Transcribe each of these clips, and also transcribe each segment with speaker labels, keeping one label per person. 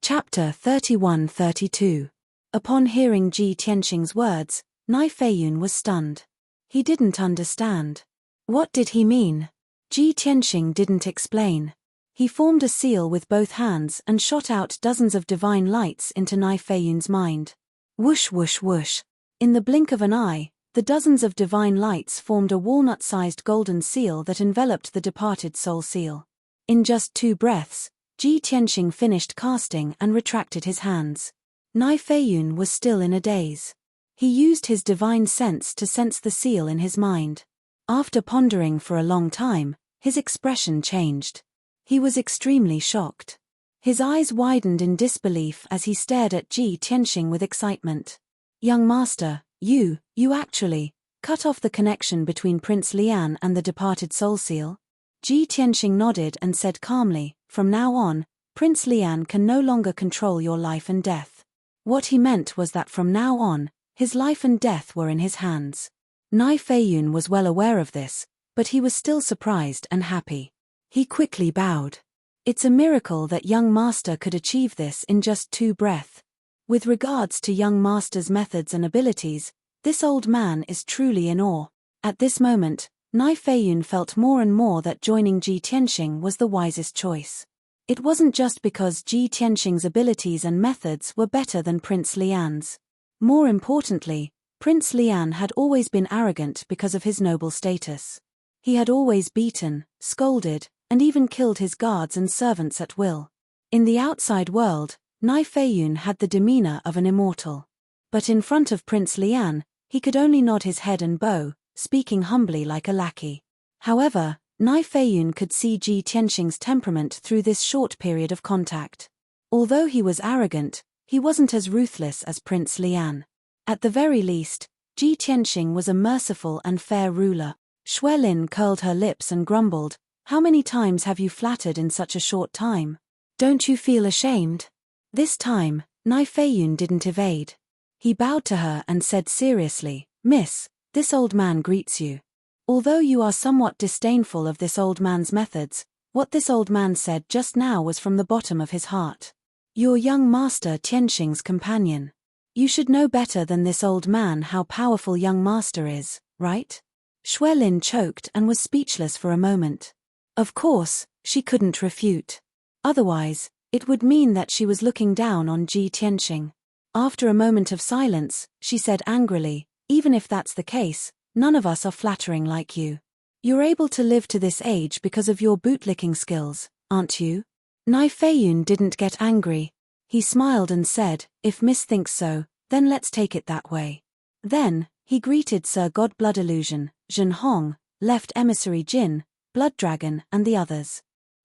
Speaker 1: Chapter 31-32. Upon hearing Ji Tianxing's words, Nai Feiyun was stunned. He didn't understand. What did he mean? Ji Tianxing didn't explain. He formed a seal with both hands and shot out dozens of divine lights into Nai Feiyun's mind. Whoosh whoosh whoosh. In the blink of an eye, the dozens of divine lights formed a walnut-sized golden seal that enveloped the departed soul seal. In just 2 breaths, Ji Tianxing finished casting and retracted his hands. Nai Feiyun was still in a daze. He used his divine sense to sense the seal in his mind. After pondering for a long time, his expression changed. He was extremely shocked. His eyes widened in disbelief as he stared at Ji Tianxing with excitement. "Young master, you actually cut off the connection between Prince Lian and the departed soul seal?" Ji Tianxing nodded and said calmly, "From now on, Prince Lian can no longer control your life and death." What he meant was that from now on, his life and death were in his hands. Nai Feiyun was well aware of this, but he was still surprised and happy. He quickly bowed. It's a miracle that young master could achieve this in just 2 breaths. With regards to young master's methods and abilities, this old man is truly in awe. At this moment, Nai Feiyun felt more and more that joining Ji Tianxing was the wisest choice. It wasn't just because Ji Tianxing's abilities and methods were better than Prince Lian's. More importantly, Prince Lian had always been arrogant because of his noble status. He had always beaten, scolded, and even killed his guards and servants at will. In the outside world, Nai Feiyun had the demeanor of an immortal. But in front of Prince Lian, he could only nod his head and bow, speaking humbly like a lackey. However, Nai Feiyun could see Ji Tianxing's temperament through this short period of contact. Although he was arrogant, he wasn't as ruthless as Prince Lian. At the very least, Ji Tianxing was a merciful and fair ruler. Xue Lin curled her lips and grumbled, "How many times have you flattered in such a short time? Don't you feel ashamed?" This time, Nai Feiyun didn't evade. He bowed to her and said seriously, "Miss, this old man greets you. Although you are somewhat disdainful of this old man's methods, what this old man said just now was from the bottom of his heart. Your young master Tianxing's companion. You should know better than this old man how powerful young master is, right?" Xue Lin choked and was speechless for a moment. Of course, she couldn't refute. Otherwise, it would mean that she was looking down on Ji Tianxing. After a moment of silence, she said angrily, "Even if that's the case, none of us are flattering like you. You're able to live to this age because of your bootlicking skills, aren't you?" Nai Feiyun didn't get angry. He smiled and said, "If Miss thinks so, then let's take it that way." Then, he greeted Sir God Blood Illusion, Zhen Hong, Left Emissary Jin, Blood Dragon, and the others.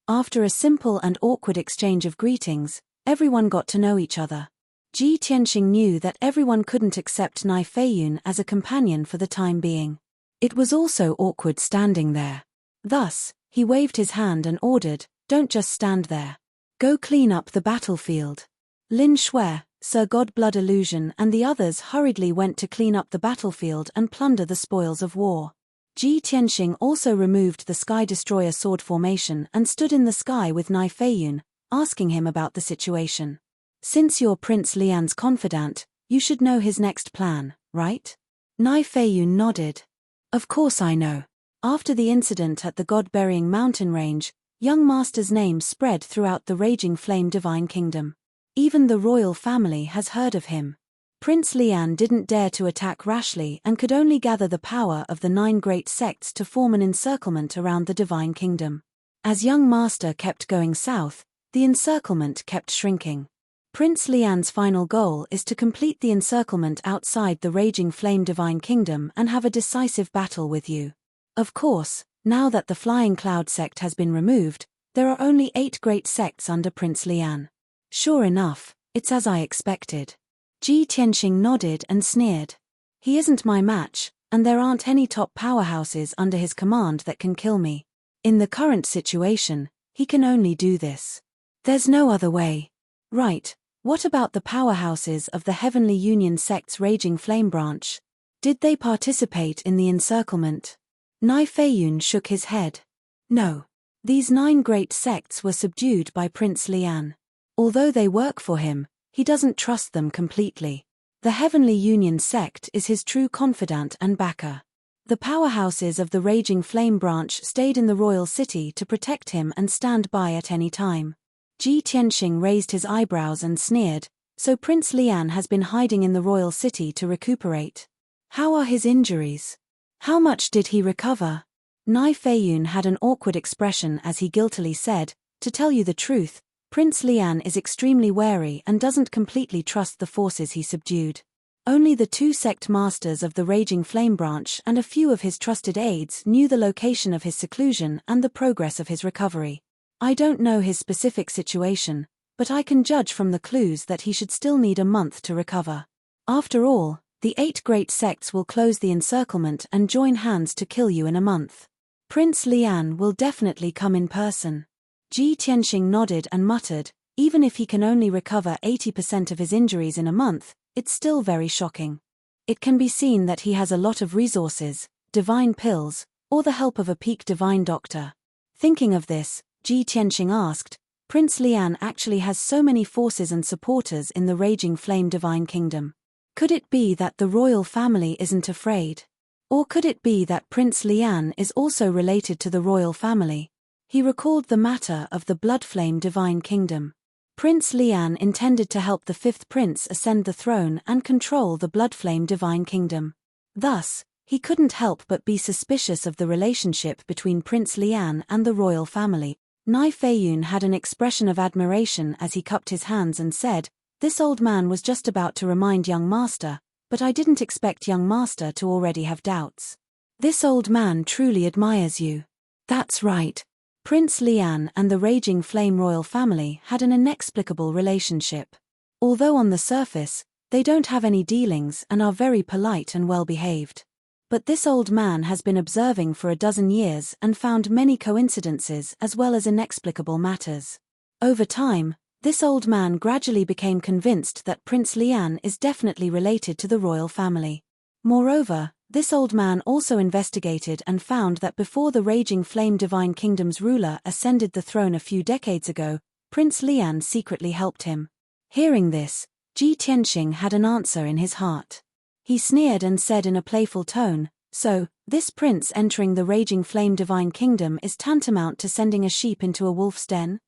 Speaker 1: After a simple and awkward exchange of greetings, everyone got to know each other. Ji Tianxing knew that everyone couldn't accept Nai Feiyun as a companion for the time being. It was also awkward standing there. Thus, he waved his hand and ordered, "Don't just stand there. Go clean up the battlefield." Lin Shui, Sir God Blood Illusion, and the others hurriedly went to clean up the battlefield and plunder the spoils of war. Ji Tianxing also removed the Sky Destroyer sword formation and stood in the sky with Nai Feiyun, asking him about the situation. "Since you're Prince Lian's confidant, you should know his next plan, right?" Nai Feiyun nodded. "Of course I know. After the incident at the God-burying mountain range, young master's name spread throughout the Raging Flame Divine Kingdom. Even the royal family has heard of him. Prince Lian didn't dare to attack rashly and could only gather the power of the 9 great sects to form an encirclement around the Divine Kingdom. As young master kept going south, the encirclement kept shrinking. Prince Lian's final goal is to complete the encirclement outside the Raging Flame Divine Kingdom and have a decisive battle with you. Of course, now that the Flying Cloud sect has been removed, there are only 8 great sects under Prince Lian." "Sure enough, it's as I expected." Ji Tianxing nodded and sneered. "He isn't my match, and there aren't any top powerhouses under his command that can kill me. In the current situation, he can only do this. There's no other way." "Right, what about the powerhouses of the Heavenly Union sect's Raging Flame branch? Did they participate in the encirclement?" Nai Feiyun shook his head. "No. These 9 great sects were subdued by Prince Lian. Although they work for him, he doesn't trust them completely. The Heavenly Union sect is his true confidant and backer. The powerhouses of the Raging Flame branch stayed in the royal city to protect him and stand by at any time. Ji Tianxing raised his eyebrows and sneered, "So Prince Lian has been hiding in the royal city to recuperate. How are his injuries? How much did he recover?" Nai Feiyun had an awkward expression as he guiltily said, "To tell you the truth, Prince Lian is extremely wary and doesn't completely trust the forces he subdued. Only the 2 sect masters of the Raging Flame branch and a few of his trusted aides knew the location of his seclusion and the progress of his recovery. I don't know his specific situation, but I can judge from the clues that he should still need a month to recover. After all, the 8 great sects will close the encirclement and join hands to kill you in a month. Prince Lian will definitely come in person." Ji Tianxing nodded and muttered, "Even if he can only recover 80% of his injuries in a month, it's still very shocking. It can be seen that he has a lot of resources, divine pills, or the help of a peak divine doctor." Thinking of this, Ji Tianxing asked, "Prince Lian actually has so many forces and supporters in the Raging Flame Divine Kingdom. Could it be that the royal family isn't afraid? Or could it be that Prince Lian is also related to the royal family?" He recalled the matter of the Bloodflame Divine Kingdom. Prince Lian intended to help the 5th prince ascend the throne and control the Bloodflame Divine Kingdom. Thus, he couldn't help but be suspicious of the relationship between Prince Lian and the royal family. Nai Feiyun had an expression of admiration as he cupped his hands and said, "This old man was just about to remind young master, but I didn't expect young master to already have doubts. This old man truly admires you." That's right. Prince Lian and the Raging Flame royal family had an inexplicable relationship. Although on the surface, they don't have any dealings and are very polite and well-behaved. But this old man has been observing for a dozen years and found many coincidences as well as inexplicable matters. Over time, this old man gradually became convinced that Prince Lian is definitely related to the royal family. Moreover, this old man also investigated and found that before the Raging Flame Divine Kingdom's ruler ascended the throne a few decades ago, Prince Lian secretly helped him. Hearing this, Ji Tianxing had an answer in his heart. He sneered and said in a playful tone, "So, this prince entering the Raging Flame Divine Kingdom is tantamount to sending a sheep into a wolf's den?"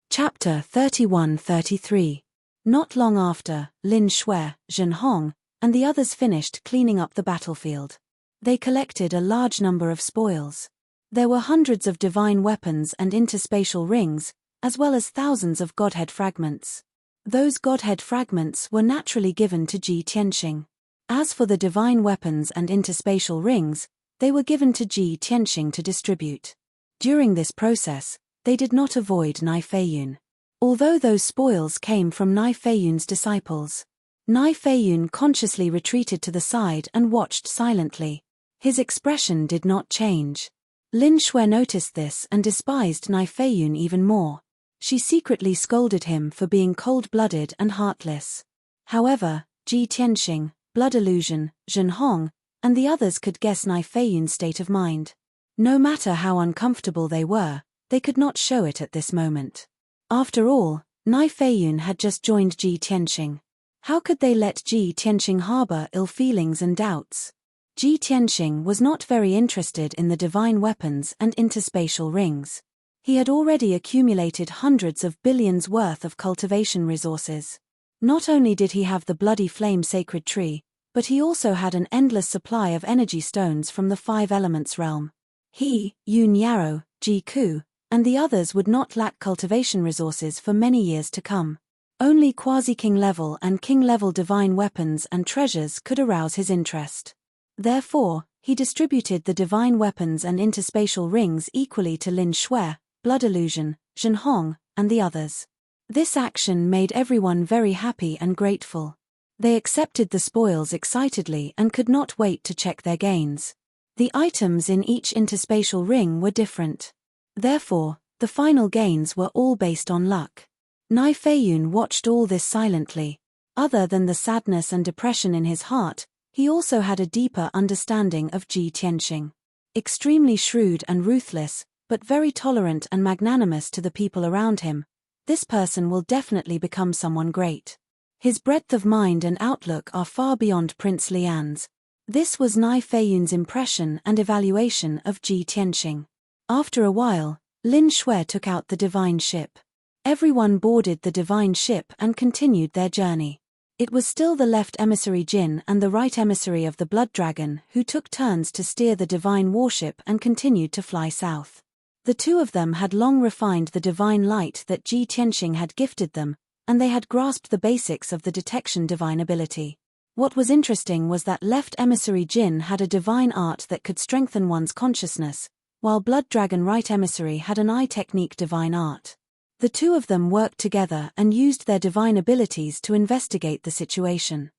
Speaker 1: Chapter 31-33. Not long after, Lin Shui, Zhen Hong, and the others finished cleaning up the battlefield. They collected a large number of spoils. There were hundreds of divine weapons and interspatial rings, as well as thousands of godhead fragments. Those godhead fragments were naturally given to Ji Tianxing. As for the divine weapons and interspatial rings, they were given to Ji Tianxing to distribute. During this process, they did not avoid Nai Feiyun. Although those spoils came from Nai Feiyun's disciples, Nai Feiyun consciously retreated to the side and watched silently. His expression did not change. Lin Shui noticed this and despised Nai Feiyun even more. She secretly scolded him for being cold-blooded and heartless. However, Ji Tianxing, Blood Illusion, Zhen Hong, and the others could guess Nai Feiyun's state of mind. No matter how uncomfortable they were, they could not show it at this moment. After all, Nai Feiyun had just joined Ji Tianxing. How could they let Ji Tianxing harbor ill feelings and doubts? Ji Tianxing was not very interested in the divine weapons and interspatial rings. He had already accumulated hundreds of billions worth of cultivation resources. Not only did he have the bloody flame sacred tree, but he also had an endless supply of energy stones from the 5 elements realm. He, Yun Yarrow, Ji Ku, and the others would not lack cultivation resources for many years to come. Only quasi-king level and king level divine weapons and treasures could arouse his interest. Therefore, he distributed the divine weapons and interspatial rings equally to Lin Shui, Blood Illusion, Zhen Hong, and the others. This action made everyone very happy and grateful. They accepted the spoils excitedly and could not wait to check their gains. The items in each interspatial ring were different. Therefore, the final gains were all based on luck. Nai Feiyun watched all this silently. Other than the sadness and depression in his heart, he also had a deeper understanding of Ji Tianxing. Extremely shrewd and ruthless, but very tolerant and magnanimous to the people around him, This person will definitely become someone great. His breadth of mind and outlook are far beyond Prince Lian's. This was Nai Feiyun's impression and evaluation of Ji Tianxing. After a while, Lin Shui took out the divine ship. Everyone boarded the divine ship and continued their journey. It was still the left emissary Jin and the right emissary of the Blood Dragon who took turns to steer the divine warship and continued to fly south. The two of them had long refined the divine light that Ji Tianxing had gifted them, and they had grasped the basics of the detection divine ability. What was interesting was that left emissary Jin had a divine art that could strengthen one's consciousness, while Blood Dragon right emissary had an eye technique divine art. The two of them worked together and used their divine abilities to investigate the situation.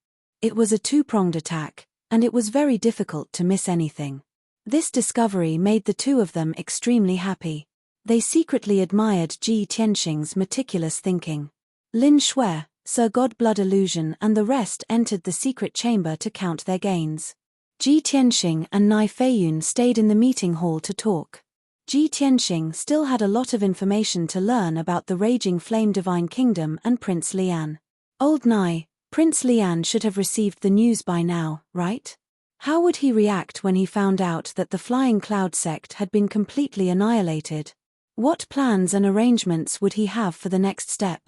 Speaker 1: It was a two-pronged attack, and it was very difficult to miss anything. This discovery made the two of them extremely happy. They secretly admired Ji Tianxing's meticulous thinking. Lin Shui, Sir Godblood Illusion and the rest entered the secret chamber to count their gains. Ji Tianxing and Nai Feiyun stayed in the meeting hall to talk. Ji Tianxing still had a lot of information to learn about the Raging Flame Divine Kingdom and Prince Lian. Old Nai, Prince Lian should have received the news by now, right? How would he react when he found out that the Flying Cloud sect had been completely annihilated? What plans and arrangements would he have for the next step?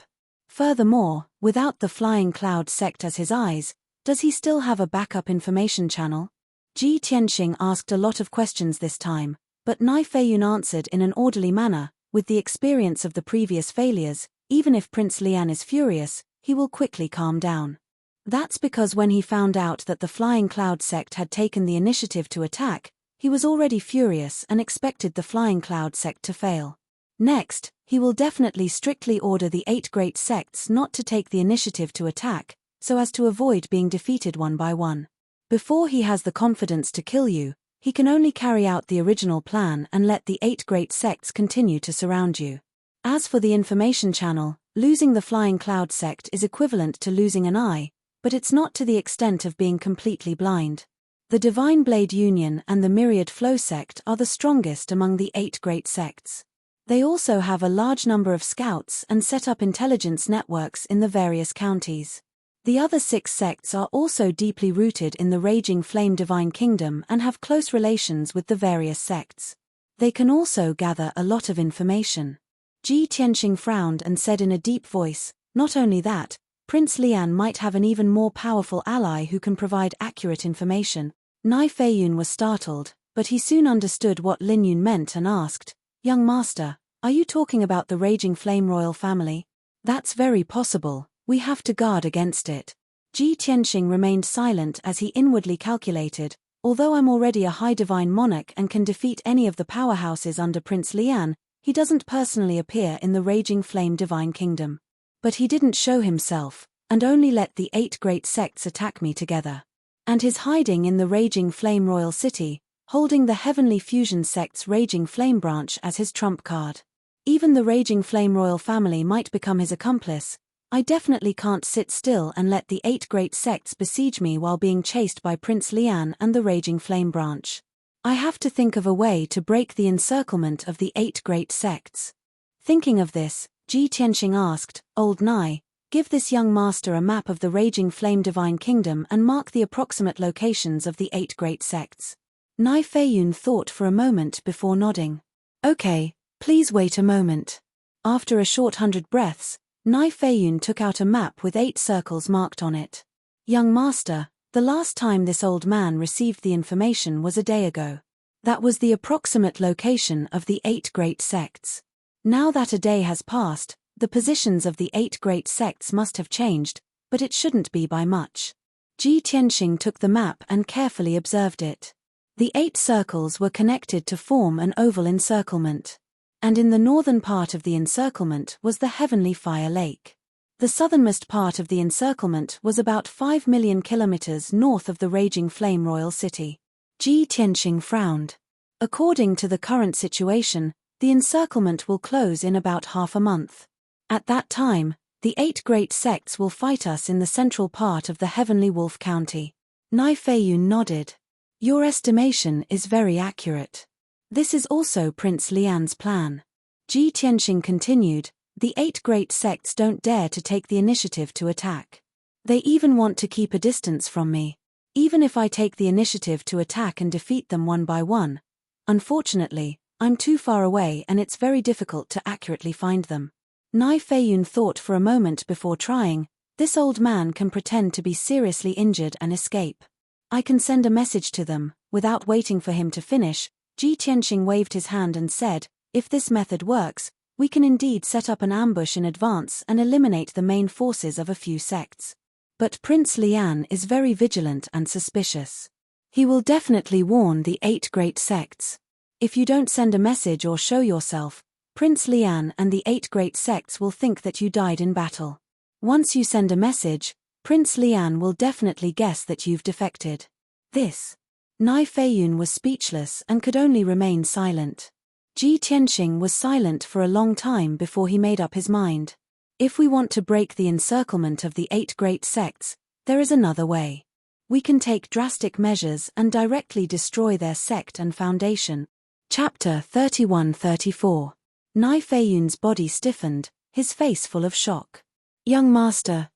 Speaker 1: Furthermore, without the Flying Cloud sect as his eyes, does he still have a backup information channel? Ji Tianxing asked a lot of questions this time, but Nai Feiyun answered in an orderly manner. With the experience of the previous failures, even if Prince Lian is furious, he will quickly calm down. That's because when he found out that the Flying Cloud sect had taken the initiative to attack, he was already furious and expected the Flying Cloud sect to fail. Next, he will definitely strictly order the 8 great sects not to take the initiative to attack, so as to avoid being defeated one by one. Before he has the confidence to kill you, he can only carry out the original plan and let the 8 great sects continue to surround you. As for the information channel, losing the Flying Cloud sect is equivalent to losing an eye, but it's not to the extent of being completely blind. The Divine Blade Union and the Myriad Flow sect are the strongest among the 8 great sects. They also have a large number of scouts and set up intelligence networks in the various counties. The other 6 sects are also deeply rooted in the Raging Flame Divine Kingdom and have close relations with the various sects. They can also gather a lot of information. Ji Tianxing frowned and said in a deep voice, not only that, Prince Lian might have an even more powerful ally who can provide accurate information. Nai Feiyun was startled, but he soon understood what Lin Yun meant and asked, "Young master, are you talking about the Raging Flame royal family?" "That's very possible, we have to guard against it." Ji Tianxing remained silent as he inwardly calculated, although I'm already a high divine monarch and can defeat any of the powerhouses under Prince Lian, he doesn't personally appear in the Raging Flame Divine Kingdom. But he didn't show himself, and only let the 8 great sects attack me together. And his hiding in the Raging Flame Royal City, holding the Heavenly Fusion sect's Raging Flame branch as his trump card. Even the Raging Flame Royal family might become his accomplice. I definitely can't sit still and let the 8 great sects besiege me while being chased by Prince Lian and the Raging Flame branch. I have to think of a way to break the encirclement of the 8 great sects. Thinking of this, Ji Tianxing asked, "Old Nai, give this young master a map of the Raging Flame Divine Kingdom and mark the approximate locations of the 8 great sects." Nai Feiyun thought for a moment before nodding. "Okay, please wait a moment." After a short 100 breaths, Nai Feiyun took out a map with 8 circles marked on it. "Young master, the last time this old man received the information was a day ago. That was the approximate location of the 8 great sects. Now that a day has passed, the positions of the 8 great sects must have changed, but it shouldn't be by much." Ji Tianxing took the map and carefully observed it. The 8 circles were connected to form an oval encirclement. And in the northern part of the encirclement was the Heavenly Fire Lake. The southernmost part of the encirclement was about 5 million kilometers north of the Raging Flame Royal City. Ji Tianxing frowned. According to the current situation, the encirclement will close in about half a month. At that time, the 8 great sects will fight us in the central part of the Heavenly Wolf County. Nai Feiyun nodded. "Your estimation is very accurate. This is also Prince Lian's plan." Ji Tianxing continued, The 8 great sects don't dare to take the initiative to attack. They even want to keep a distance from me. Even if I take the initiative to attack and defeat them one by one, unfortunately, I'm too far away and it's very difficult to accurately find them. Nai Feiyun thought for a moment before trying. This old man can pretend to be seriously injured and escape. I can send a message to them. Without waiting for him to finish, Ji Tianxing waved his hand and said, if this method works, we can indeed set up an ambush in advance and eliminate the main forces of a few sects. But Prince Lian is very vigilant and suspicious. He will definitely warn the 8 great sects. If you don't send a message or show yourself, Prince Lian and the 8 great sects will think that you died in battle. Once you send a message, Prince Lian will definitely guess that you've defected. Nai Feiyun was speechless and could only remain silent. Ji Tianxing was silent for a long time before he made up his mind. If we want to break the encirclement of the 8 great sects, there is another way. We can take drastic measures and directly destroy their sect and foundation. Chapter 31-34. Nai Feiyun's body stiffened, his face full of shock. Young master,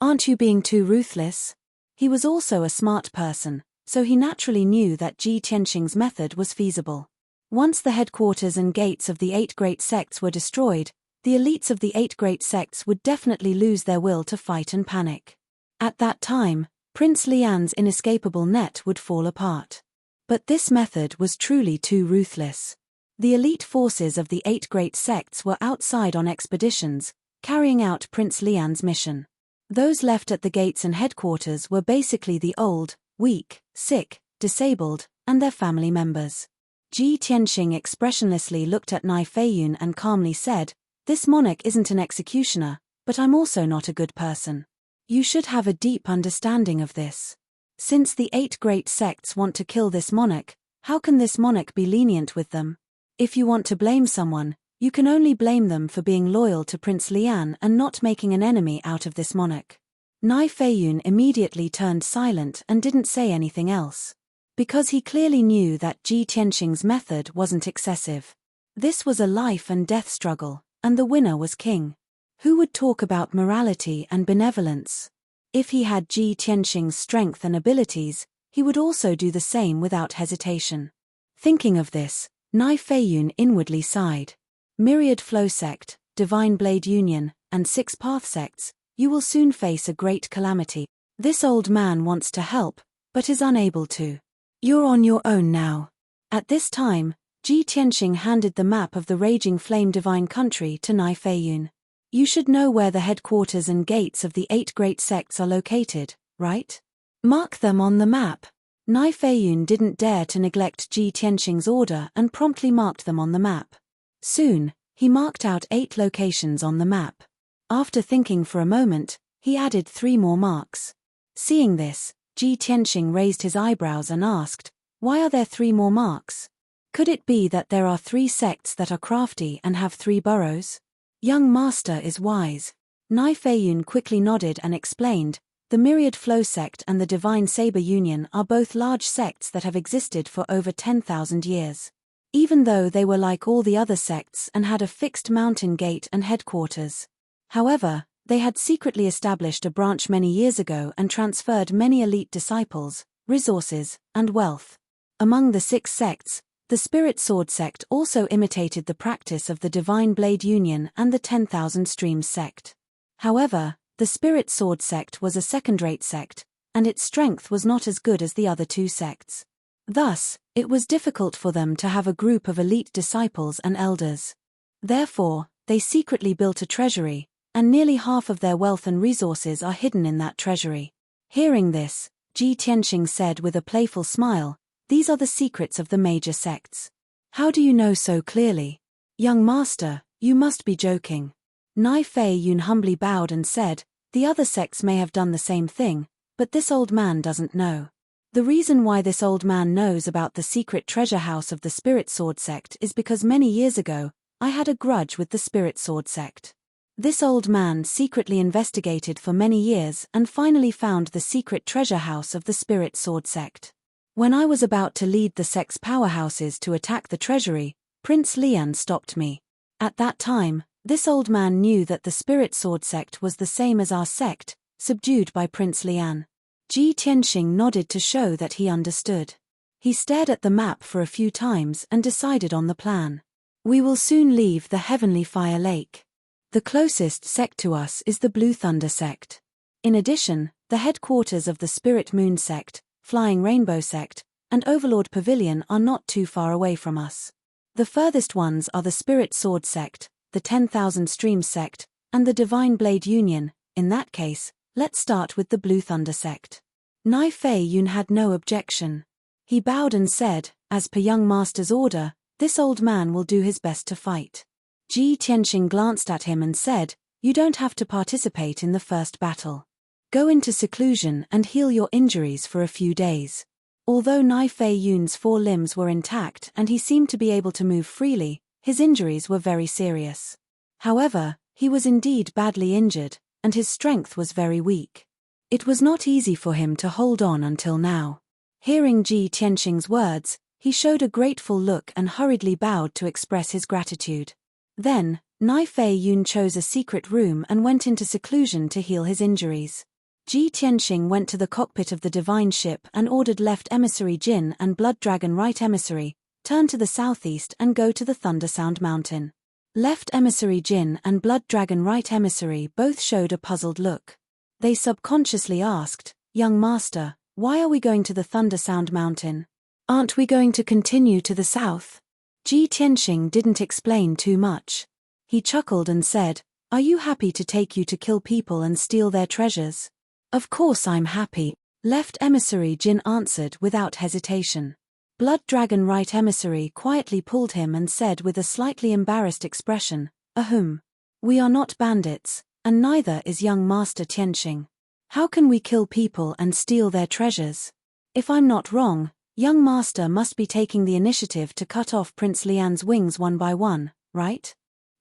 Speaker 1: aren't you being too ruthless? He was also a smart person, so he naturally knew that Ji Tianxing's method was feasible. Once the headquarters and gates of the 8 great sects were destroyed, the elites of the 8 great sects would definitely lose their will to fight and panic. At that time, Prince Lian's inescapable net would fall apart. But this method was truly too ruthless. The elite forces of the 8 great sects were outside on expeditions, carrying out Prince Lian's mission. Those left at the gates and headquarters were basically the old, weak, sick, disabled, and their family members. Ji Tianxing expressionlessly looked at Nai Feiyun and calmly said, this monarch isn't an executioner, but I'm also not a good person. You should have a deep understanding of this. Since the 8 great sects want to kill this monarch, how can this monarch be lenient with them? If you want to blame someone, you can only blame them for being loyal to Prince Lian and not making an enemy out of this monarch. Nai Feiyun immediately turned silent and didn't say anything else. Because he clearly knew that Ji Tianxing's method wasn't excessive. This was a life and death struggle, and the winner was king. Who would talk about morality and benevolence? If he had Ji Tianxing's strength and abilities, he would also do the same without hesitation. Thinking of this, Nai Feiyun inwardly sighed. Myriad Flow Sect, Divine Blade Union, and 6 Path Sects, you will soon face a great calamity. This old man wants to help, but is unable to. You're on your own now. At this time, Ji Tianxing handed the map of the Raging Flame Divine Country to Nai Feiyun. You should know where the headquarters and gates of the 8 great sects are located, right? Mark them on the map. Nai Feiyun didn't dare to neglect Ji Tianxing's order and promptly marked them on the map. Soon, he marked out 8 locations on the map. After thinking for a moment, he added 3 more marks. Seeing this, Ji Tianxing raised his eyebrows and asked, why are there 3 more marks? Could it be that there are 3 sects that are crafty and have 3 burrows? Young master is wise. Nai Feiyun quickly nodded and explained, the Myriad Flow Sect and the Divine Saber Union are both large sects that have existed for over 10,000 years. Even though they were like all the other sects and had a fixed mountain gate and headquarters. However, they had secretly established a branch many years ago and transferred many elite disciples, resources, and wealth. Among the 6 sects, the Spirit Sword Sect also imitated the practice of the Divine Blade Union and the 10,000 Streams Sect. However, the Spirit Sword Sect was a second-rate sect, and its strength was not as good as the other 2 sects. Thus, it was difficult for them to have a group of elite disciples and elders. Therefore, they secretly built a treasury, and nearly half of their wealth and resources are hidden in that treasury. Hearing this, Ji Tianxing said with a playful smile, these are the secrets of the major sects. How do you know so clearly? Young master, you must be joking. Nai Feiyun humbly bowed and said, the other sects may have done the same thing, but this old man doesn't know. The reason why this old man knows about the secret treasure house of the Spirit Sword Sect is because many years ago, I had a grudge with the Spirit Sword Sect. This old man secretly investigated for many years and finally found the secret treasure house of the Spirit Sword Sect. When I was about to lead the sect's powerhouses to attack the treasury, Prince Lian stopped me. At that time, This old man knew that the Spirit Sword sect was the same as our sect, subdued by Prince Lian. Ji Tianxing nodded to show that he understood. He stared at the map for a few times and decided on the plan. We will soon leave the Heavenly Fire Lake. The closest sect to us is the Blue Thunder sect. In addition, the headquarters of the Spirit Moon sect, Flying Rainbow sect, and Overlord Pavilion are not too far away from us. The furthest ones are the Spirit Sword sect, the 10,000 Streams sect, and the Divine Blade Union. In that case, let's start with the Blue Thunder sect. Nai Fei Yun had no objection. He bowed and said, as per young master's order, this old man will do his best to fight. Ji Tianxing glanced at him and said, you don't have to participate in the first battle. Go into seclusion and heal your injuries for a few days. Although Nai Fei Yun's 4 limbs were intact and he seemed to be able to move freely, his injuries were very serious. However, he was indeed badly injured, and his strength was very weak. It was not easy for him to hold on until now. Hearing Ji Tianxing's words, he showed a grateful look and hurriedly bowed to express his gratitude. Then, Nai Fei Yun chose a secret room and went into seclusion to heal his injuries. Ji Tianxing went to the cockpit of the divine ship and ordered Left Emissary Jin and Blood Dragon Right Emissary, turn to the southeast and go to the Thunder Sound Mountain. Left Emissary Jin and Blood Dragon Right Emissary both showed a puzzled look. They subconsciously asked, young master, why are we going to the Thunder Sound Mountain? Aren't we going to continue to the south? Ji Tianxing didn't explain too much. He chuckled and said, are you happy to take you to kill people and steal their treasures? Of course I'm happy, Left Emissary Jin answered without hesitation. Blood Dragon Right Emissary quietly pulled him and said with a slightly embarrassed expression, ahem. We are not bandits, and neither is young Master Tianxing. How can we kill people and steal their treasures? If I'm not wrong, young Master must be taking the initiative to cut off Prince Lian's wings one by one, right?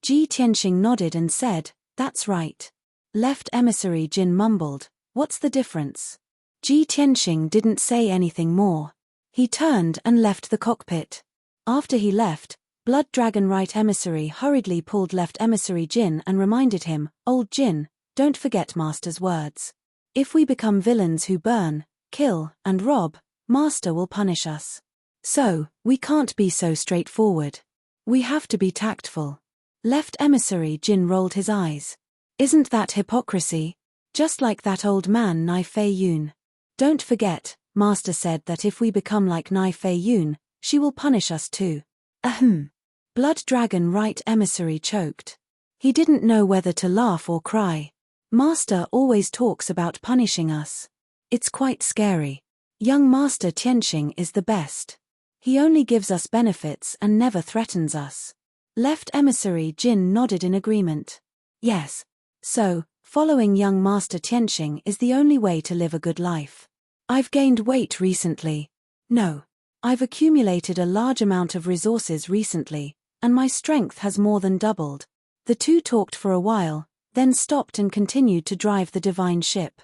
Speaker 1: Ji Tianxing nodded and said, that's right. Left Emissary Jin mumbled, what's the difference? Ji Tianxing didn't say anything more. He turned and left the cockpit. After he left, Blood Dragon Right Emissary hurriedly pulled Left Emissary Jin and reminded him, old Jin, don't forget Master's words. If we become villains who burn, kill, and rob, Master will punish us. So, we can't be so straightforward. We have to be tactful. Left Emissary Jin rolled his eyes. Isn't that hypocrisy? Just like that old man Nai Fei Yun. Don't forget, Master said that if we become like Nai Fei Yun, she will punish us too. Ahem. Blood Dragon Right Emissary choked. He didn't know whether to laugh or cry. Master always talks about punishing us. It's quite scary. Young Master Tianxing is the best. He only gives us benefits and never threatens us. Left Emissary Jin nodded in agreement. Yes. So, following young Master Tianxing is the only way to live a good life. I've gained weight recently. No. I've accumulated a large amount of resources recently, and my strength has more than doubled. The two talked for a while, then stopped and continued to drive the divine ship.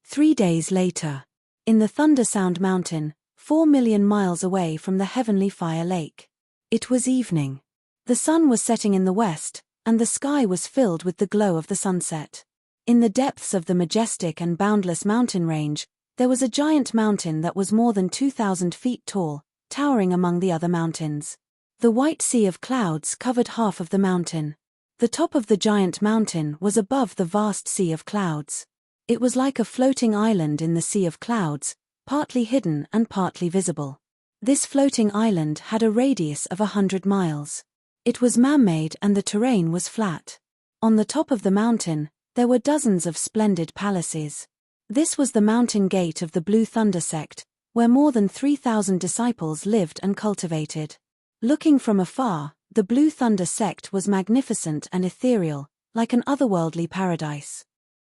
Speaker 1: 3 days later. In the Thunder Sound Mountain, 4 million miles away from the Heavenly Fire Lake. It was evening. The sun was setting in the west, and the sky was filled with the glow of the sunset. In the depths of the majestic and boundless mountain range, there was a giant mountain that was more than 2,000 feet tall, towering among the other mountains. The white sea of clouds covered half of the mountain. The top of the giant mountain was above the vast sea of clouds. It was like a floating island in the sea of clouds, partly hidden and partly visible. This floating island had a radius of 100 miles. It was man-made and the terrain was flat. On the top of the mountain, there were dozens of splendid palaces. This was the mountain gate of the Blue Thunder sect, where more than 3,000 disciples lived and cultivated. Looking from afar, the Blue Thunder sect was magnificent and ethereal, like an otherworldly paradise.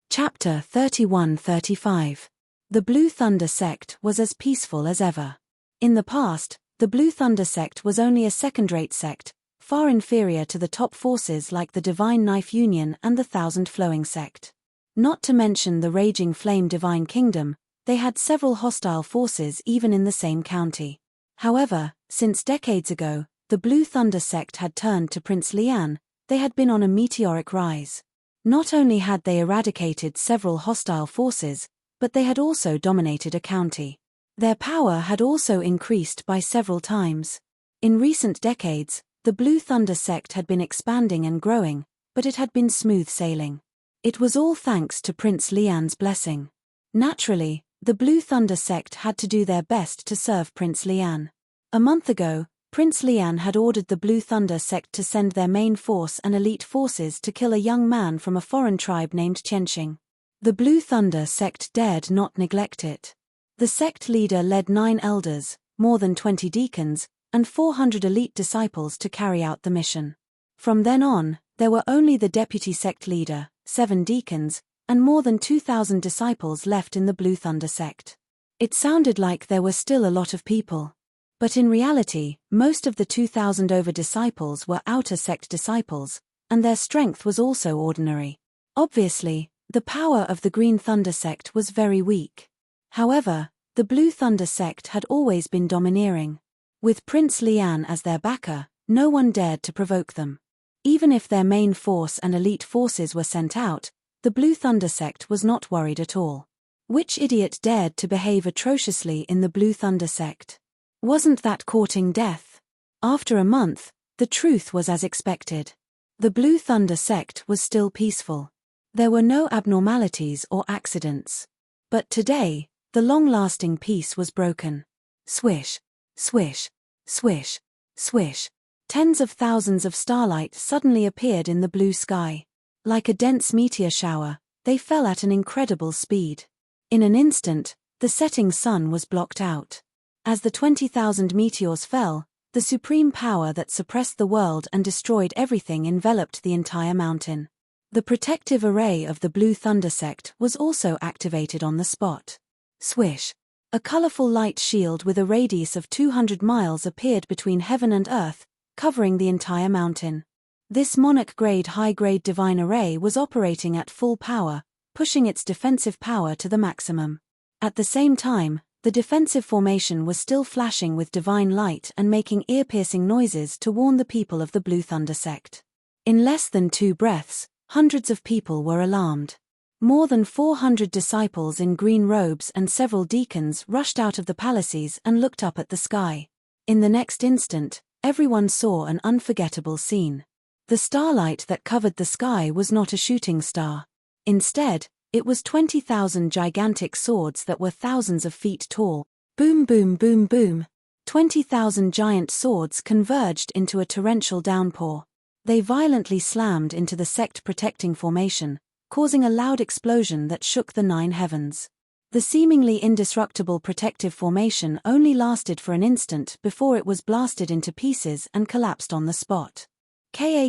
Speaker 1: Chapter 31-35. The Blue Thunder sect was as peaceful as ever. In the past, the Blue Thunder sect was only a second-rate sect, far inferior to the top forces like the Divine Knife Union and the Thousand Flowing sect. Not to mention the Raging Flame Divine Kingdom, they had several hostile forces even in the same county. However, since decades ago, the Blue Thunder sect had turned to Prince Lian, they had been on a meteoric rise. Not only had they eradicated several hostile forces, but they had also dominated a county. Their power had also increased by several times. In recent decades, the Blue Thunder sect had been expanding and growing, but it had been smooth sailing. It was all thanks to Prince Lian's blessing. Naturally, the Blue Thunder sect had to do their best to serve Prince Lian. A month ago, Prince Lian had ordered the Blue Thunder sect to send their main force and elite forces to kill a young man from a foreign tribe named Qianxing. The Blue Thunder sect dared not neglect it. The sect leader led 9 elders, more than 20 deacons, and 400 elite disciples to carry out the mission. From then on, there were only the deputy sect leader, 7 deacons, and more than 2,000 disciples left in the Blue Thunder sect. It sounded like there were still a lot of people. But in reality, most of the 2,000 over disciples were outer sect disciples, and their strength was also ordinary. Obviously, the power of the Green Thunder sect was very weak. However, the Blue Thunder sect had always been domineering. With Prince Lian as their backer, no one dared to provoke them. Even if their main force and elite forces were sent out, the Blue Thunder sect was not worried at all. Which idiot dared to behave atrociously in the Blue Thunder sect? Wasn't that courting death? After a month, the truth was as expected. The Blue Thunder sect was still peaceful. There were no abnormalities or accidents. But today, the long-lasting peace was broken. Swish, swish, swish, swish. Tens of thousands of starlight suddenly appeared in the blue sky. Like a dense meteor shower, they fell at an incredible speed. In an instant, the setting sun was blocked out. As the 20,000 meteors fell, the supreme power that suppressed the world and destroyed everything enveloped the entire mountain. The protective array of the Blue Thunder sect was also activated on the spot. Swish. A colorful light shield with a radius of 200 miles appeared between heaven and earth, covering the entire mountain. This monarch-grade high-grade divine array was operating at full power, pushing its defensive power to the maximum. At the same time, the defensive formation was still flashing with divine light and making ear-piercing noises to warn the people of the Blue Thunder sect. In less than 2 breaths, hundreds of people were alarmed. More than 400 disciples in green robes and several deacons rushed out of the palaces and looked up at the sky. In the next instant, everyone saw an unforgettable scene. The starlight that covered the sky was not a shooting star. Instead, it was 20,000 gigantic swords that were thousands of feet tall. Boom, boom, boom, boom. 20,000 giant swords converged into a torrential downpour. They violently slammed into the sect-protecting formation, causing a loud explosion that shook the 9 heavens. The seemingly indestructible protective formation only lasted for an instant before it was blasted into pieces and collapsed on the spot. Ka.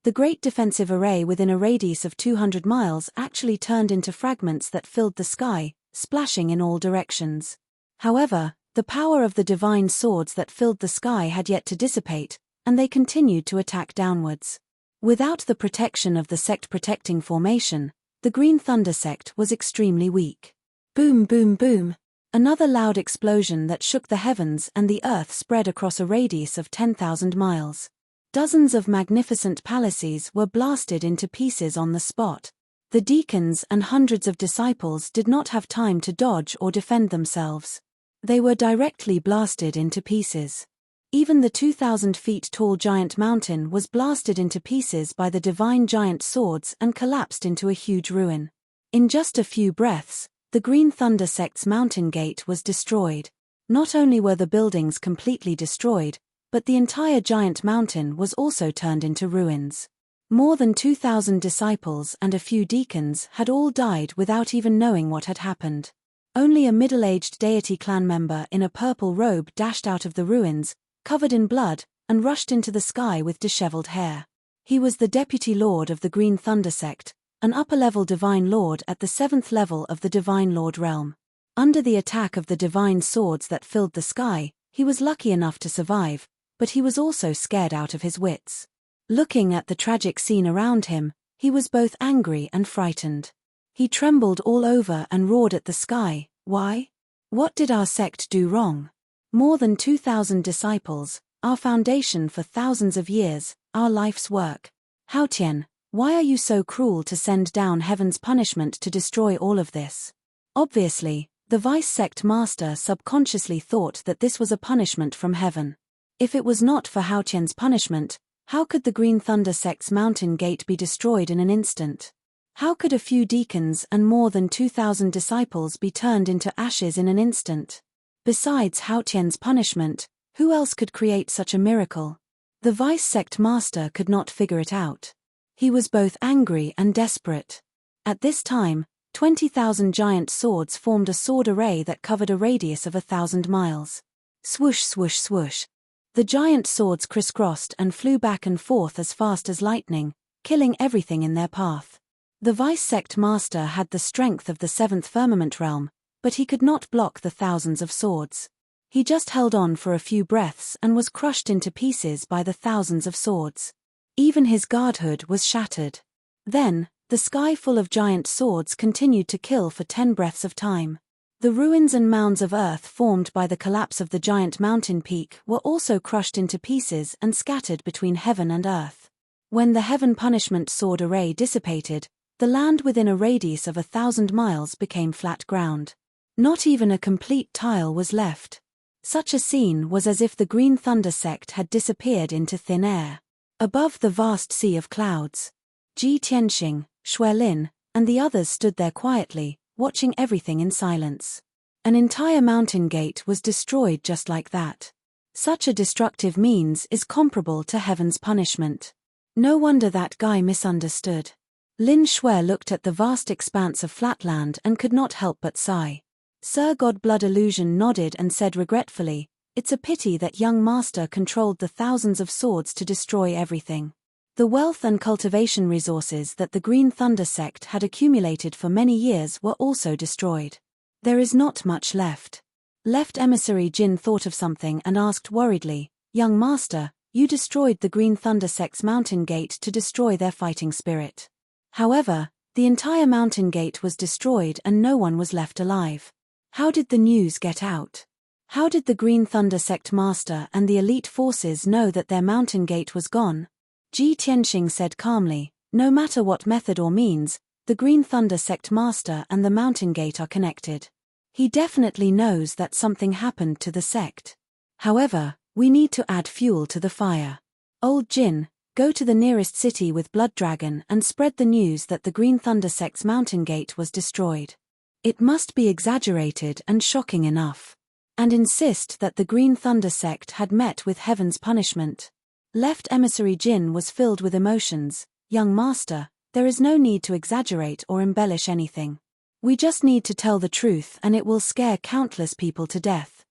Speaker 1: The great defensive array within a radius of 200 miles actually turned into fragments that filled the sky, splashing in all directions. However, the power of the divine swords that filled the sky had yet to dissipate, and they continued to attack downwards. Without the protection of the sect-protecting formation, the Green Thunder sect was extremely weak. Boom, boom, boom. Another loud explosion that shook the heavens and the earth spread across a radius of 10,000 miles. Dozens of magnificent palaces were blasted into pieces on the spot. The deacons and hundreds of disciples did not have time to dodge or defend themselves. They were directly blasted into pieces. Even the 2,000 feet tall giant mountain was blasted into pieces by the divine giant swords and collapsed into a huge ruin. In just a few breaths, the Green Thunder sect's mountain gate was destroyed. Not only were the buildings completely destroyed, but the entire giant mountain was also turned into ruins. More than 2,000 disciples and a few deacons had all died without even knowing what had happened. Only a middle-aged deity clan member in a purple robe dashed out of the ruins, covered in blood, and rushed into the sky with disheveled hair. He was the deputy lord of the Green Thunder sect, an upper-level divine lord at the 7th level of the Divine Lord realm. Under the attack of the divine swords that filled the sky, he was lucky enough to survive, but he was also scared out of his wits. Looking at the tragic scene around him, he was both angry and frightened. He trembled all over and roared at the sky. Why? What did our sect do wrong? More than 2,000 disciples, our foundation for thousands of years, our life's work. Haotian, why are you so cruel to send down heaven's punishment to destroy all of this? Obviously, the vice sect master subconsciously thought that this was a punishment from heaven. If it was not for Haotian's punishment, how could the Green Thunder sect's mountain gate be destroyed in an instant? How could a few deacons and more than 2,000 disciples be turned into ashes in an instant? Besides Haotian's punishment, who else could create such a miracle? The vice sect master could not figure it out. He was both angry and desperate. At this time, 20,000 giant swords formed a sword array that covered a radius of 1,000 miles. Swoosh, swoosh, swoosh. The giant swords crisscrossed and flew back and forth as fast as lightning, killing everything in their path. The vice sect master had the strength of the seventh firmament realm, but he could not block the thousands of swords. He just held on for a few breaths and was crushed into pieces by the thousands of swords. Even his guardhood was shattered. Then, the sky full of giant swords continued to kill for 10 breaths of time. The ruins and mounds of earth formed by the collapse of the giant mountain peak were also crushed into pieces and scattered between heaven and earth. When the heaven punishment sword array dissipated, the land within a radius of 1,000 miles became flat ground. Not even a complete tile was left. Such a scene was as if the Green Thunder sect had disappeared into thin air. Above the vast sea of clouds, Ji Tianxing, Xuelin, and the others stood there quietly, watching everything in silence. An entire mountain gate was destroyed just like that. Such a destructive means is comparable to heaven's punishment. No wonder that guy misunderstood. Lin Shui looked at the vast expanse of flatland and could not help but sigh. Sir Godblood Illusion nodded and said regretfully, "It's a pity that young master controlled the thousands of swords to destroy everything." The wealth and cultivation resources that the Green Thunder sect had accumulated for many years were also destroyed. There is not much left. Left emissary Jin thought of something and asked worriedly, "Young master, you destroyed the Green Thunder sect's mountain gate to destroy their fighting spirit. However, the entire mountain gate was destroyed and no one was left alive. How did the news get out? How did the Green Thunder sect master and the elite forces know that their mountain gate was gone?" Ji Tianxing said calmly, "No matter what method or means, the Green Thunder sect master and the mountain gate are connected. He definitely knows that something happened to the sect. However, we need to add fuel to the fire. Old Jin, go to the nearest city with Blood Dragon and spread the news that the Green Thunder sect's mountain gate was destroyed. It must be exaggerated and shocking enough. And insist that the Green Thunder sect had met with heaven's punishment." Left emissary Jin was filled with emotions. "Young master, there is no need to exaggerate or embellish anything. We just need to tell the truth and it will scare countless people to death."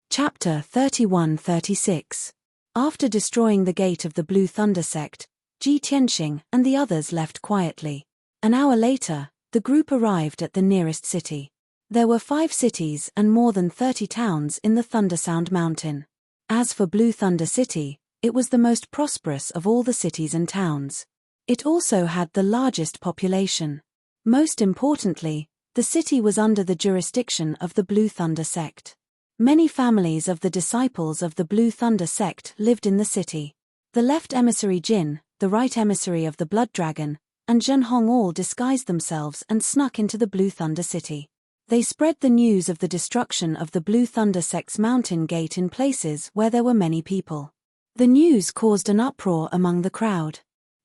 Speaker 1: Chapter 31-36. After destroying the gate of the Blue Thunder sect, Ji Tianxing and the others left quietly. An hour later, the group arrived at the nearest city. There were 5 cities and more than 30 towns in the Thundersound Mountain. As for Blue Thunder City, it was the most prosperous of all the cities and towns. It also had the largest population. Most importantly, the city was under the jurisdiction of the Blue Thunder sect. Many families of the disciples of the Blue Thunder sect lived in the city. The left emissary Jin, the right emissary of the Blood Dragon, and Zhenhong all disguised themselves and snuck into the Blue Thunder city. They spread the news of the destruction of the Blue Thunder sect's mountain gate in places where there were many people. The news caused an uproar among the crowd.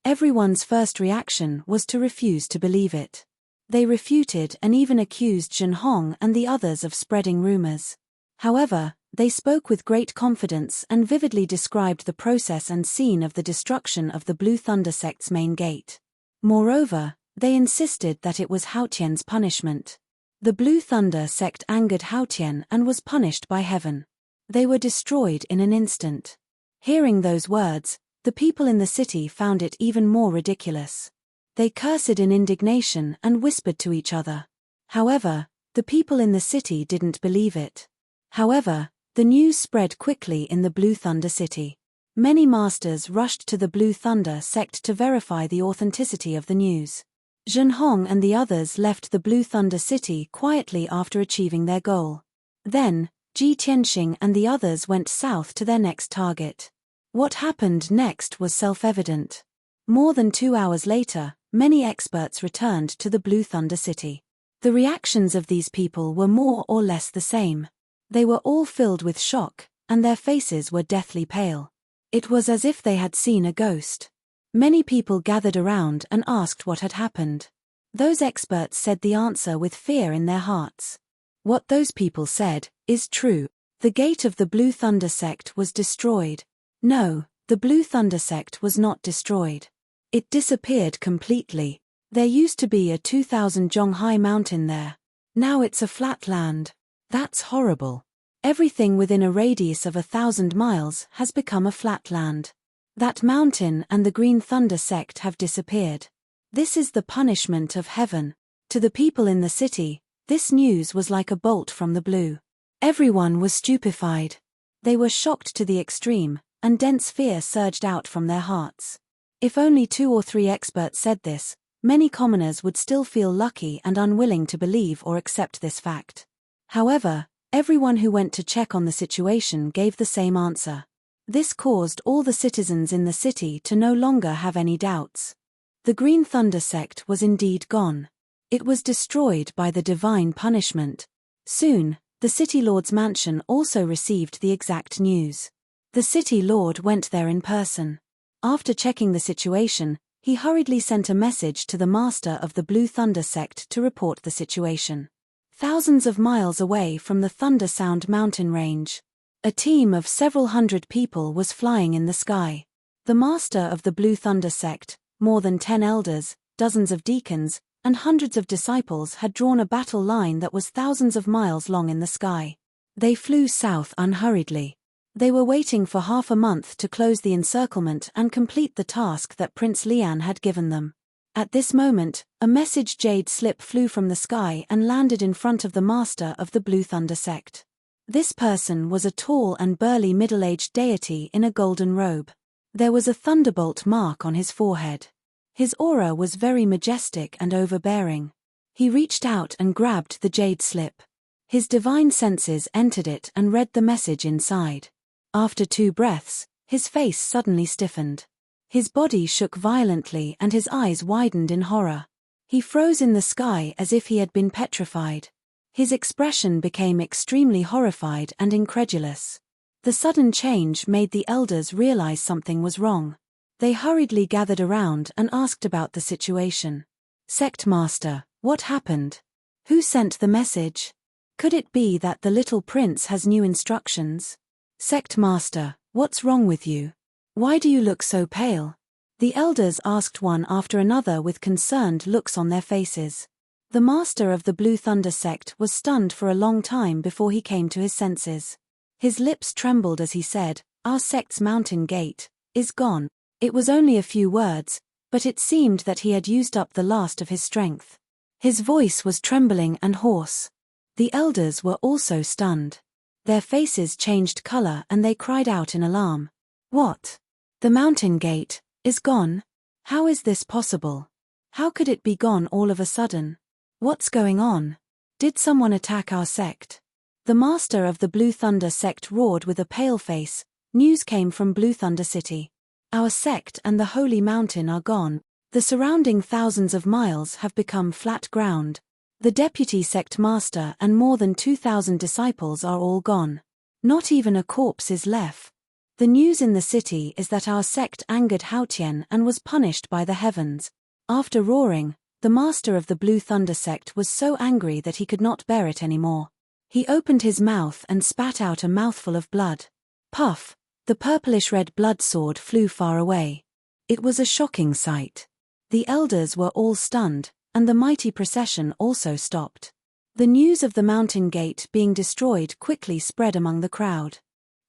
Speaker 1: Everyone's first reaction was to refuse to believe it. They refuted and even accused Zhenhong and the others of spreading rumors. However, they spoke with great confidence and vividly described the process and scene of the destruction of the Blue Thunder sect's main gate. Moreover, they insisted that it was Haotian's punishment. The Blue Thunder sect angered Haotian and was punished by heaven. They were destroyed in an instant. Hearing those words, the people in the city found it even more ridiculous. They cursed in indignation and whispered to each other. However, the people in the city didn't believe it. However, the news spread quickly in the Blue Thunder city. Many masters rushed to the Blue Thunder sect to verify the authenticity of the news. Zhenhong and the others left the Blue Thunder city quietly after achieving their goal. Then, Ji Tianxing and the others went south to their next target. What happened next was self-evident. More than 2 hours later, many experts returned to the Blue Thunder City. The reactions of these people were more or less the same. They were all filled with shock, and their faces were deathly pale. It was as if they had seen a ghost. Many people gathered around and asked what had happened. Those experts said the answer with fear in their hearts. What those people said is true. The gate of the Blue Thunder sect was destroyed. No, the Blue Thunder sect was not destroyed. It disappeared completely. There used to be a 2,000 jong high mountain there. Now it's a flat land. That's horrible. Everything within a radius of 1,000 miles has become a flat land. That mountain and the Green Thunder sect have disappeared. This is the punishment of heaven. To the people in the city, this news was like a bolt from the blue. Everyone was stupefied. They were shocked to the extreme, and dense fear surged out from their hearts. If only 2 or 3 experts said this, many commoners would still feel lucky and unwilling to believe or accept this fact. However, everyone who went to check on the situation gave the same answer. This caused all the citizens in the city to no longer have any doubts. The Green Thunder sect was indeed gone. It was destroyed by the divine punishment. Soon, the city lord's mansion also received the exact news. The city lord went there in person. After checking the situation, he hurriedly sent a message to the master of the Blue Thunder sect to report the situation. Thousands of miles away from the Thunder Sound mountain range, a team of several hundred people was flying in the sky. The master of the Blue Thunder sect, more than 10 elders, dozens of deacons, and hundreds of disciples had drawn a battle line that was thousands of miles long in the sky. They flew south unhurriedly. They were waiting for half a month to close the encirclement and complete the task that Prince Lian had given them. At this moment, a message jade slip flew from the sky and landed in front of the master of the Blue Thunder sect. This person was a tall and burly middle-aged deity in a golden robe. There was a thunderbolt mark on his forehead. His aura was very majestic and overbearing. He reached out and grabbed the jade slip. His divine senses entered it and read the message inside. After 2 breaths, his face suddenly stiffened. His body shook violently and his eyes widened in horror. He froze in the sky as if he had been petrified. His expression became extremely horrified and incredulous. The sudden change made the elders realize something was wrong. They hurriedly gathered around and asked about the situation. Sect Master, what happened? Who sent the message? Could it be that the little prince has new instructions? Sect Master, what's wrong with you? Why do you look so pale? The elders asked one after another with concerned looks on their faces. The master of the Blue Thunder sect was stunned for a long time before he came to his senses. His lips trembled as he said, "Our sect's mountain gate is gone." It was only a few words, but it seemed that he had used up the last of his strength. His voice was trembling and hoarse. The elders were also stunned. Their faces changed color and they cried out in alarm. What? The mountain gate is gone? How is this possible? How could it be gone all of a sudden? What's going on? Did someone attack our sect? The master of the Blue Thunder sect roared with a pale face. News came from Blue Thunder City. Our sect and the holy mountain are gone. The surrounding thousands of miles have become flat ground. The deputy sect master and more than 2,000 disciples are all gone. Not even a corpse is left. The news in the city is that our sect angered Haotian and was punished by the heavens. After roaring, the master of the Blue Thunder sect was so angry that he could not bear it anymore. He opened his mouth and spat out a mouthful of blood. Puff! The purplish-red blood sword flew far away. It was a shocking sight. The elders were all stunned, and the mighty procession also stopped. The news of the mountain gate being destroyed quickly spread among the crowd.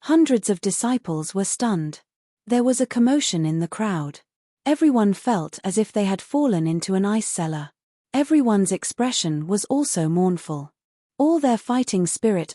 Speaker 1: Hundreds of disciples were stunned. There was a commotion in the crowd. Everyone felt as if they had fallen into an ice cellar. Everyone's expression was also mournful. All their fighting spirit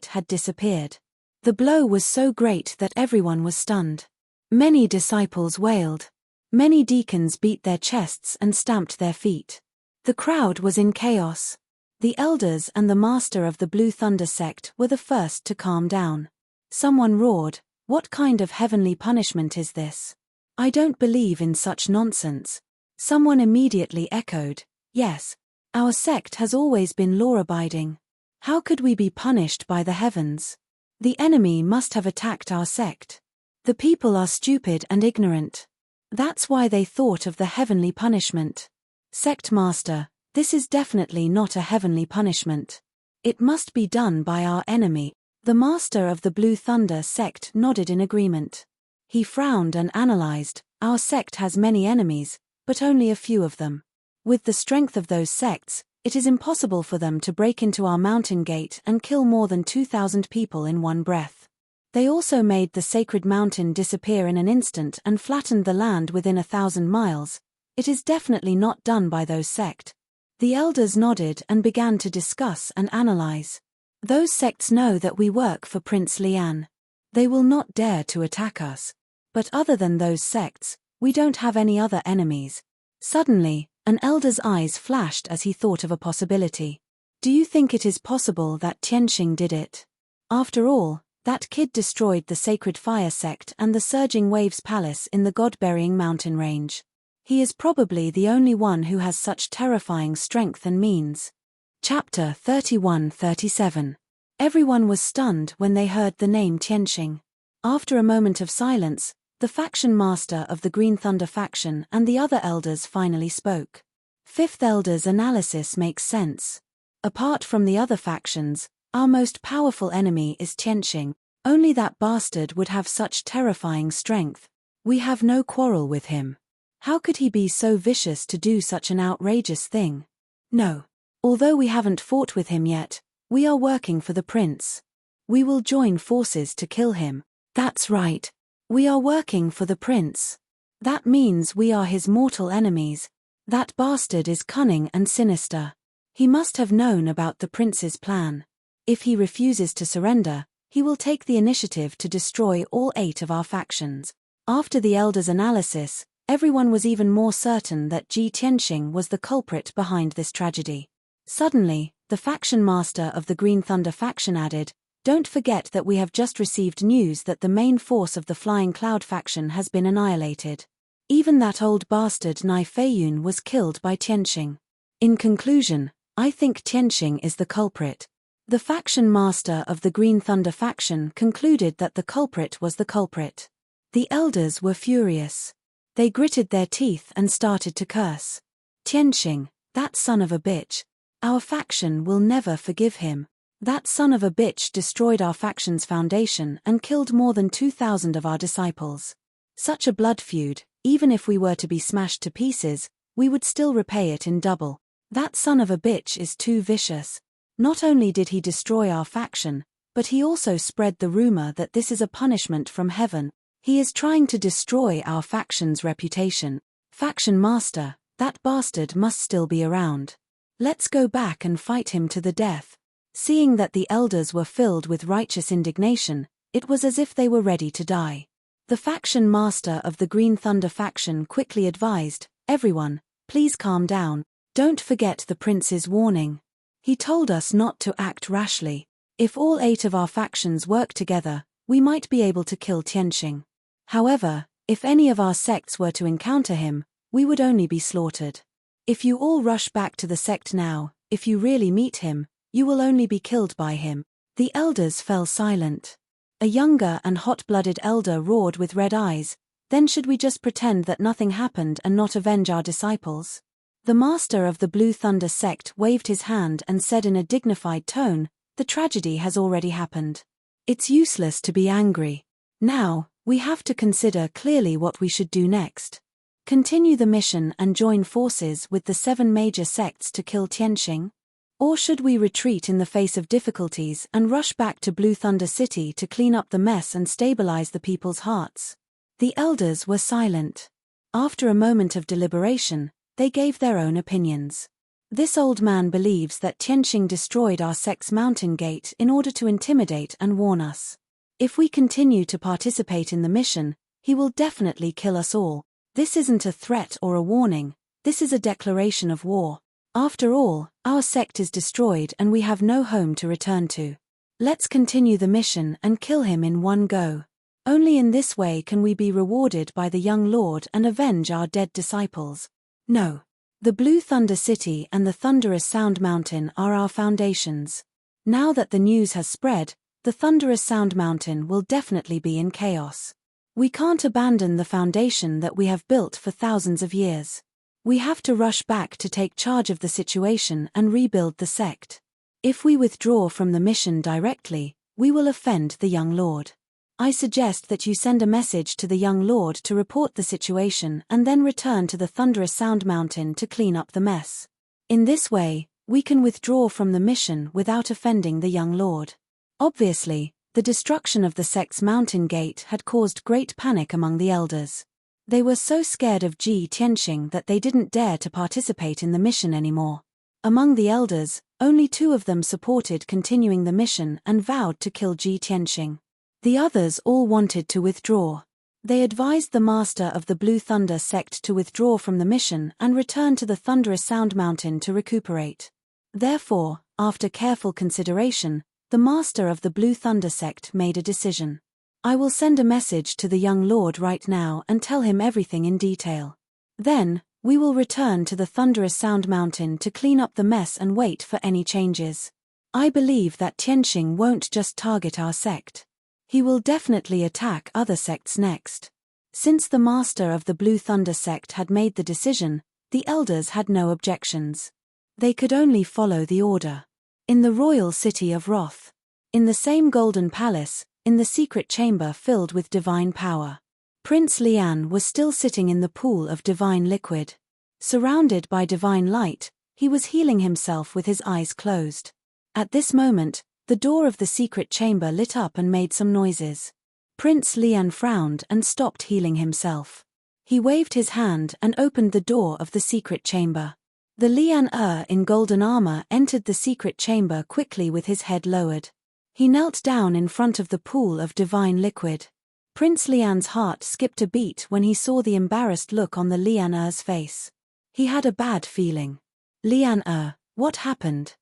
Speaker 1: had disappeared. The blow was so great that everyone was stunned. Many disciples wailed. Many deacons beat their chests and stamped their feet. The crowd was in chaos. The elders and the master of the Blue Thunder sect were the first to calm down. Someone roared, What kind of heavenly punishment is this? I don't believe in such nonsense. Someone immediately echoed, yes. Our sect has always been law-abiding. How could we be punished by the heavens? The enemy must have attacked our sect. The people are stupid and ignorant. That's why they thought of the heavenly punishment. Sect Master, this is definitely not a heavenly punishment. It must be done by our enemy. The master of the Blue Thunder sect nodded in agreement. He frowned and analyzed. Our sect has many enemies, but only a few of them. With the strength of those sects, it is impossible for them to break into our mountain gate and kill more than 2,000 people in one breath. They also made the sacred mountain disappear in an instant and flattened the land within 1,000 miles. It is definitely not done by those sect. The elders nodded and began to discuss and analyze. Those sects know that we work for Prince Lian. They will not dare to attack us. But other than those sects, we don't have any other enemies. Suddenly, an elder's eyes flashed as he thought of a possibility. Do you think it is possible that Tianxing did it? After all, that kid destroyed the Sacred Fire sect and the Surging Waves Palace in the God-burying mountain range. He is probably the only one who has such terrifying strength and means. Chapter 31-37. Everyone was stunned when they heard the name Tianxing. After a moment of silence, the faction master of the Green Thunder faction and the other elders finally spoke. Fifth Elder's analysis makes sense. Apart from the other factions, our most powerful enemy is Tianxing. Only that bastard would have such terrifying strength. We have no quarrel with him. How could he be so vicious to do such an outrageous thing? No. Although we haven't fought with him yet, we are working for the prince. We will join forces to kill him. That's right. We are working for the prince. That means we are his mortal enemies. That bastard is cunning and sinister. He must have known about the prince's plan. If he refuses to surrender, he will take the initiative to destroy all 8 of our factions. After the elders' analysis, everyone was even more certain that Ji Tianxing was the culprit behind this tragedy. Suddenly, the faction master of the Green Thunder faction added, "Don't forget that we have just received news that the main force of the Flying Cloud faction has been annihilated. Even that old bastard Nai Feiyun was killed by Tianxing. In conclusion, I think Tianxing is the culprit." The faction master of the Green Thunder faction concluded that the culprit was the culprit. The elders were furious. They gritted their teeth and started to curse. Tianxing, that son of a bitch. Our faction will never forgive him. That son of a bitch destroyed our faction's foundation and killed more than 2,000 of our disciples. Such a blood feud, even if we were to be smashed to pieces, we would still repay it in double. That son of a bitch is too vicious. Not only did he destroy our faction, but he also spread the rumor that this is a punishment from heaven. He is trying to destroy our faction's reputation. Faction master, that bastard must still be around. Let's go back and fight him to the death. Seeing that the elders were filled with righteous indignation, it was as if they were ready to die. The faction master of the Green Thunder faction quickly advised, "Everyone, please calm down. Don't forget the prince's warning. He told us not to act rashly. If all 8 of our factions work together, we might be able to kill Tianxing. However, if any of our sects were to encounter him, we would only be slaughtered. If you all rush back to the sect now, if you really meet him, you will only be killed by him." The elders fell silent. A younger and hot-blooded elder roared with red eyes, "Then should we just pretend that nothing happened and not avenge our disciples?" The master of the Blue Thunder sect waved his hand and said in a dignified tone, "The tragedy has already happened. It's useless to be angry. Now, we have to consider clearly what we should do next. Continue the mission and join forces with the 7 major sects to kill Tianxing? Or should we retreat in the face of difficulties and rush back to Blue Thunder City to clean up the mess and stabilize the people's hearts?" The elders were silent. After a moment of deliberation, they gave their own opinions. This old man believes that Tianxing destroyed our sect's mountain gate in order to intimidate and warn us. If we continue to participate in the mission, he will definitely kill us all. This isn't a threat or a warning, this is a declaration of war. After all, our sect is destroyed and we have no home to return to. Let's continue the mission and kill him in one go. Only in this way can we be rewarded by the young Lord and avenge our dead disciples. No. The Blue Thunder City and the Thunderous Sound Mountain are our foundations. Now that the news has spread, the Thunderous Sound Mountain will definitely be in chaos. We can't abandon the foundation that we have built for thousands of years. We have to rush back to take charge of the situation and rebuild the sect. If we withdraw from the mission directly, we will offend the young Lord. I suggest that you send a message to the young Lord to report the situation and then return to the Thunderous Sound Mountain to clean up the mess. In this way, we can withdraw from the mission without offending the young Lord. Obviously, the destruction of the sect's mountain gate had caused great panic among the elders. They were so scared of Ji Tianxing that they didn't dare to participate in the mission anymore. Among the elders, only 2 of them supported continuing the mission and vowed to kill Ji Tianxing. The others all wanted to withdraw. They advised the master of the Blue Thunder sect to withdraw from the mission and return to the Thunderous Sound Mountain to recuperate. Therefore, after careful consideration, the master of the Blue Thunder sect made a decision. I will send a message to the young Lord right now and tell him everything in detail. Then, we will return to the Thunderous Sound Mountain to clean up the mess and wait for any changes. I believe that Tianxing won't just target our sect. He will definitely attack other sects next. Since the master of the Blue Thunder sect had made the decision, the elders had no objections. They could only follow the order. In the royal city of Roth. In the same golden palace, in the secret chamber filled with divine power. Prince Lian was still sitting in the pool of divine liquid. Surrounded by divine light, he was healing himself with his eyes closed. At this moment, the door of the secret chamber lit up and made some noises. Prince Lian frowned and stopped healing himself. He waved his hand and opened the door of the secret chamber. The Lian in golden armor entered the secret chamber quickly with his head lowered. He knelt down in front of the pool of divine liquid. Prince Lian's heart skipped a beat when he saw the embarrassed look on the Lian face. He had a bad feeling. Lian what happened?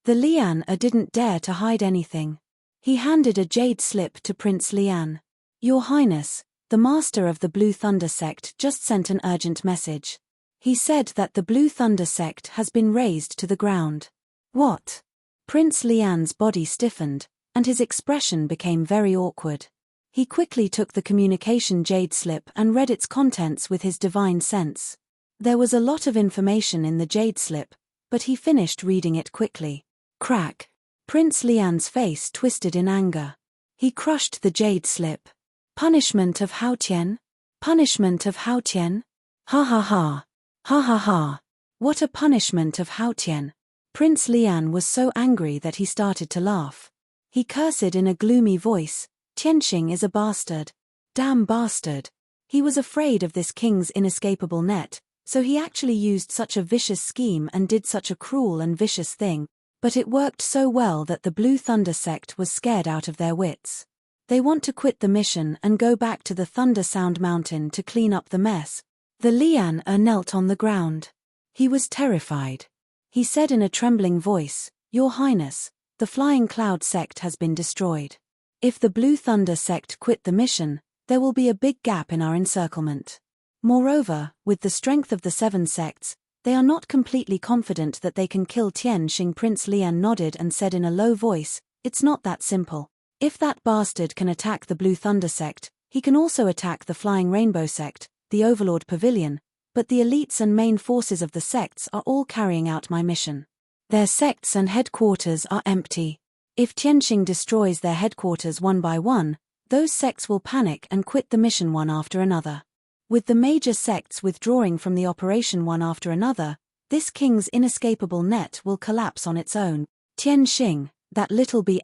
Speaker 1: The Lian didn't dare to hide anything. He handed a jade slip to Prince Lian. Your Highness, the master of the Blue Thunder sect just sent an urgent message. He said that the Blue Thunder sect has been razed to the ground. What? Prince Lian's body stiffened, and his expression became very awkward. He quickly took the communication jade slip and read its contents with his divine sense. There was a lot of information in the jade slip, but he finished reading it quickly. Crack! Prince Lian's face twisted in anger. He crushed the jade slip. Punishment of Hao Tian? Punishment of Hao Tian? Ha ha ha! Ha ha ha! What a punishment of Hao Tian! Prince Lian was so angry that he started to laugh. He cursed in a gloomy voice, Tianxing is a bastard. Damn bastard. He was afraid of this king's inescapable net, so he actually used such a vicious scheme and did such a cruel and vicious thing. But it worked so well that the Blue Thunder sect was scared out of their wits. They want to quit the mission and go back to the Thunder Sound Mountain to clean up the mess. The Lian knelt on the ground. He was terrified. He said in a trembling voice, Your Highness, the Flying Cloud sect has been destroyed. If the Blue Thunder sect quit the mission, there will be a big gap in our encirclement. Moreover, with the strength of the 7 sects, they are not completely confident that they can kill Tianxing. Prince Lian nodded and said in a low voice, It's not that simple. If that bastard can attack the Blue Thunder sect, he can also attack the Flying Rainbow sect, the Overlord Pavilion, but the elites and main forces of the sects are all carrying out my mission. Their sects and headquarters are empty. If Tianxing destroys their headquarters one by one, those sects will panic and quit the mission one after another. With the major sects withdrawing from the operation one after another, this king's inescapable net will collapse on its own. Tianxing, that little b***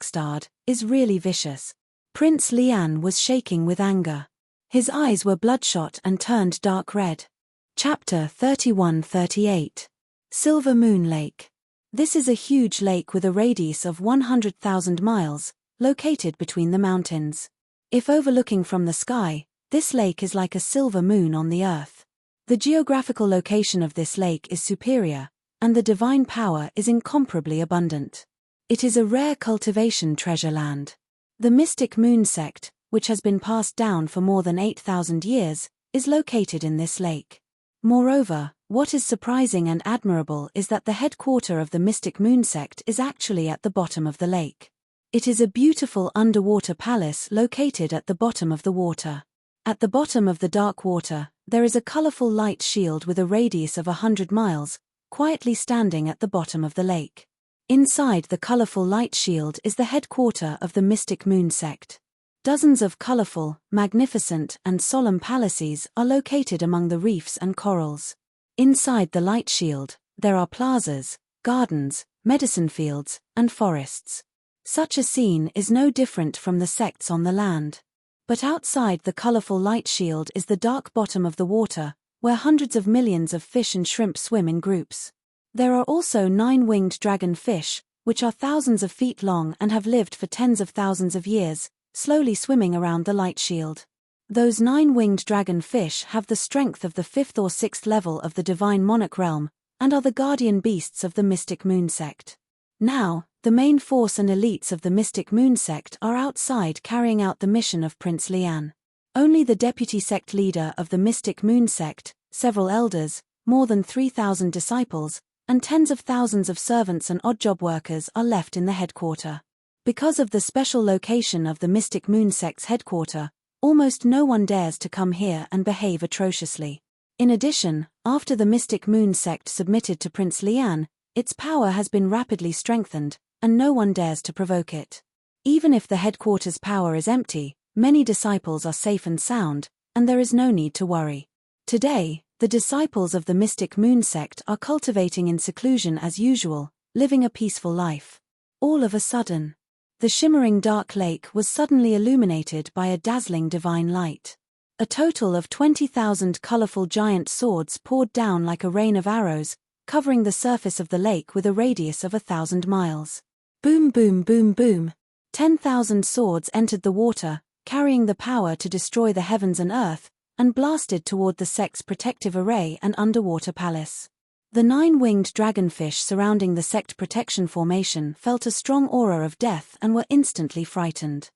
Speaker 1: starred, is really vicious. Prince Lian was shaking with anger. His eyes were bloodshot and turned dark red. Chapter 31-38. Silver Moon Lake. This is a huge lake with a radius of 100,000 miles, located between the mountains. If overlooking from the sky, this lake is like a silver moon on the earth. The geographical location of this lake is superior, and the divine power is incomparably abundant. It is a rare cultivation treasure land. The mystic moon sect, which has been passed down for more than 8,000 years, is located in this lake. Moreover, what is surprising and admirable is that the headquarter of the mystic moon sect is actually at the bottom of the lake. It is a beautiful underwater palace located at the bottom of the water. At the bottom of the dark water, there is a colorful light shield with a radius of 100 miles, quietly standing at the bottom of the lake. Inside the colorful light shield is the headquarter of the mystic moon sect. Dozens of colorful, magnificent, and solemn palaces are located among the reefs and corals. Inside the light shield, there are plazas, gardens, medicine fields, and forests. Such a scene is no different from the sects on the land. But outside the colorful light shield is the dark bottom of the water, where hundreds of millions of fish and shrimp swim in groups. There are also 9-winged dragon fish, which are thousands of feet long and have lived for tens of thousands of years, slowly swimming around the light shield. Those 9-winged dragon fish have the strength of the 5th or 6th level of the divine monarch realm, and are the guardian beasts of the mystic moon sect. Now, the main force and elites of the mystic moon sect are outside carrying out the mission of Prince Lian. Only the deputy sect leader of the mystic moon sect, several elders, more than 3,000 disciples, and tens of thousands of servants and odd-job workers are left in the headquarter. Because of the special location of the mystic moon sect's headquarter, almost no one dares to come here and behave atrociously. In addition, after the mystic moon sect submitted to Prince Lian, its power has been rapidly strengthened, and no one dares to provoke it. Even if the headquarters' power is empty, many disciples are safe and sound, and there is no need to worry. Today, the disciples of the mystic moon sect are cultivating in seclusion as usual, living a peaceful life. All of a sudden, the shimmering dark lake was suddenly illuminated by a dazzling divine light. A total of 20,000 colorful giant swords poured down like a rain of arrows, covering the surface of the lake with a radius of 1,000 miles. Boom boom boom boom. 10,000 swords entered the water, carrying the power to destroy the heavens and earth, and blasted toward the sect's protective array and underwater palace. The 9-winged dragonfish surrounding the sect protection formation felt a strong aura of death and were instantly frightened.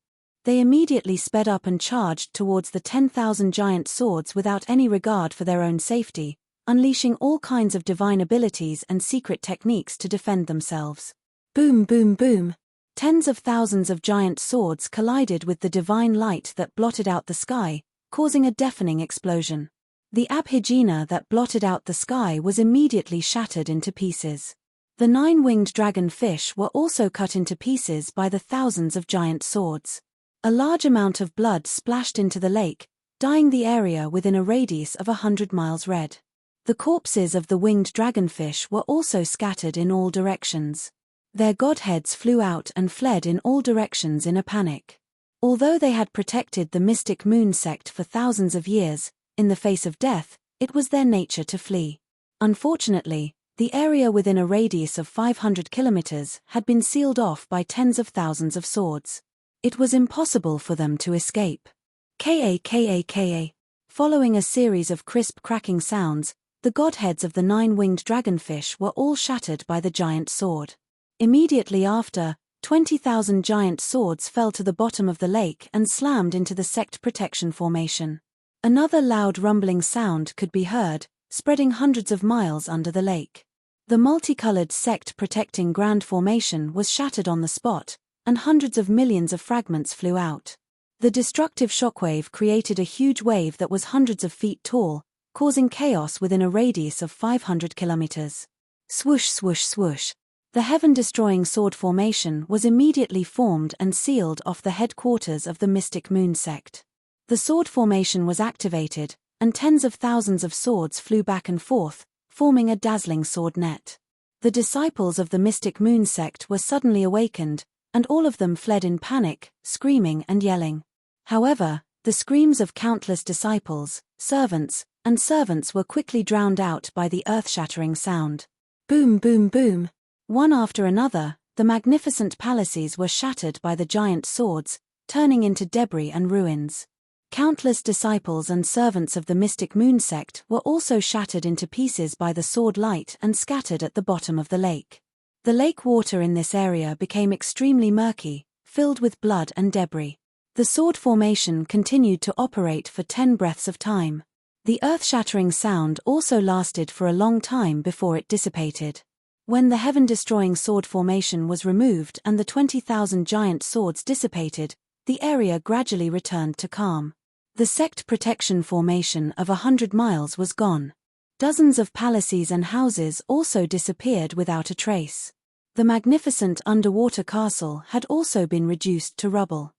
Speaker 1: They immediately sped up and charged towards the 10,000 giant swords without any regard for their own safety, unleashing all kinds of divine abilities and secret techniques to defend themselves. Boom boom boom. Tens of thousands of giant swords collided with the divine light that blotted out the sky, causing a deafening explosion. The abhijna that blotted out the sky was immediately shattered into pieces. The 9-winged dragon fish were also cut into pieces by the thousands of giant swords. A large amount of blood splashed into the lake, dyeing the area within a radius of 100 miles red. The corpses of the winged dragonfish were also scattered in all directions. Their godheads flew out and fled in all directions in a panic. Although they had protected the mystic moon sect for thousands of years, in the face of death, it was their nature to flee. Unfortunately, the area within a radius of 500 kilometers had been sealed off by tens of thousands of swords. It was impossible for them to escape. Ka. Following a series of crisp cracking sounds, the godheads of the 9-winged dragonfish were all shattered by the giant sword. Immediately after, 20,000 giant swords fell to the bottom of the lake and slammed into the sect protection formation. Another loud rumbling sound could be heard, spreading hundreds of miles under the lake. The multicolored sect protecting grand formation was shattered on the spot, and hundreds of millions of fragments flew out. The destructive shockwave created a huge wave that was hundreds of feet tall, causing chaos within a radius of 500 kilometers. Swoosh swoosh swoosh. The heaven-destroying sword formation was immediately formed and sealed off the headquarters of the mystic moon sect. The sword formation was activated, and tens of thousands of swords flew back and forth, forming a dazzling sword net. The disciples of the mystic moon sect were suddenly awakened, and all of them fled in panic, screaming and yelling. However, the screams of countless disciples, servants were quickly drowned out by the earth-shattering sound. Boom boom boom. One after another, the magnificent palaces were shattered by the giant swords, turning into debris and ruins. Countless disciples and servants of the mystic moon sect were also shattered into pieces by the sword light and scattered at the bottom of the lake. The lake water in this area became extremely murky, filled with blood and debris. The sword formation continued to operate for 10 breaths of time. The earth-shattering sound also lasted for a long time before it dissipated. When the heaven-destroying sword formation was removed and the 20,000 giant swords dissipated, the area gradually returned to calm. The sect protection formation of 100 miles was gone. Dozens of palaces and houses also disappeared without a trace. The magnificent underwater castle had also been reduced to rubble.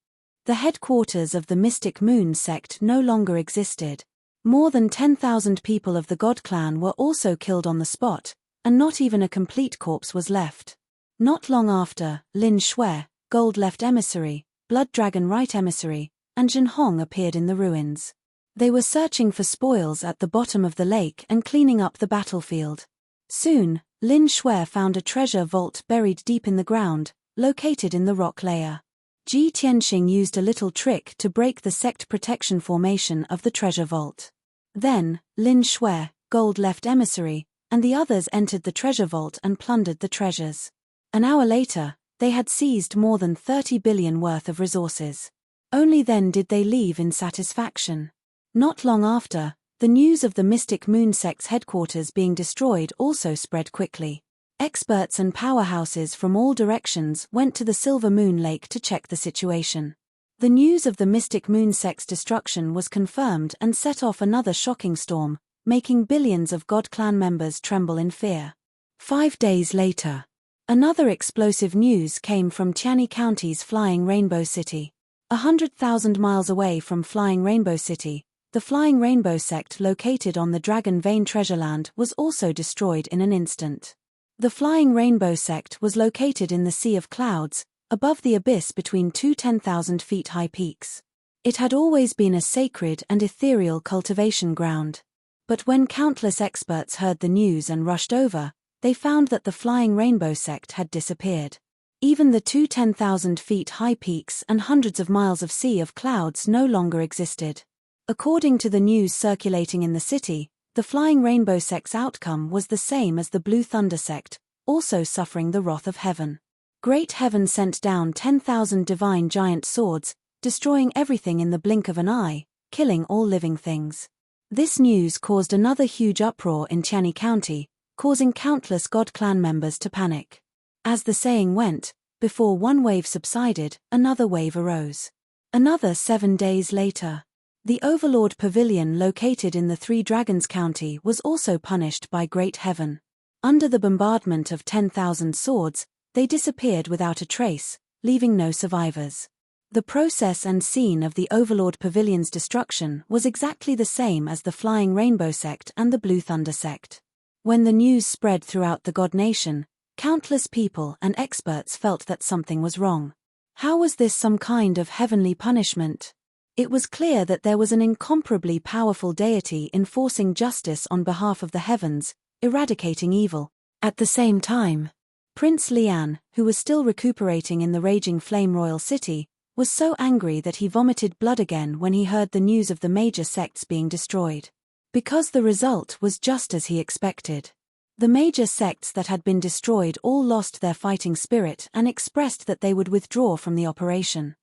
Speaker 1: The headquarters of the mystic moon sect no longer existed. More than 10,000 people of the God clan were also killed on the spot, and not even a complete corpse was left. Not long after, Lin Shui, Gold Left Emissary, Blood Dragon Right Emissary, and Jin Hong appeared in the ruins. They were searching for spoils at the bottom of the lake and cleaning up the battlefield. Soon, Lin Shui found a treasure vault buried deep in the ground, located in the rock layer. Ji Tianxing used a little trick to break the sect protection formation of the treasure vault. Then, Lin Shui, Gold Left Emissary, and the others entered the treasure vault and plundered the treasures. An hour later, they had seized more than 30 billion worth of resources. Only then did they leave in satisfaction. Not long after, the news of the Mystic Moon sect's headquarters being destroyed also spread quickly. Experts and powerhouses from all directions went to the Silver Moon Lake to check the situation. The news of the Mystic Moon sect's destruction was confirmed and set off another shocking storm, making billions of God clan members tremble in fear. 5 days later, another explosive news came from Tianyi County's Flying Rainbow City. 100,000 miles away from Flying Rainbow City, the Flying Rainbow sect located on the Dragon Vein Treasureland was also destroyed in an instant. The Flying Rainbow sect was located in the Sea of Clouds, above the abyss between two 10,000 feet high peaks. It had always been a sacred and ethereal cultivation ground. But when countless experts heard the news and rushed over, they found that the Flying Rainbow sect had disappeared. Even the two 10,000 feet high peaks and hundreds of miles of Sea of Clouds no longer existed. According to the news circulating in the city, the Flying Rainbow sect's outcome was the same as the Blue Thunder sect, also suffering the wrath of heaven. Great Heaven sent down 10,000 divine giant swords, destroying everything in the blink of an eye, killing all living things. This news caused another huge uproar in Tianyi County, causing countless God clan members to panic. As the saying went, before one wave subsided, another wave arose. Another 7 days later, the Overlord Pavilion located in the Three Dragons County was also punished by Great Heaven. Under the bombardment of 10,000 swords, they disappeared without a trace, leaving no survivors. The process and scene of the Overlord Pavilion's destruction was exactly the same as the Flying Rainbow sect and the Blue Thunder sect. When the news spread throughout the God Nation, countless people and experts felt that something was wrong. How was this some kind of heavenly punishment? It was clear that there was an incomparably powerful deity enforcing justice on behalf of the heavens, eradicating evil. At the same time, Prince Lian, who was still recuperating in the raging Flame Royal City, was so angry that he vomited blood again when he heard the news of the major sects being destroyed. Because the result was just as he expected. The major sects that had been destroyed all lost their fighting spirit and expressed that they would withdraw from the operation.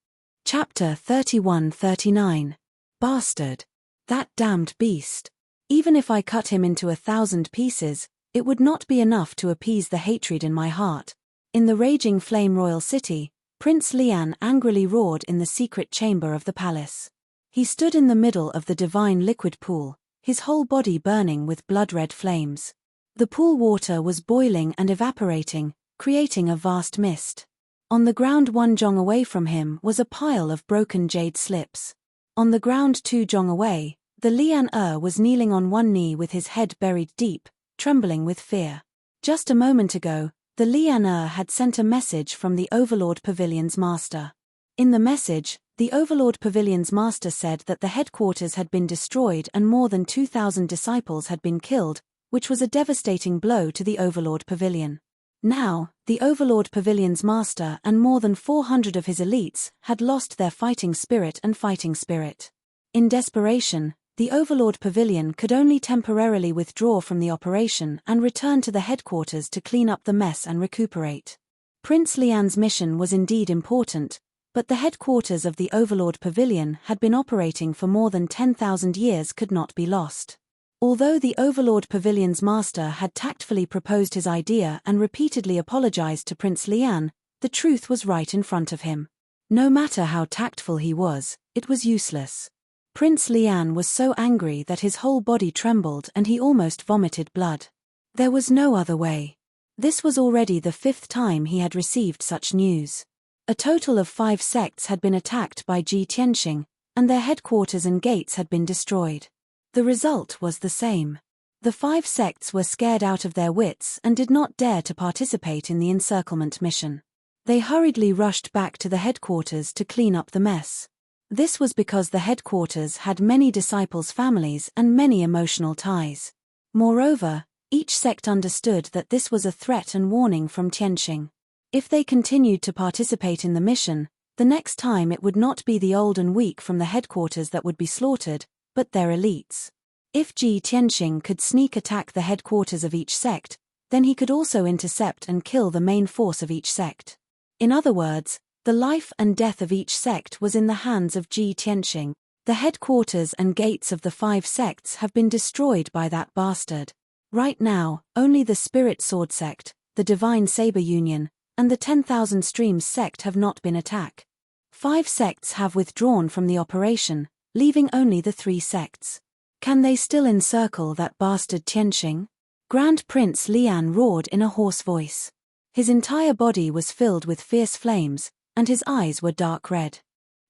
Speaker 1: Chapter 31-39. Bastard. That damned beast. Even if I cut him into 1,000 pieces, it would not be enough to appease the hatred in my heart. In the raging Flame Royal City, Prince Lian angrily roared in the secret chamber of the palace. He stood in the middle of the divine liquid pool, his whole body burning with blood-red flames. The pool water was boiling and evaporating, creating a vast mist. On the ground 1 jong away from him was a pile of broken jade slips. On the ground 2 jong away, the Lian was kneeling on one knee with his head buried deep, trembling with fear. Just a moment ago, the Lian had sent a message from the Overlord Pavilion's master. In the message, the Overlord Pavilion's master said that the headquarters had been destroyed and more than 2,000 disciples had been killed, which was a devastating blow to the Overlord Pavilion. Now, the Overlord Pavilion's master and more than 400 of his elites had lost their fighting spirit and fighting spirit. In desperation, the Overlord Pavilion could only temporarily withdraw from the operation and return to the headquarters to clean up the mess and recuperate. Prince Lian's mission was indeed important, But the headquarters of the Overlord Pavilion had been operating for more than 10,000 years could not be lost. Although the Overlord Pavilion's master had tactfully proposed his idea and repeatedly apologized to Prince Lian, the truth was right in front of him. No matter how tactful he was, it was useless. Prince Lian was so angry that his whole body trembled and he almost vomited blood. There was no other way. This was already the 5th time he had received such news. A total of 5 sects had been attacked by Ji Tianxing, and their headquarters and gates had been destroyed. The result was the same. The 5 sects were scared out of their wits and did not dare to participate in the encirclement mission. They hurriedly rushed back to the headquarters to clean up the mess. This was because the headquarters had many disciples' families and many emotional ties. Moreover, each sect understood that this was a threat and warning from Tianxing. If they continued to participate in the mission, the next time it would not be the old and weak from the headquarters that would be slaughtered, but their elites. If Ji Tianxing could sneak attack the headquarters of each sect, then he could also intercept and kill the main force of each sect. In other words, the life and death of each sect was in the hands of Ji Tianxing. The headquarters and gates of the 5 sects have been destroyed by that bastard. Right now, only the Spirit Sword sect, the Divine Saber Union, and the 10,000 Streams sect have not been attacked. 5 sects have withdrawn from the operation, leaving only the 3 sects. Can they still encircle that bastard Tianxing? Grand Prince Lian roared in a hoarse voice. His entire body was filled with fierce flames, and his eyes were dark red.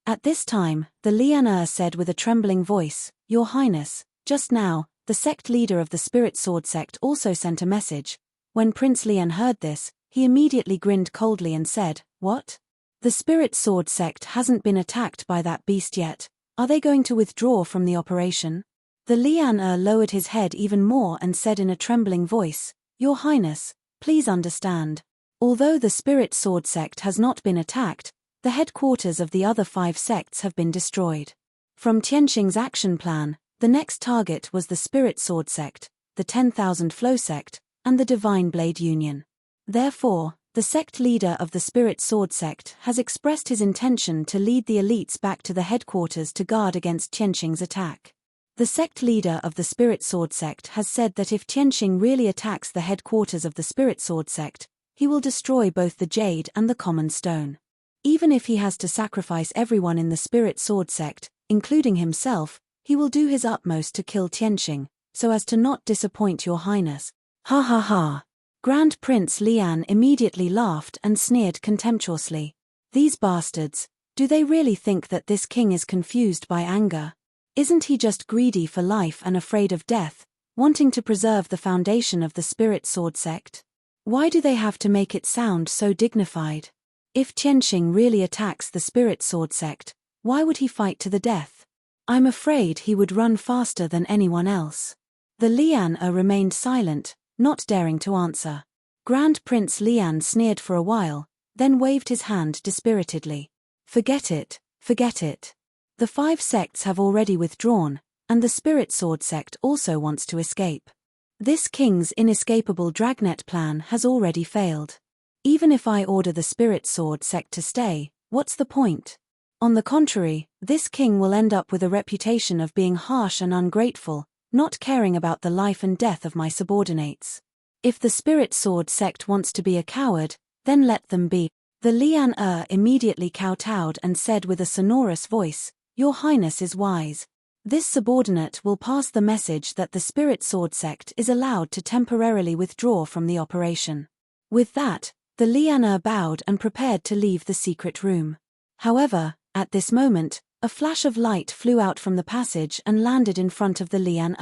Speaker 1: At this time, the Lian said with a trembling voice, "Your Highness, just now, the sect leader of the Spirit Sword sect also sent a message." When Prince Lian heard this, he immediately grinned coldly and said, "What? The Spirit Sword sect hasn't been attacked by that beast yet. Are they going to withdraw from the operation?" The Lian lowered his head even more and said in a trembling voice, "Your Highness, please understand. Although the Spirit Sword sect has not been attacked, the headquarters of the other 5 sects have been destroyed. From Tianxing's action plan, the next target was the Spirit Sword sect, the 10,000 Flow sect, and the Divine Blade Union. Therefore, the sect leader of the Spirit Sword sect has expressed his intention to lead the elites back to the headquarters to guard against Tianxing's attack. The sect leader of the Spirit Sword sect has said that if Tianxing really attacks the headquarters of the Spirit Sword sect, he will destroy both the jade and the common stone. Even if he has to sacrifice everyone in the Spirit Sword sect, including himself, he will do his utmost to kill Tianxing, so as to not disappoint your highness." Ha ha ha. Grand Prince Lian immediately laughed and sneered contemptuously. These bastards, do they really think that this king is confused by anger? Isn't he just greedy for life and afraid of death, wanting to preserve the foundation of the Spirit Sword sect? Why do they have to make it sound so dignified? If Tianxing really attacks the Spirit Sword sect, why would he fight to the death? I'm afraid he would run faster than anyone else. The Lian remained silent, not daring to answer. Grand Prince Lian sneered for a while, then waved his hand dispiritedly. Forget it, forget it. The 5 sects have already withdrawn, and the Spirit Sword sect also wants to escape. This king's inescapable dragnet plan has already failed. Even if I order the Spirit Sword sect to stay, what's the point? On the contrary, this king will end up with a reputation of being harsh and ungrateful, not caring about the life and death of my subordinates. If the Spirit Sword sect wants to be a coward, then let them be. The Lian immediately kowtowed and said with a sonorous voice, "Your Highness is wise. This subordinate will pass the message that the Spirit Sword sect is allowed to temporarily withdraw from the operation." With that, the Lian bowed and prepared to leave the secret room. However, at this moment, a flash of light flew out from the passage and landed in front of the Lian.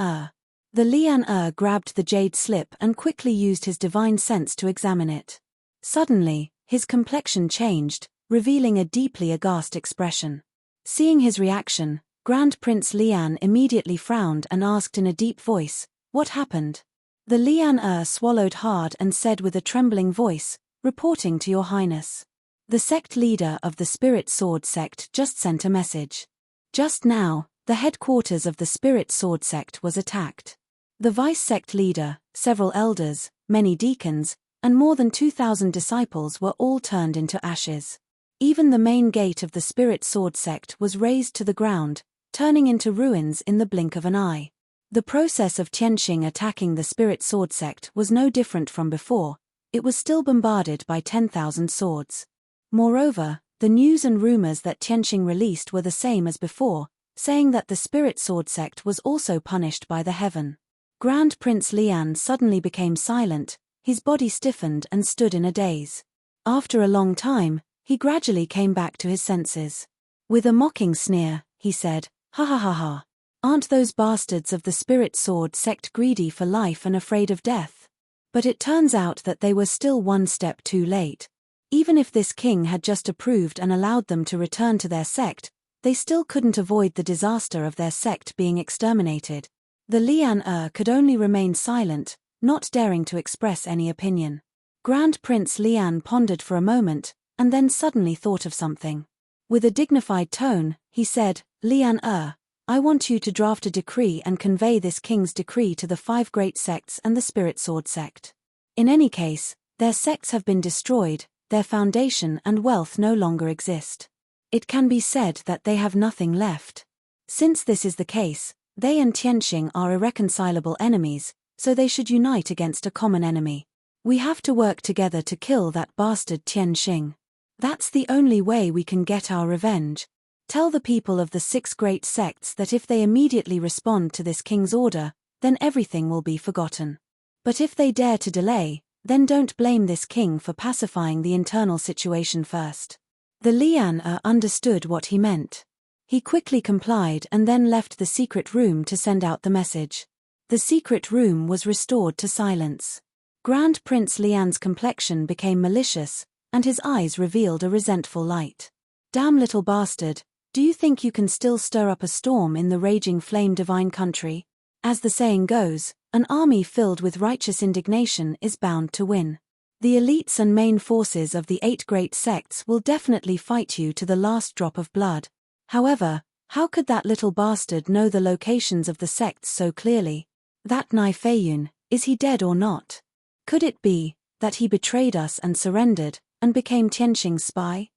Speaker 1: The Lian grabbed the jade slip and quickly used his divine sense to examine it. Suddenly, his complexion changed, revealing a deeply aghast expression. Seeing his reaction, Grand Prince Lian immediately frowned and asked in a deep voice, "What happened?" The Lian swallowed hard and said with a trembling voice, "Reporting to your highness. The sect leader of the Spirit Sword sect just sent a message. Just now, the headquarters of the Spirit Sword sect was attacked. The vice sect leader, several elders, many deacons, and more than 2,000 disciples were all turned into ashes. Even the main gate of the Spirit Sword sect was razed to the ground, turning into ruins in the blink of an eye. The process of Tianqing attacking the Spirit Sword sect was no different from before. It was still bombarded by 10,000 swords. Moreover, the news and rumors that Tianqing released were the same as before, saying that the Spirit Sword sect was also punished by the heaven. Grand Prince Lian suddenly became silent, his body stiffened and stood in a daze. After a long time, he gradually came back to his senses. With a mocking sneer, he said, "Ha ha ha ha. Aren't those bastards of the Spirit Sword sect greedy for life and afraid of death?" But it turns out that they were still one step too late. Even if this king had just approved and allowed them to return to their sect, they still couldn't avoid the disaster of their sect being exterminated. The Lian could only remain silent, not daring to express any opinion. Grand Prince Lian pondered for a moment, and then suddenly thought of something. With a dignified tone, he said, "Lian, I want you to draft a decree and convey this king's decree to the 5 great sects and the Spirit Sword sect. In any case, their sects have been destroyed, their foundation and wealth no longer exist. It can be said that they have nothing left. Since this is the case, they and Tianqing are irreconcilable enemies, so they should unite against a common enemy. We have to work together to kill that bastard Tianqing. That's the only way we can get our revenge. Tell the people of the 6 great sects that if they immediately respond to this king's order, then everything will be forgotten. But if they dare to delay, then don't blame this king for pacifying the internal situation first." The Lian understood what he meant. He quickly complied and then left the secret room to send out the message. The secret room was restored to silence. Grand Prince Lian's complexion became malicious, and his eyes revealed a resentful light. "Damn little bastard, do you think you can still stir up a storm in the raging flame divine country? As the saying goes, an army filled with righteous indignation is bound to win. The elites and main forces of the 8 great sects will definitely fight you to the last drop of blood. However, how could that little bastard know the locations of the sects so clearly? That Nai Feiyun, is he dead or not? Could it be that he betrayed us and surrendered, and became Tianqing's spy?"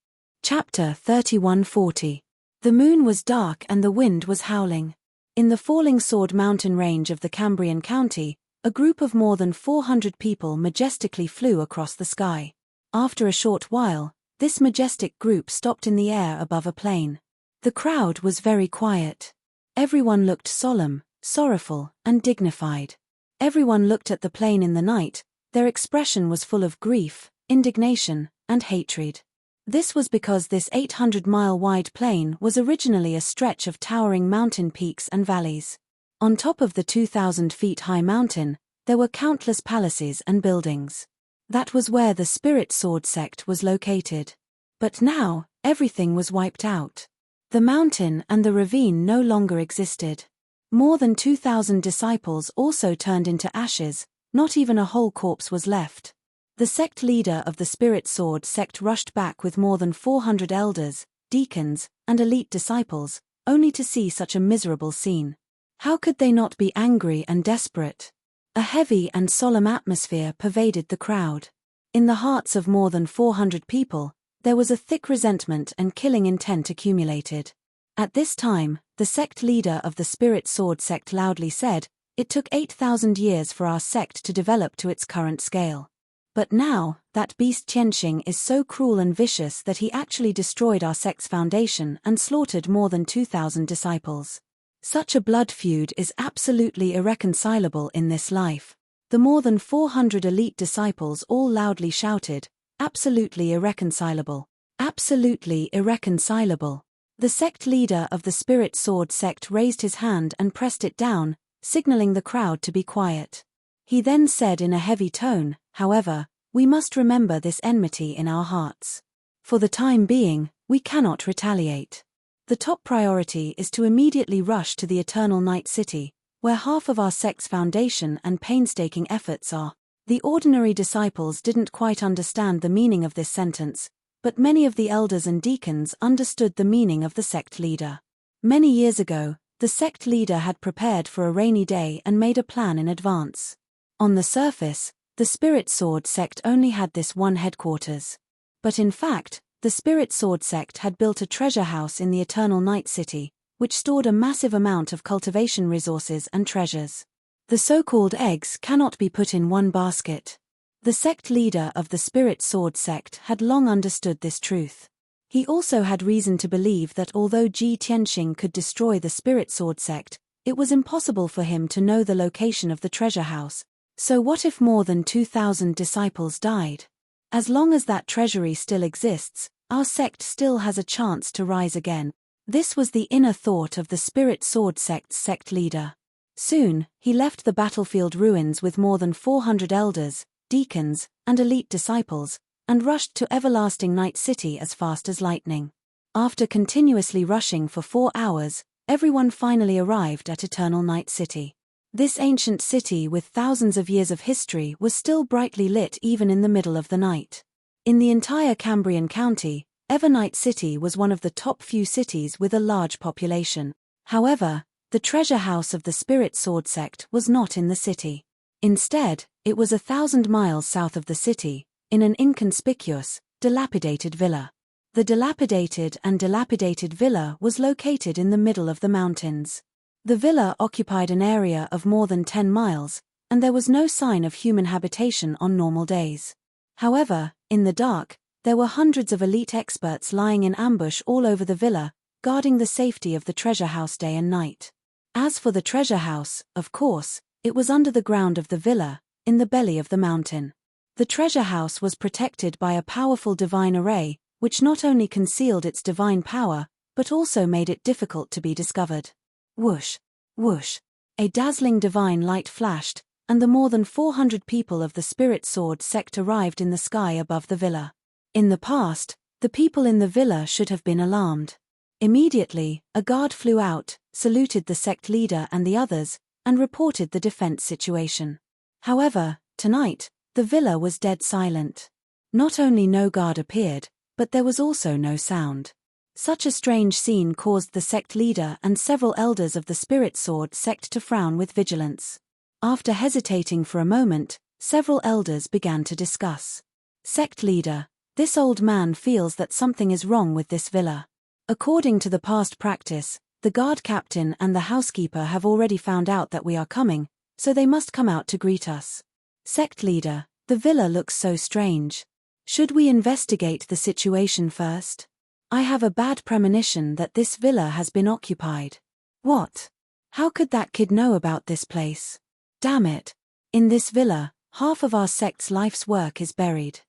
Speaker 1: Chapter 3140. The moon was dark and the wind was howling. In the falling Sword Mountain range of the Cambrian County, a group of more than 400 people majestically flew across the sky. After a short while, this majestic group stopped in the air above a plain. The crowd was very quiet. Everyone looked solemn, sorrowful, and dignified. Everyone looked at the plain in the night. Their expression was full of grief, indignation, and hatred. This was because this 800-mile-wide plain was originally a stretch of towering mountain peaks and valleys. On top of the 2,000-feet-high mountain, there were countless palaces and buildings. That was where the Spirit Sword sect was located. But now, everything was wiped out. The mountain and the ravine no longer existed. More than 2,000 disciples also turned into ashes, not even a whole corpse was left. The sect leader of the Spirit Sword sect rushed back with more than 400 elders, deacons, and elite disciples, only to see such a miserable scene. How could they not be angry and desperate? A heavy and solemn atmosphere pervaded the crowd. In the hearts of more than 400 people, there was a thick resentment and killing intent accumulated. At this time, the sect leader of the Spirit Sword sect loudly said, "It took 8,000 years for our sect to develop to its current scale. But now, that beast Tianqing is so cruel and vicious that he actually destroyed our sect's foundation and slaughtered more than 2,000 disciples. Such a blood feud is absolutely irreconcilable in this life." The more than 400 elite disciples all loudly shouted, "Absolutely irreconcilable! Absolutely irreconcilable!" The sect leader of the Spirit Sword sect raised his hand and pressed it down, signaling the crowd to be quiet. He then said in a heavy tone, "However, we must remember this enmity in our hearts. For the time being, we cannot retaliate. The top priority is to immediately rush to the Eternal Night City, where half of our sect's foundation and painstaking efforts are." The ordinary disciples didn't quite understand the meaning of this sentence, but many of the elders and deacons understood the meaning of the sect leader. Many years ago, the sect leader had prepared for a rainy day and made a plan in advance. On the surface, the Spirit Sword sect only had this one headquarters. But in fact, the Spirit Sword sect had built a treasure house in the Eternal Night City, which stored a massive amount of cultivation resources and treasures. The so-called eggs cannot be put in one basket. The sect leader of the Spirit Sword sect had long understood this truth. He also had reason to believe that although Ji Tianxing could destroy the Spirit Sword sect, it was impossible for him to know the location of the treasure house. So what if more than 2,000 disciples died? As long as that treasury still exists, our sect still has a chance to rise again. This was the inner thought of the Spirit Sword sect's sect leader. Soon, he left the battlefield ruins with more than 400 elders, deacons, and elite disciples, and rushed to Everlasting Night City as fast as lightning. After continuously rushing for 4 hours, everyone finally arrived at Eternal Night City. This ancient city with thousands of years of history was still brightly lit even in the middle of the night. In the entire Cambrian County, Evernight City was one of the top few cities with a large population. However, the treasure house of the Spirit Sword sect was not in the city. Instead, it was 1,000 miles south of the city, in an inconspicuous, dilapidated villa. The dilapidated villa was located in the middle of the mountains. The villa occupied an area of more than 10 miles, and there was no sign of human habitation on normal days. However, in the dark, there were hundreds of elite experts lying in ambush all over the villa, guarding the safety of the treasure house day and night. As for the treasure house, of course, it was under the ground of the villa, in the belly of the mountain. The treasure house was protected by a powerful divine array, which not only concealed its divine power, but also made it difficult to be discovered. Whoosh, whoosh. A dazzling divine light flashed, and the more than 400 people of the Spirit Sword sect arrived in the sky above the villa. In the past, the people in the villa should have been alarmed. Immediately, a guard flew out, saluted the sect leader and the others, and reported the defense situation. However, tonight, the villa was dead silent. Not only no guard appeared, but there was also no sound. Such a strange scene caused the sect leader and several elders of the Spirit Sword sect to frown with vigilance. After hesitating for a moment, several elders began to discuss. Sect leader, this old man feels that something is wrong with this villa. According to the past practice, the guard captain and the housekeeper have already found out that we are coming, so they must come out to greet us. Sect leader, the villa looks so strange. Should we investigate the situation first? I have a bad premonition that this villa has been occupied. What? How could that kid know about this place? Damn it. In this villa, half of our sect's life's work is buried.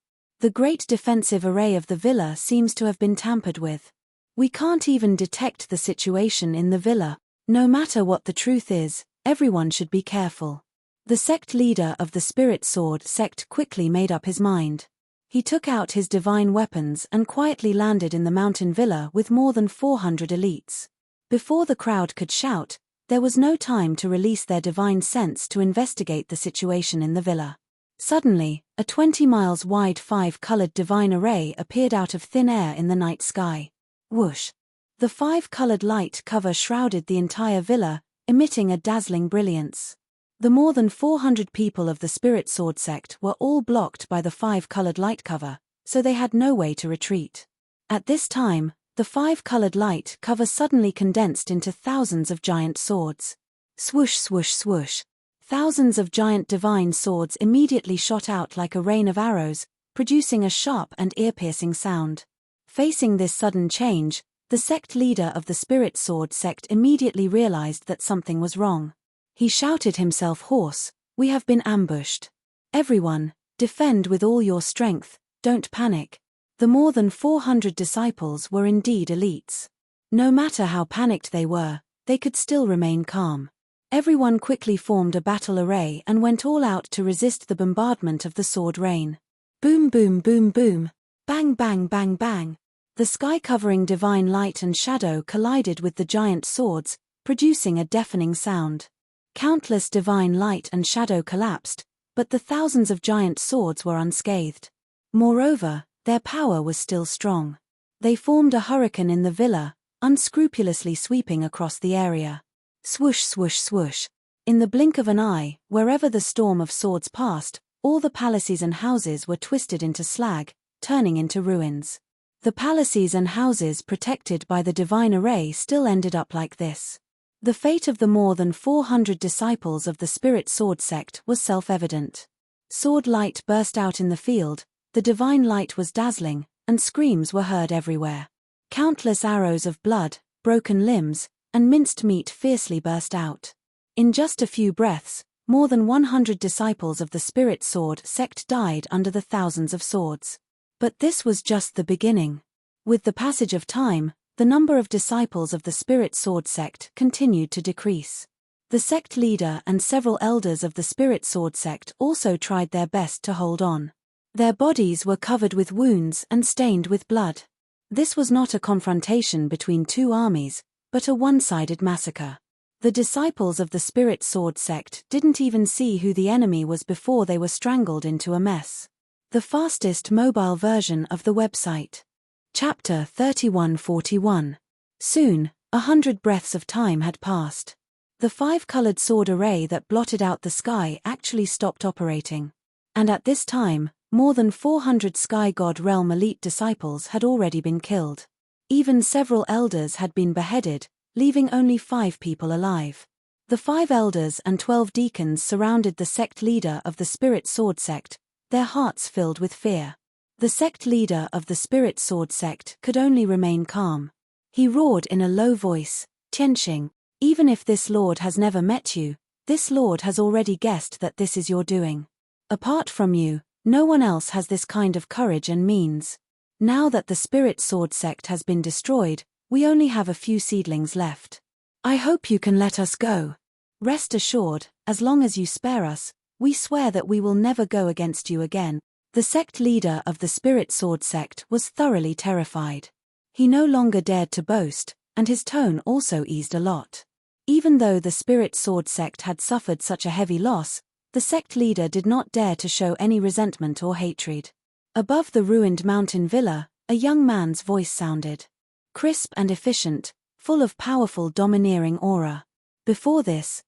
Speaker 1: The great defensive array of the villa seems to have been tampered with. We can't even detect the situation in the villa. No matter what the truth is, everyone should be careful. The sect leader of the Spirit Sword sect quickly made up his mind. He took out his divine weapons and quietly landed in the mountain villa with more than 400 elites. Before the crowd could shout, there was no time to release their divine sense to investigate the situation in the villa. Suddenly, a 20 miles wide 5-colored divine array appeared out of thin air in the night sky. Whoosh! The 5-colored light cover shrouded the entire villa, emitting a dazzling brilliance. The more than 400 people of the Spirit Sword sect were all blocked by the 5-colored light cover, so they had no way to retreat. At this time, the 5-colored light cover suddenly condensed into thousands of giant swords. Swoosh swoosh swoosh. Thousands of giant divine swords immediately shot out like a rain of arrows, producing a sharp and ear-piercing sound. Facing this sudden change, the sect leader of the Spirit Sword sect immediately realized that something was wrong. He shouted himself hoarse, "We have been ambushed. Everyone, defend with all your strength, don't panic." The more than 400 disciples were indeed elites. No matter how panicked they were, they could still remain calm. Everyone quickly formed a battle array and went all out to resist the bombardment of the sword rain. Boom boom boom boom. Bang bang bang bang. The sky-covering divine light and shadow collided with the giant swords, producing a deafening sound. Countless divine light and shadow collapsed, but the thousands of giant swords were unscathed. Moreover, their power was still strong. They formed a hurricane in the villa, unscrupulously sweeping across the area. Swoosh swoosh swoosh. In the blink of an eye, wherever the storm of swords passed, all the palaces and houses were twisted into slag, turning into ruins. The palaces and houses protected by the divine array still ended up like this. The fate of the more than 400 disciples of the Spirit Sword sect was self-evident. Sword light burst out in the field, the divine light was dazzling, and screams were heard everywhere. Countless arrows of blood, broken limbs, and minced meat fiercely burst out. In just a few breaths, more than 100 disciples of the Spirit Sword sect died under the thousands of swords. But this was just the beginning. With the passage of time, the number of disciples of the Spirit Sword sect continued to decrease. The sect leader and several elders of the Spirit Sword sect also tried their best to hold on. Their bodies were covered with wounds and stained with blood. This was not a confrontation between two armies, but a one-sided massacre. The disciples of the Spirit Sword sect didn't even see who the enemy was before they were strangled into a mess. The fastest mobile version of the website. Chapter 3141. Soon, 100 breaths of time had passed. The five-colored sword array that blotted out the sky actually stopped operating. And at this time, more than 400 Sky God Realm elite disciples had already been killed. Even several elders had been beheaded, leaving only 5 people alive. The 5 elders and 12 deacons surrounded the sect leader of the Spirit Sword sect, their hearts filled with fear. The sect leader of the Spirit Sword sect could only remain calm. He roared in a low voice, "Tianqing, even if this lord has never met you, this lord has already guessed that this is your doing. Apart from you, no one else has this kind of courage and means. Now that the Spirit Sword sect has been destroyed, we only have a few seedlings left. I hope you can let us go. Rest assured, as long as you spare us, we swear that we will never go against you again." The sect leader of the Spirit Sword sect was thoroughly terrified. He no longer dared to boast, and his tone also eased a lot. Even though the Spirit Sword sect had suffered such a heavy loss, the sect leader did not dare to show any resentment or hatred. Above the ruined mountain villa, a young man's voice sounded. Crisp and efficient, full of powerful domineering aura. "Before this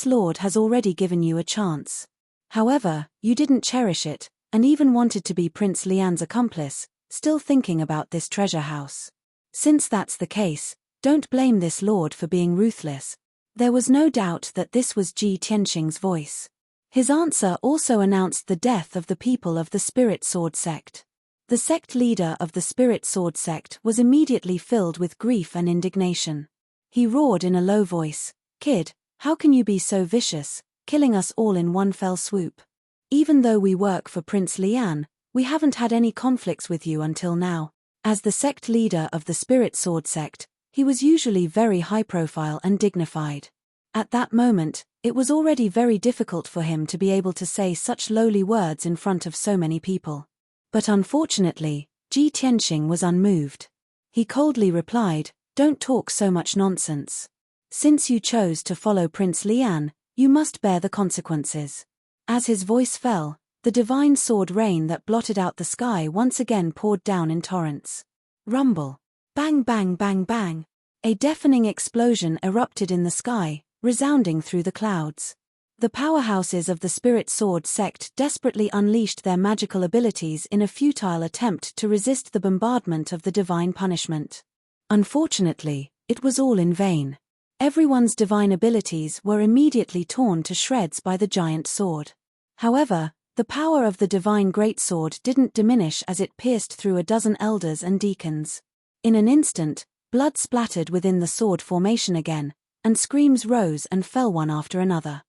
Speaker 1: lord has already given you a chance. However, you didn't cherish it, and even wanted to be Prince Lian's accomplice, still thinking about this treasure house. Since that's the case, don't blame this lord for being ruthless." There was no doubt that this was Ji Tianqing's voice. His answer also announced the death of the people of the Spirit Sword sect. The sect leader of the Spirit Sword sect was immediately filled with grief and indignation. He roared in a low voice, "Kid, how can you be so vicious, killing us all in one fell swoop? Even though we work for Prince Lian, we haven't had any conflicts with you until now." As the sect leader of the Spirit Sword sect, he was usually very high-profile and dignified. At that moment, it was already very difficult for him to be able to say such lowly words in front of so many people. But unfortunately, Ji Tianqing was unmoved. He coldly replied, "Don't talk so much nonsense. Since you chose to follow Prince Lian, you must bear the consequences." As his voice fell, the divine sword rain that blotted out the sky once again poured down in torrents. Rumble. Bang bang bang bang. A deafening explosion erupted in the sky, resounding through the clouds. The powerhouses of the Spirit Sword sect desperately unleashed their magical abilities in a futile attempt to resist the bombardment of the divine punishment. Unfortunately, it was all in vain. Everyone's divine abilities were immediately torn to shreds by the giant sword. However, the power of the divine greatsword didn't diminish as it pierced through a dozen elders and deacons. In an instant, blood splattered within the sword formation again, and screams rose and fell one after another.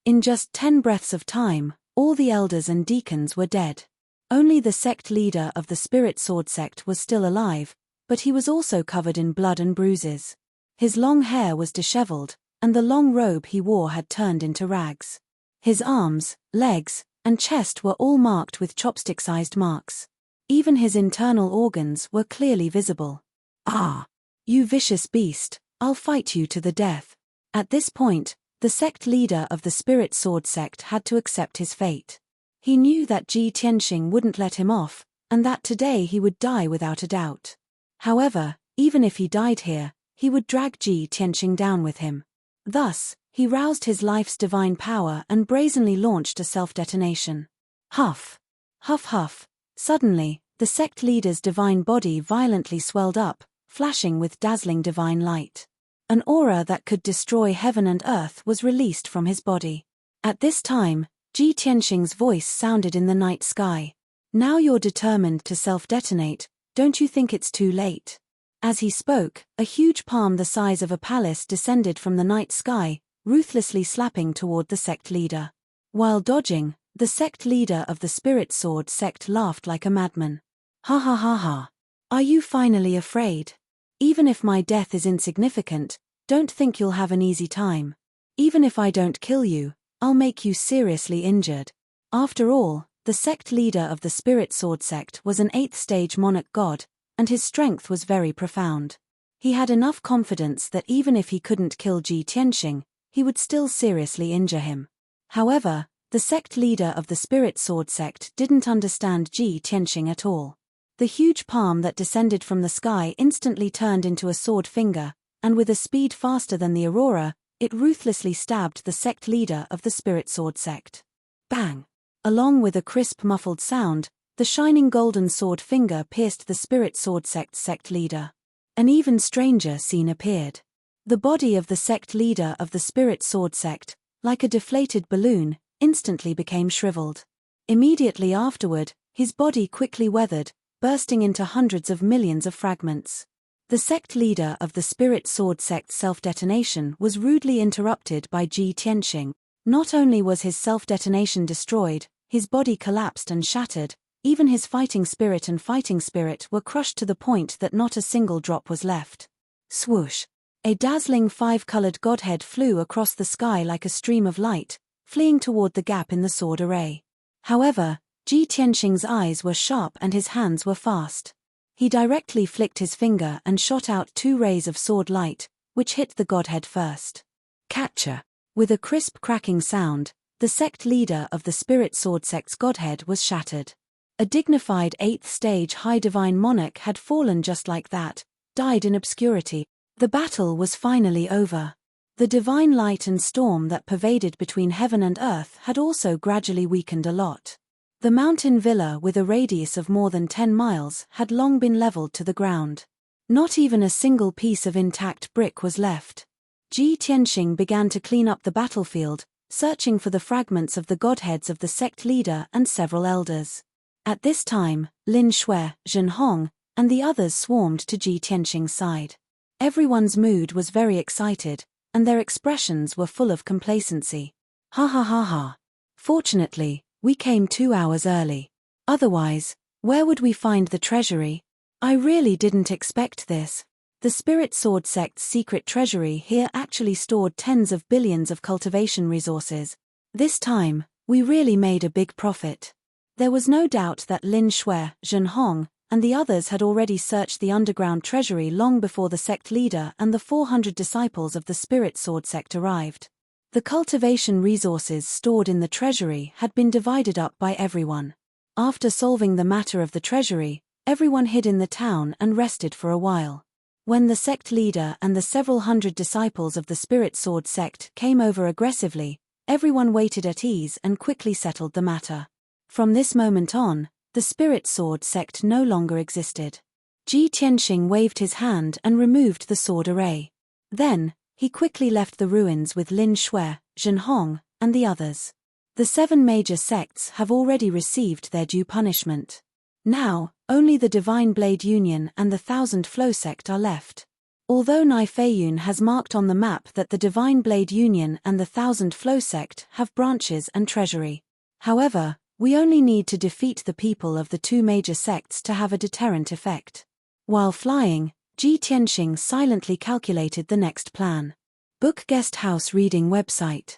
Speaker 1: In just 10 breaths of time, all the elders and deacons were dead. Only the sect leader of the Spirit Sword sect was still alive, but he was also covered in blood and bruises. His long hair was disheveled, and the long robe he wore had turned into rags. His arms, legs, and chest were all marked with chopstick-sized marks. Even his internal organs were clearly visible. "Ah! You vicious beast, I'll fight you to the death." At this point, the sect leader of the Spirit Sword sect had to accept his fate. He knew that Ji Tianqing wouldn't let him off, and that today he would die without a doubt. However, even if he died here, he would drag Ji Tianqing down with him. Thus, he roused his life's divine power and brazenly launched a self-detonation. Huff! Huff huff! Suddenly, The sect leader's divine body violently swelled up, flashing with dazzling divine light. An aura that could destroy heaven and earth was released from his body. At this time, Ji Tianxing's voice sounded in the night sky. Now you're determined to self-detonate, don't you think it's too late? As he spoke, a huge palm the size of a palace descended from the night sky, ruthlessly slapping toward the sect leader. While dodging, the sect leader of the Spirit Sword sect laughed like a madman. Ha ha ha ha. Are you finally afraid? Even if my death is insignificant, don't think you'll have an easy time. Even if I don't kill you, I'll make you seriously injured. After all, the sect leader of the Spirit Sword sect was an 8th stage monarch god, and his strength was very profound. He had enough confidence that even if he couldn't kill Ji Tianxing, he would still seriously injure him. However, the sect leader of the Spirit Sword sect didn't understand Ji Tianxing at all. The huge palm that descended from the sky instantly turned into a sword finger, and with a speed faster than the aurora, it ruthlessly stabbed the sect leader of the Spirit Sword sect. Bang! Along with a crisp muffled sound, the shining golden sword finger pierced the Spirit Sword sect leader. An even stranger scene appeared. The body of the sect leader of the Spirit Sword sect, like a deflated balloon, instantly became shriveled. Immediately afterward, his body quickly weathered, bursting into hundreds of millions of fragments. The sect leader of the Spirit Sword sect's self-detonation was rudely interrupted by Ji Tianxing. Not only was his self-detonation destroyed, his body collapsed and shattered, even his fighting spirit and fighting spirit were crushed to the point that not a single drop was left. Swoosh! A dazzling 5-colored godhead flew across the sky like a stream of light, fleeing toward the gap in the sword array. However, Ji Tianxing's eyes were sharp and his hands were fast. He directly flicked his finger and shot out 2 rays of sword light, which hit the godhead first. Catcher! With a crisp cracking sound, the sect leader of the Spirit Sword sect's godhead was shattered. A dignified 8th stage high divine monarch had fallen just like that, died in obscurity. The battle was finally over. The divine light and storm that pervaded between heaven and earth had also gradually weakened a lot. The mountain villa with a radius of more than 10 miles had long been leveled to the ground. Not even a single piece of intact brick was left. Ji Tianxing began to clean up the battlefield, searching for the fragments of the godheads of the sect leader and several elders. At this time, Lin Shui, Zhen Hong, and the others swarmed to Ji Tianxing's side. Everyone's mood was very excited, and their expressions were full of complacency. Ha ha ha ha. Fortunately, we came 2 hours early. Otherwise, where would we find the treasury? I really didn't expect this. The Spirit Sword sect's secret treasury here actually stored tens of billions of cultivation resources. This time, we really made a big profit. There was no doubt that Lin Shui, Zhen Hong, and the others had already searched the underground treasury long before the sect leader and the 400 disciples of the Spirit Sword sect arrived. The cultivation resources stored in the treasury had been divided up by everyone. After solving the matter of the treasury, everyone hid in the town and rested for a while. When the sect leader and the several hundred disciples of the Spirit Sword sect came over aggressively, everyone waited at ease and quickly settled the matter. From this moment on, the Spirit Sword sect no longer existed. Ji Tianxing waved his hand and removed the sword array. Then, he quickly left the ruins with Lin Shui, Zhen Hong, and the others. The 7 major sects have already received their due punishment. Now, only the Divine Blade Union and the Thousand Flow sect are left. Although Nai Feiyun has marked on the map that the Divine Blade Union and the Thousand Flow sect have branches and treasury. However, we only need to defeat the people of the 2 major sects to have a deterrent effect. While flying, Ji Tianxing silently calculated the next plan. Book Guest House Reading Website.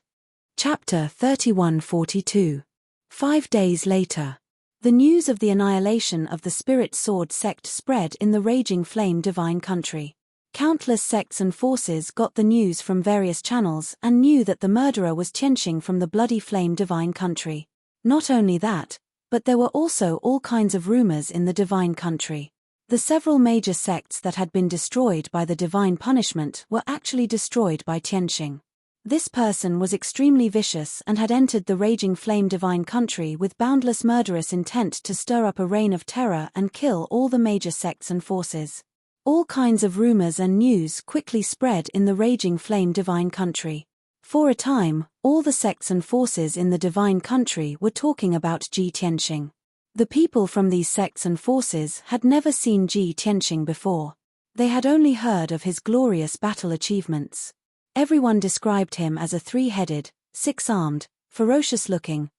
Speaker 1: Chapter 3142. 5 days later. The news of the annihilation of the Spirit Sword sect spread in the Raging Flame Divine Country. Countless sects and forces got the news from various channels and knew that the murderer was Tianxing from the Bloody Flame Divine Country. Not only that, but there were also all kinds of rumors in the Divine Country. The several major sects that had been destroyed by the divine punishment were actually destroyed by Tianxing. This person was extremely vicious and had entered the raging flame divine country with boundless murderous intent to stir up a reign of terror and kill all the major sects and forces. All kinds of rumors and news quickly spread in the raging flame divine country. For a time, all the sects and forces in the divine country were talking about Ji Tianqing. The people from these sects and forces had never seen Ji Tianqing before. They had only heard of his glorious battle achievements. Everyone described him as a three-headed, six-armed, ferocious-looking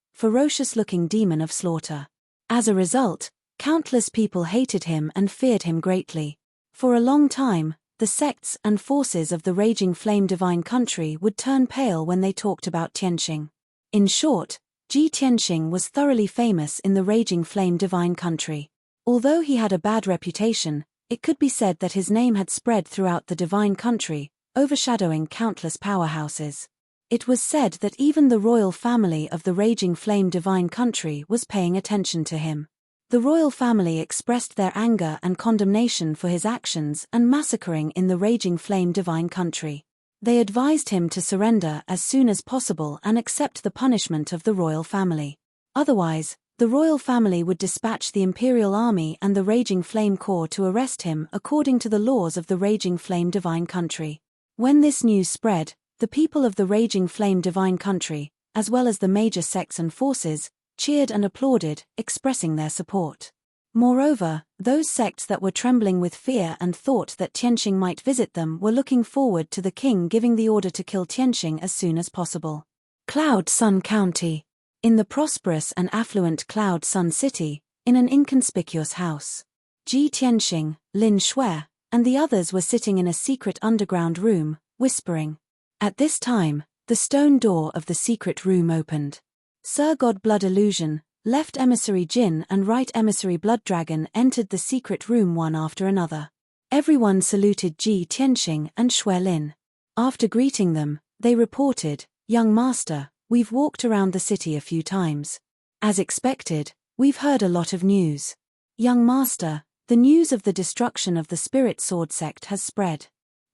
Speaker 1: demon of slaughter. As a result, countless people hated him and feared him greatly. For a long time, the sects and forces of the raging flame divine country would turn pale when they talked about Tianqing. In short, Ji Tianqing was thoroughly famous in the raging flame divine country. Although he had a bad reputation, it could be said that his name had spread throughout the divine country, overshadowing countless powerhouses. It was said that even the royal family of the raging flame divine country was paying attention to him. The royal family expressed their anger and condemnation for his actions and massacring in the raging flame divine country. They advised him to surrender as soon as possible and accept the punishment of the royal family. Otherwise, the royal family would dispatch the imperial army and the raging flame corps to arrest him according to the laws of the raging flame divine country. When this news spread, the people of the raging flame divine country, as well as the major sects and forces, cheered and applauded, expressing their support. Moreover, those sects that were trembling with fear and thought that Tianqing might visit them were looking forward to the king giving the order to kill Tianqing as soon as possible. Cloud Sun County. In the prosperous and affluent Cloud Sun City, in an inconspicuous house, Ji Tianqing, Lin Shui, and the others were sitting in a secret underground room, whispering. At this time, the stone door of the secret room opened. Sir God Blood Illusion, Left Emissary Jin and Right Emissary Blood Dragon entered the secret room one after another. Everyone saluted Ji Tianqing and Shui Lin. After greeting them, they reported, "Young Master, we've walked around the city a few times. As expected, we've heard a lot of news. Young Master, the news of the destruction of the Spirit Sword sect has spread.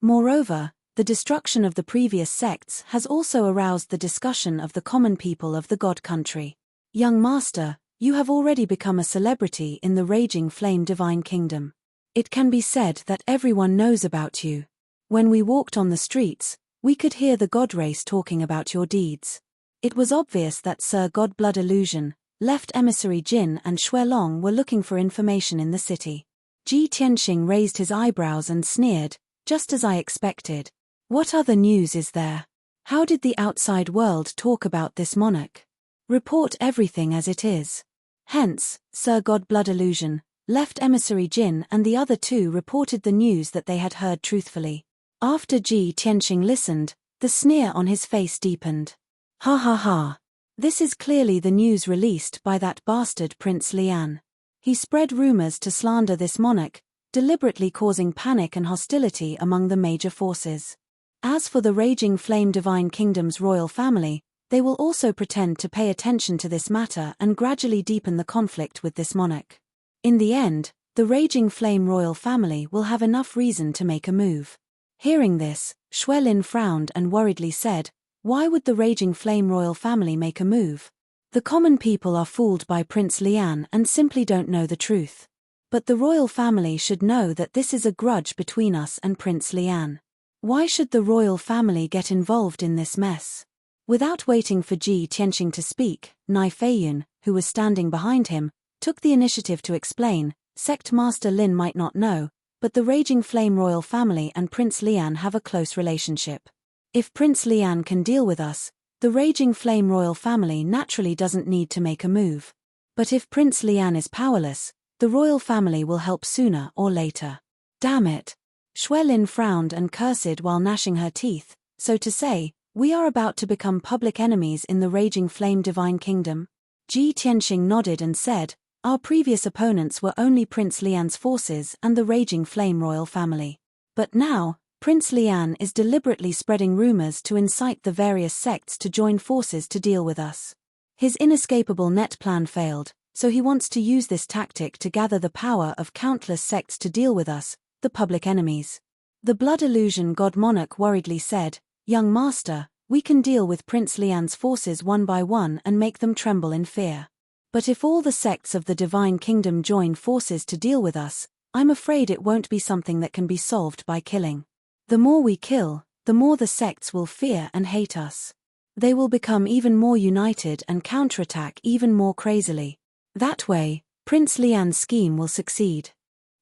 Speaker 1: Moreover, the destruction of the previous sects has also aroused the discussion of the common people of the God Country. Young Master, you have already become a celebrity in the raging flame divine kingdom. It can be said that everyone knows about you. When we walked on the streets, we could hear the God race talking about your deeds. It was obvious that Sir God Blood Illusion, Left Emissary Jin and Shui Long were looking for information in the city." Ji Tianqing raised his eyebrows and sneered, "Just as I expected. What other news is there? How did the outside world talk about this monarch? Report everything as it is." Hence, Sir God Blood Illusion, Left Emissary Jin and the other two reported the news that they had heard truthfully. After Ji Tianqing listened, the sneer on his face deepened. "Ha ha ha. This is clearly the news released by that bastard Prince Lian. He spread rumors to slander this monarch, deliberately causing panic and hostility among the major forces. As for the raging flame divine kingdom's royal family, they will also pretend to pay attention to this matter and gradually deepen the conflict with this monarch. In the end, the raging flame royal family will have enough reason to make a move." Hearing this, Shui Lin frowned and worriedly said, "Why would the raging flame royal family make a move? The common people are fooled by Prince Lian and simply don't know the truth. But the royal family should know that this is a grudge between us and Prince Lian. Why should the royal family get involved in this mess?" Without waiting for Ji Tianqing to speak, Nai Feiyun, who was standing behind him, took the initiative to explain. "Sect Master Lin might not know, but the raging flame royal family and Prince Lian have a close relationship. If Prince Lian can deal with us, the raging flame royal family naturally doesn't need to make a move. But if Prince Lian is powerless, the royal family will help sooner or later." "Damn it." Shui Lin frowned and cursed while gnashing her teeth. "So to say, we are about to become public enemies in the raging flame divine kingdom?" Ji Tianqing nodded and said, "Our previous opponents were only Prince Lian's forces and the raging flame royal family. But now, Prince Lian is deliberately spreading rumors to incite the various sects to join forces to deal with us. His inescapable net plan failed, so he wants to use this tactic to gather the power of countless sects to deal with us, the public enemies." The Blood Illusion God Monarch worriedly said, "Young Master, We can deal with Prince Lian's forces one by one and make them tremble in fear. But if all the sects of the Divine Kingdom join forces to deal with us, I'm afraid it won't be something that can be solved by killing. The more we kill, the more the sects will fear and hate us. They will become even more united and counterattack even more crazily. That way, Prince Lian's scheme will succeed.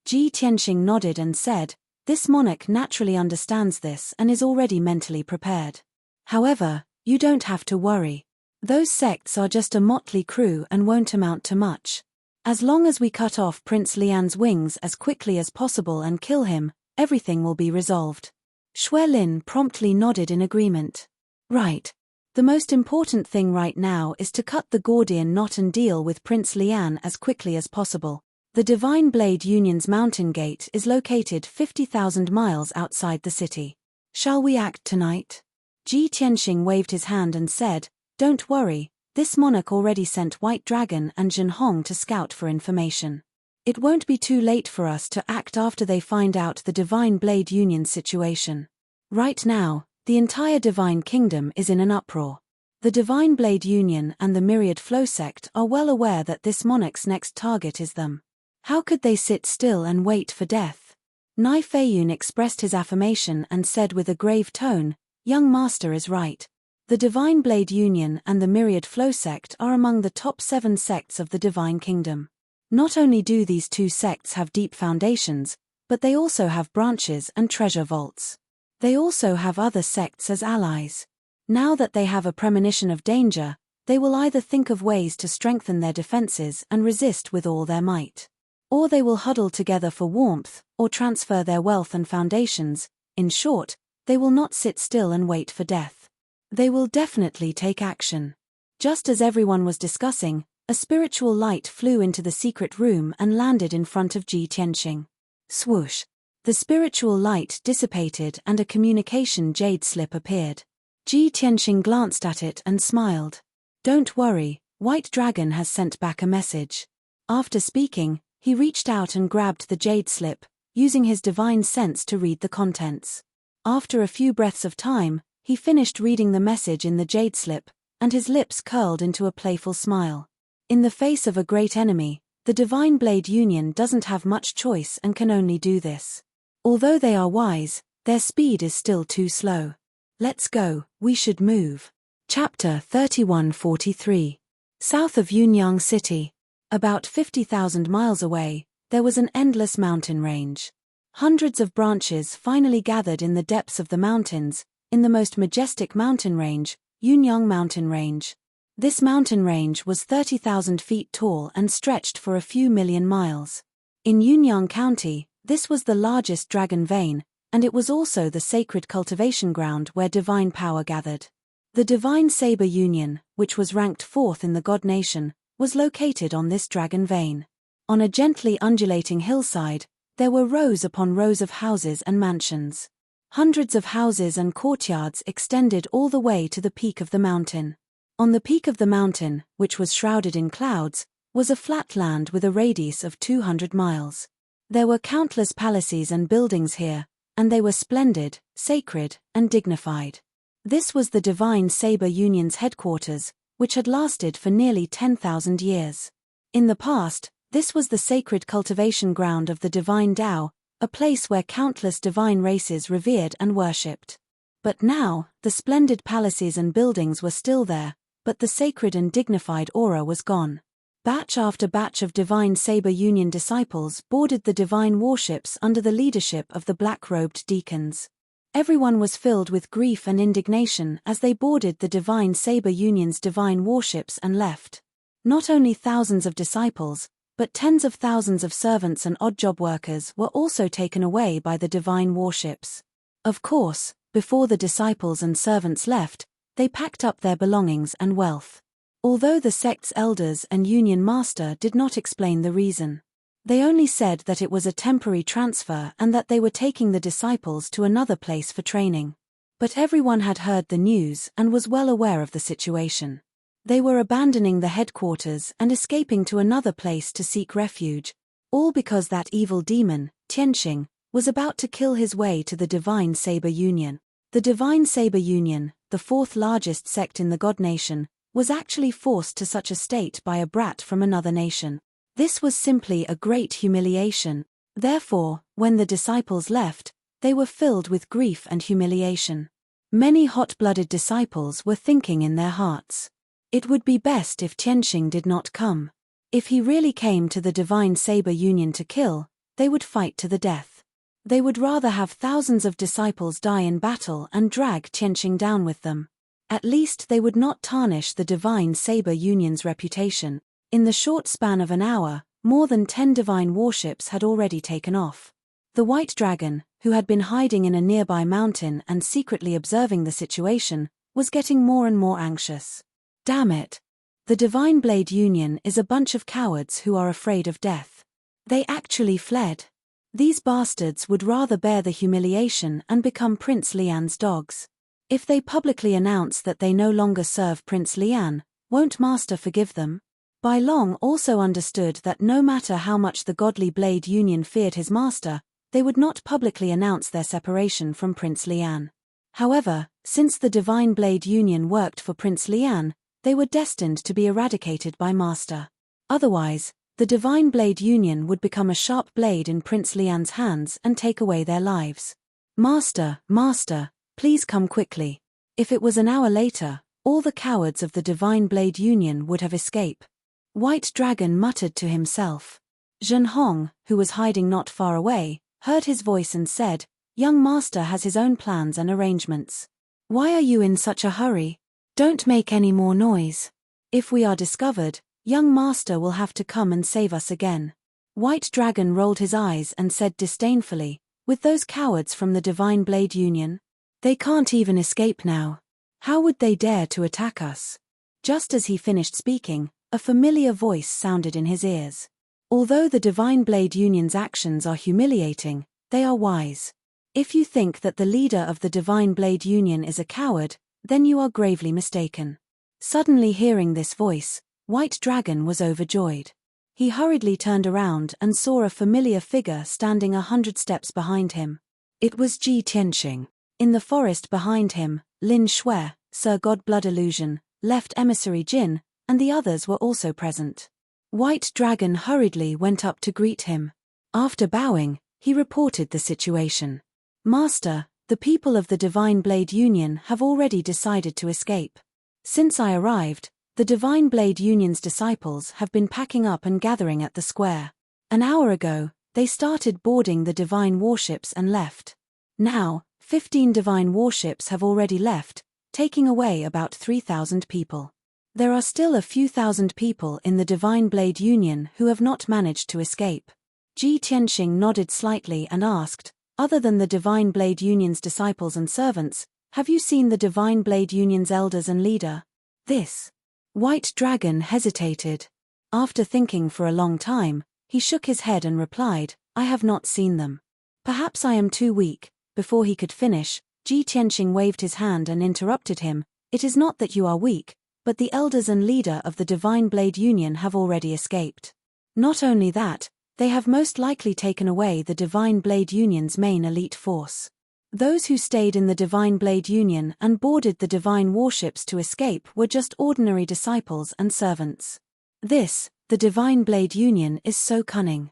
Speaker 1: Ji Tianxing nodded and said, "This monarch naturally understands this and is already mentally prepared. However, you don't have to worry. Those sects are just a motley crew and won't amount to much. As long as we cut off Prince Lian's wings as quickly as possible and kill him, everything will be resolved." Xue Lin promptly nodded in agreement. Right. The most important thing right now is to cut the Gordian knot and deal with Prince Lian as quickly as possible. The Divine Blade Union's mountain gate is located 50,000 miles outside the city. Shall we act tonight? Ji Tianxing waved his hand and said, "Don't worry, this monarch already sent White Dragon and Zhen Hong to scout for information. It won't be too late for us to act after they find out the Divine Blade Union's situation. Right now, the entire Divine Kingdom is in an uproar. The Divine Blade Union and the Myriad Flow sect are well aware that this monarch's next target is them. How could they sit still and wait for death?" Nai Feiyun expressed his affirmation and said with a grave tone, "Young master is right. The Divine Blade Union and the Myriad Flow sect are among the top 7 sects of the Divine Kingdom. Not only do these 2 sects have deep foundations, but they also have branches and treasure vaults. They also have other sects as allies. Now that they have a premonition of danger, they will either think of ways to strengthen their defenses and resist with all their might. Or they will huddle together for warmth, or transfer their wealth and foundations. In short, they will not sit still and wait for death. They will definitely take action." Just as everyone was discussing, a spiritual light flew into the secret room and landed in front of Ji Tianxing. Swoosh! The spiritual light dissipated and a communication jade slip appeared. Ji Tianxing glanced at it and smiled. "Don't worry, White Dragon has sent back a message." After speaking, he reached out and grabbed the jade slip, using his divine sense to read the contents. After a few breaths of time, he finished reading the message in the jade slip, and his lips curled into a playful smile. In the face of a great enemy, the Divine Blade Union doesn't have much choice and can only do this. Although they are wise, their speed is still too slow. Let's go, we should move. Chapter 3143. South of Yunyang City. About 50,000 miles away, there was an endless mountain range. Hundreds of branches finally gathered in the depths of the mountains, in the most majestic mountain range, Yunyang Mountain Range. This mountain range was 30,000 feet tall and stretched for a few million miles. In Yunyang County, this was the largest dragon vein, and it was also the sacred cultivation ground where divine power gathered. The Divine Saber Union, which was ranked 4th in the God Nation, was located on this dragon vein. On a gently undulating hillside, there were rows upon rows of houses and mansions. Hundreds of houses and courtyards extended all the way to the peak of the mountain. On the peak of the mountain, which was shrouded in clouds, was a flat land with a radius of 200 miles. There were countless palaces and buildings here, and they were splendid, sacred, and dignified. This was the Divine Saber Union's headquarters, which had lasted for nearly 10,000 years. In the past, this was the sacred cultivation ground of the Divine Tao, a place where countless divine races revered and worshipped. But now, the splendid palaces and buildings were still there, but the sacred and dignified aura was gone. Batch after batch of Divine Saber Union disciples boarded the divine warships under the leadership of the black-robed deacons. Everyone was filled with grief and indignation as they boarded the Divine Saber Union's divine warships and left. Not only thousands of disciples, but tens of thousands of servants and odd-job workers were also taken away by the divine warships. Of course, before the disciples and servants left, they packed up their belongings and wealth. Although the sect's elders and union master did not explain the reason. They only said that it was a temporary transfer and that they were taking the disciples to another place for training. But everyone had heard the news and was well aware of the situation. They were abandoning the headquarters and escaping to another place to seek refuge, all because that evil demon, Tianxing, was about to kill his way to the Divine Saber Union. The Divine Saber Union, the fourth largest sect in the God Nation, was actually forced to such a state by a brat from another nation. This was simply a great humiliation. Therefore, when the disciples left, they were filled with grief and humiliation. Many hot-blooded disciples were thinking in their hearts, it would be best if Tianqing did not come. If he really came to the Divine Saber Union to kill, they would fight to the death. They would rather have thousands of disciples die in battle and drag Tianqing down with them. At least they would not tarnish the Divine Saber Union's reputation. In the short span of an hour, more than 10 divine warships had already taken off. The White Dragon, who had been hiding in a nearby mountain and secretly observing the situation, was getting more and more anxious. Damn it! The Divine Blade Union is a bunch of cowards who are afraid of death. They actually fled. These bastards would rather bear the humiliation and become Prince Lian's dogs. If they publicly announce that they no longer serve Prince Lian, won't Master forgive them? Bai Long also understood that no matter how much the Godly Blade Union feared his master, they would not publicly announce their separation from Prince Lian. However, since the Divine Blade Union worked for Prince Lian, they were destined to be eradicated by Master. Otherwise, the Divine Blade Union would become a sharp blade in Prince Lian's hands and take away their lives. Master, please come quickly. If it was an hour later, all the cowards of the Divine Blade Union would have escaped. White Dragon muttered to himself. Zhen Hong, who was hiding not far away, heard his voice and said, "Young Master has his own plans and arrangements. Why are you in such a hurry? Don't make any more noise. If we are discovered, young Master will have to come and save us again." White Dragon rolled his eyes and said disdainfully, "With those cowards from the Divine Blade Union? They can't even escape now. How would they dare to attack us?" Just as he finished speaking, a familiar voice sounded in his ears. Although the Divine Blade Union's actions are humiliating, they are wise. If you think that the leader of the Divine Blade Union is a coward, then you are gravely mistaken. Suddenly hearing this voice, White Dragon was overjoyed. He hurriedly turned around and saw a familiar figure standing 100 steps behind him. It was Ji Tianqing. In the forest behind him, Lin Shui, Sir Godblood Illusion, Left Emissary Jin, and the others were also present. White Dragon hurriedly went up to greet him. After bowing, he reported the situation. "Master, the people of the Divine Blade Union have already decided to escape. Since I arrived, the Divine Blade Union's disciples have been packing up and gathering at the square. An hour ago, they started boarding the divine warships and left. Now, 15 divine warships have already left, taking away about 3,000 people. There are still a few thousand people in the Divine Blade Union who have not managed to escape." Ji Tianqing nodded slightly and asked, "Other than the Divine Blade Union's disciples and servants, have you seen the Divine Blade Union's elders and leader?" This. White Dragon hesitated. After thinking for a long time, he shook his head and replied, "I have not seen them. Perhaps I am too weak." Before he could finish, Ji Tianqing waved his hand and interrupted him, "It is not that you are weak, but the elders and leader of the Divine Blade Union have already escaped. Not only that, they have most likely taken away the Divine Blade Union's main elite force. Those who stayed in the Divine Blade Union and boarded the divine warships to escape were just ordinary disciples and servants. The Divine Blade Union is so cunning.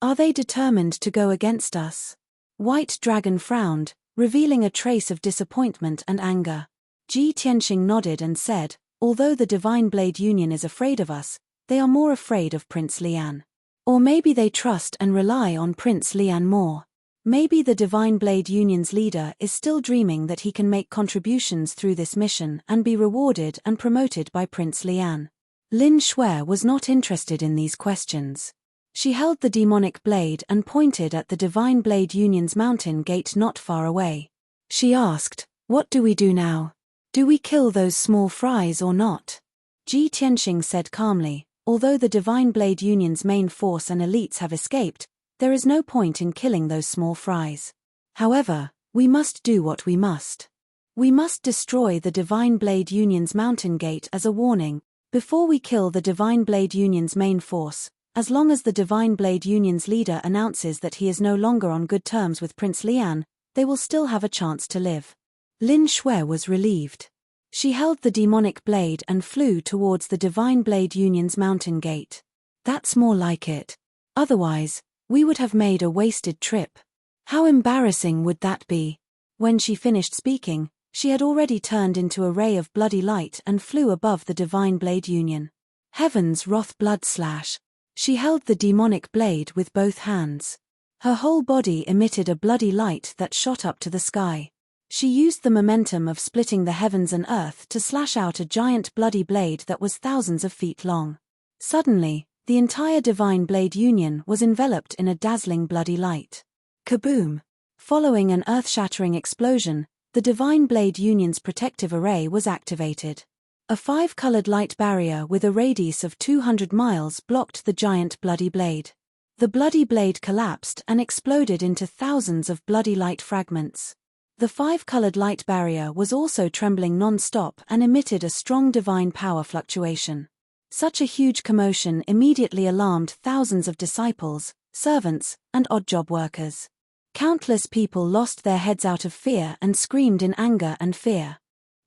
Speaker 1: Are they determined to go against us?" White Dragon frowned, revealing a trace of disappointment and anger. Ji Tianqing nodded and said, "Although the Divine Blade Union is afraid of us, they are more afraid of Prince Lian. Or maybe they trust and rely on Prince Lian more. Maybe the Divine Blade Union's leader is still dreaming that he can make contributions through this mission and be rewarded and promoted by Prince Lian." Lin Shui was not interested in these questions. She held the demonic blade and pointed at the Divine Blade Union's mountain gate not far away. She asked, "What do we do now? Do we kill those small fries or not?" Ji Tianqing said calmly, "Although the Divine Blade Union's main force and elites have escaped, there is no point in killing those small fries. However, we must do what we must. We must destroy the Divine Blade Union's mountain gate as a warning, before we kill the Divine Blade Union's main force. As long as the Divine Blade Union's leader announces that he is no longer on good terms with Prince Lian, they will still have a chance to live." Lin Shui was relieved. She held the demonic blade and flew towards the Divine Blade Union's mountain gate. That's more like it. Otherwise, we would have made a wasted trip. How embarrassing would that be? When she finished speaking, she had already turned into a ray of bloody light and flew above the Divine Blade Union. Heaven's wrath blood slash. She held the demonic blade with both hands. Her whole body emitted a bloody light that shot up to the sky. She used the momentum of splitting the heavens and earth to slash out a giant bloody blade that was thousands of feet long. Suddenly, the entire Divine Blade Union was enveloped in a dazzling bloody light. Kaboom! Following an earth-shattering explosion, the Divine Blade Union's protective array was activated. A 5-colored light barrier with a radius of 200 miles blocked the giant bloody blade. The bloody blade collapsed and exploded into thousands of bloody light fragments. The 5-colored light barrier was also trembling non-stop and emitted a strong divine power fluctuation. Such a huge commotion immediately alarmed thousands of disciples, servants, and odd-job workers. Countless people lost their heads out of fear and screamed in anger and fear.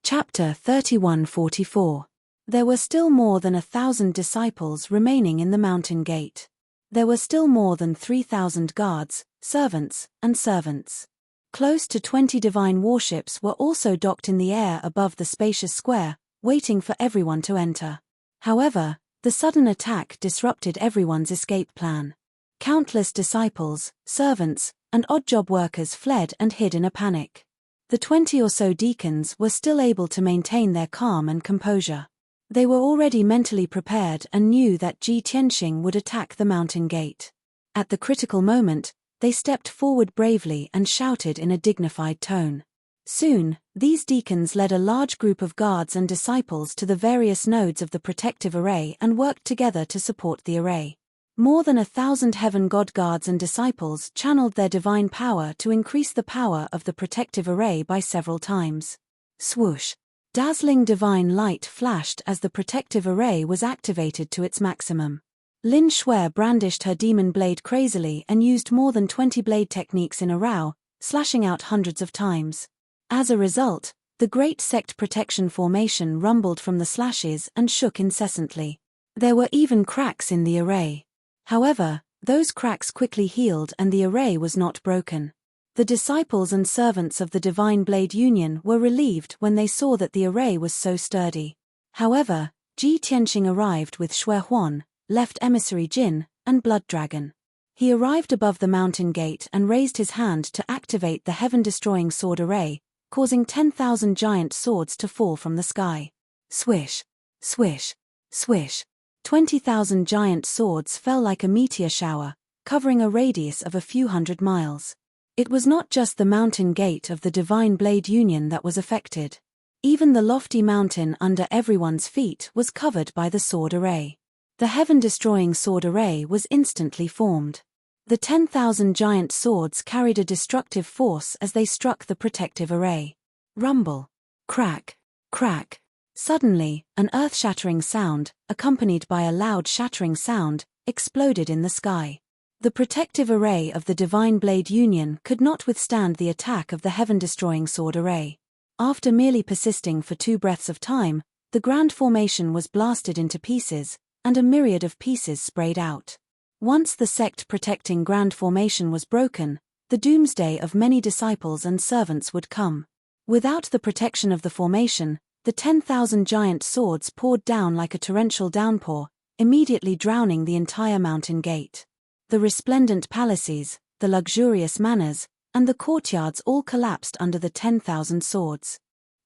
Speaker 1: Chapter 31:44. There were still more than 1,000 disciples remaining in the mountain gate. There were still more than 3,000 guards, servants, and servants. Close to 20 divine warships were also docked in the air above the spacious square, waiting for everyone to enter. However, the sudden attack disrupted everyone's escape plan. Countless disciples, servants, and odd-job workers fled and hid in a panic. The 20 or so deacons were still able to maintain their calm and composure. They were already mentally prepared and knew that Ji Tianxing would attack the mountain gate. At the critical moment, they stepped forward bravely and shouted in a dignified tone. Soon, these deacons led a large group of guards and disciples to the various nodes of the protective array and worked together to support the array. More than 1,000 heaven god guards and disciples channeled their divine power to increase the power of the protective array by several times. Swoosh! Dazzling divine light flashed as the protective array was activated to its maximum. Lin Shui brandished her demon blade crazily and used more than 20 blade techniques in a row, slashing out hundreds of times. As a result, the Great Sect Protection Formation rumbled from the slashes and shook incessantly. There were even cracks in the array. However, those cracks quickly healed and the array was not broken. The disciples and servants of the Divine Blade Union were relieved when they saw that the array was so sturdy. However, Ji Tianxing arrived with Shui Huan, left emissary Jin, and Blood Dragon. He arrived above the mountain gate and raised his hand to activate the heaven-destroying sword array, causing 10,000 giant swords to fall from the sky. Swish! Swish! Swish! 20,000 giant swords fell like a meteor shower, covering a radius of a few hundred miles. It was not just the mountain gate of the Divine Blade Union that was affected. Even the lofty mountain under everyone's feet was covered by the sword array. The heaven-destroying sword array was instantly formed. The 10,000 giant swords carried a destructive force as they struck the protective array. Rumble. Crack. Crack. Suddenly, an earth-shattering sound, accompanied by a loud shattering sound, exploded in the sky. The protective array of the Divine Blade Union could not withstand the attack of the heaven-destroying sword array. After merely persisting for 2 breaths of time, the grand formation was blasted into pieces, and a myriad of pieces sprayed out. Once the sect-protecting grand formation was broken, the doomsday of many disciples and servants would come. Without the protection of the formation, the 10,000 giant swords poured down like a torrential downpour, immediately drowning the entire mountain gate. The resplendent palaces, the luxurious manors, and the courtyards all collapsed under the 10,000 swords.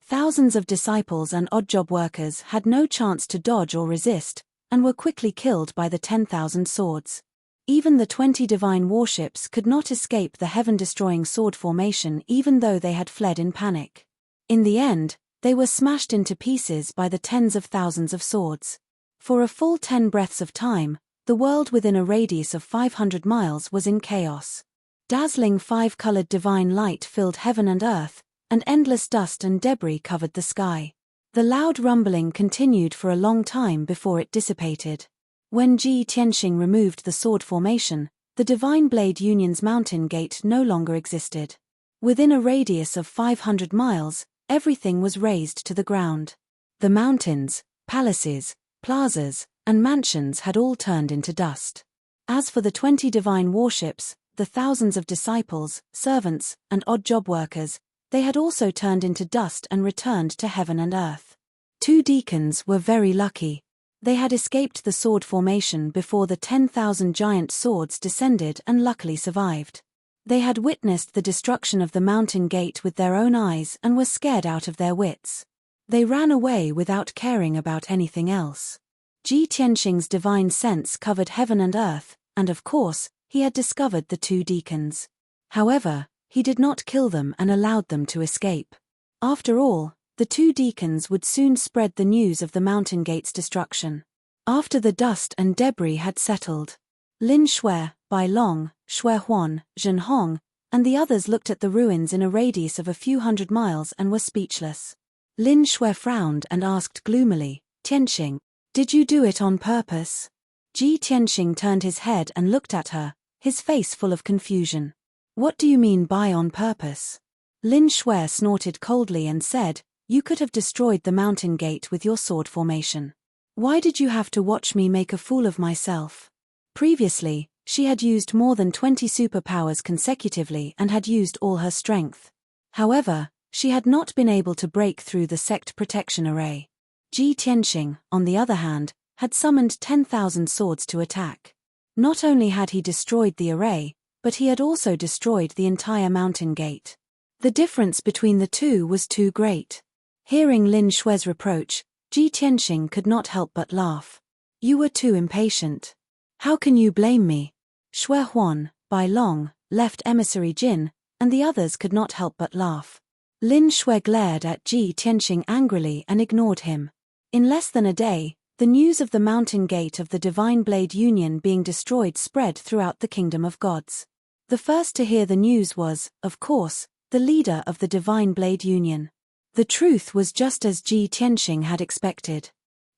Speaker 1: Thousands of disciples and odd-job workers had no chance to dodge or resist, and were quickly killed by the 10,000 swords. Even the 20 divine warships could not escape the heaven-destroying sword formation even though they had fled in panic. In the end, they were smashed into pieces by the tens of thousands of swords. For a full 10 breaths of time, the world within a radius of 500 miles was in chaos. Dazzling 5-colored divine light filled heaven and earth, and endless dust and debris covered the sky. The loud rumbling continued for a long time before it dissipated. When Ji Tianxing removed the sword formation, the Divine Blade Union's mountain gate no longer existed. Within a radius of 500 miles, everything was razed to the ground. The mountains, palaces, plazas, and mansions had all turned into dust. As for the 20 divine warships, the thousands of disciples, servants, and odd job workers, they had also turned into dust and returned to heaven and earth. 2 deacons were very lucky. They had escaped the sword formation before the 10,000 giant swords descended and luckily survived. They had witnessed the destruction of the mountain gate with their own eyes and were scared out of their wits. They ran away without caring about anything else. Ji Tianxing's divine sense covered heaven and earth, and of course, he had discovered the 2 deacons. However, he did not kill them and allowed them to escape. After all, the 2 deacons would soon spread the news of the mountain gate's destruction. After the dust and debris had settled, Lin Shui, Bai Long, Shui Huan, Zhen Hong, and the others looked at the ruins in a radius of a few hundred miles and were speechless. Lin Shui frowned and asked gloomily, "Tianxing, did you do it on purpose?" Ji Tianxing turned his head and looked at her, his face full of confusion. "What do you mean by on purpose?" Lin Shui snorted coldly and said, "You could have destroyed the mountain gate with your sword formation. Why did you have to watch me make a fool of myself?" Previously, she had used more than 20 superpowers consecutively and had used all her strength. However, she had not been able to break through the sect protection array. Ji Tianxing, on the other hand, had summoned 10,000 swords to attack. Not only had he destroyed the array, but he had also destroyed the entire mountain gate. The difference between the two was too great. Hearing Lin Shui's reproach, Ji Tianxing could not help but laugh. "You were too impatient. How can you blame me?" Shui Huan, Bai Long, left emissary Jin, and the others could not help but laugh. Lin Shui glared at Ji Tianxing angrily and ignored him. In less than a day, the news of the mountain gate of the Divine Blade Union being destroyed spread throughout the Kingdom of Gods. The first to hear the news was, of course, the leader of the Divine Blade Union. The truth was just as Ji Tianxing had expected.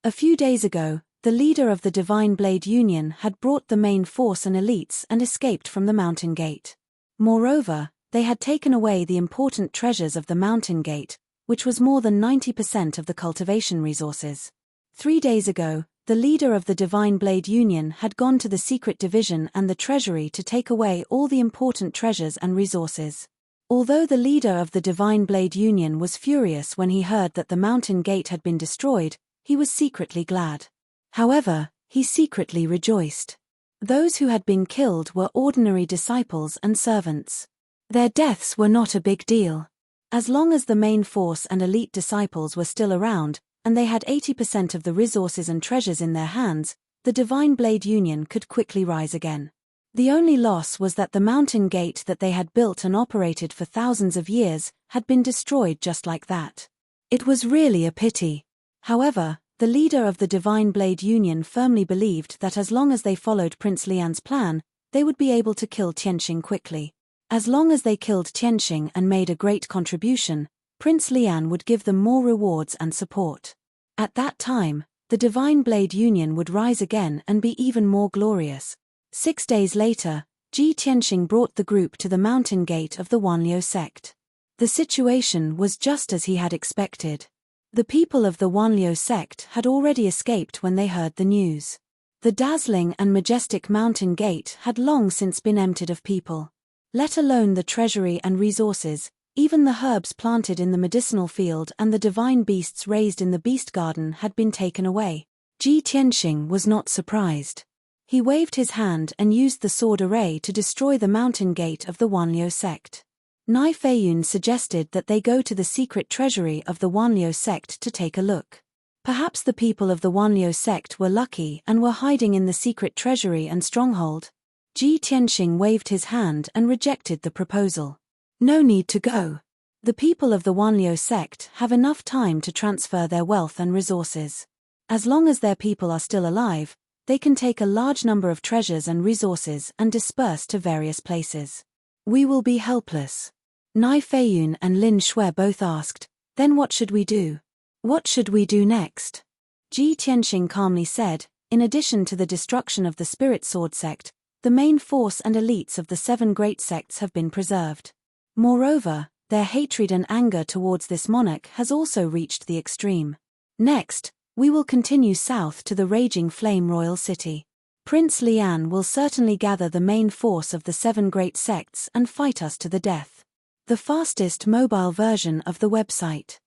Speaker 1: A few days ago, the leader of the Divine Blade Union had brought the main force and elites and escaped from the mountain gate. Moreover, they had taken away the important treasures of the mountain gate, which was more than 90% of the cultivation resources. 3 days ago, the leader of the Divine Blade Union had gone to the secret division and the treasury to take away all the important treasures and resources. Although the leader of the Divine Blade Union was furious when he heard that the mountain gate had been destroyed, he was secretly glad. However, he secretly rejoiced. Those who had been killed were ordinary disciples and servants. Their deaths were not a big deal. As long as the main force and elite disciples were still around, and they had 80% of the resources and treasures in their hands, the Divine Blade Union could quickly rise again. The only loss was that the mountain gate that they had built and operated for thousands of years had been destroyed just like that. It was really a pity. However, the leader of the Divine Blade Union firmly believed that as long as they followed Prince Lian's plan, they would be able to kill Tianxing quickly. As long as they killed Tianxing and made a great contribution, Prince Lian would give them more rewards and support. At that time, the Divine Blade Union would rise again and be even more glorious. 6 days later, Ji Tianxing brought the group to the mountain gate of the Wanliu sect. The situation was just as he had expected. The people of the Wanliu sect had already escaped when they heard the news. The dazzling and majestic mountain gate had long since been emptied of people. Let alone the treasury and resources, even the herbs planted in the medicinal field and the divine beasts raised in the beast garden had been taken away. Ji Tianxing was not surprised. He waved his hand and used the sword array to destroy the mountain gate of the Wanliu sect. Nai Feiyun suggested that they go to the secret treasury of the Wanliu sect to take a look. Perhaps the people of the Wanliu sect were lucky and were hiding in the secret treasury and stronghold. Ji Tianxing waved his hand and rejected the proposal. No need to go. The people of the Wanliu sect have enough time to transfer their wealth and resources. As long as their people are still alive, they can take a large number of treasures and resources and disperse to various places. We will be helpless. Nai Feiyun and Lin Shui both asked, then what should we do? What should we do next? Ji Tianxing calmly said, in addition to the destruction of the Spirit Sword sect, the main force and elites of the 7 great sects have been preserved. Moreover, Their hatred and anger towards this monarch has also reached the extreme. Next, we will continue south to the raging flame royal city. Prince Lian will certainly gather the main force of the 7 great sects and fight us to the death. The fastest mobile version of the website.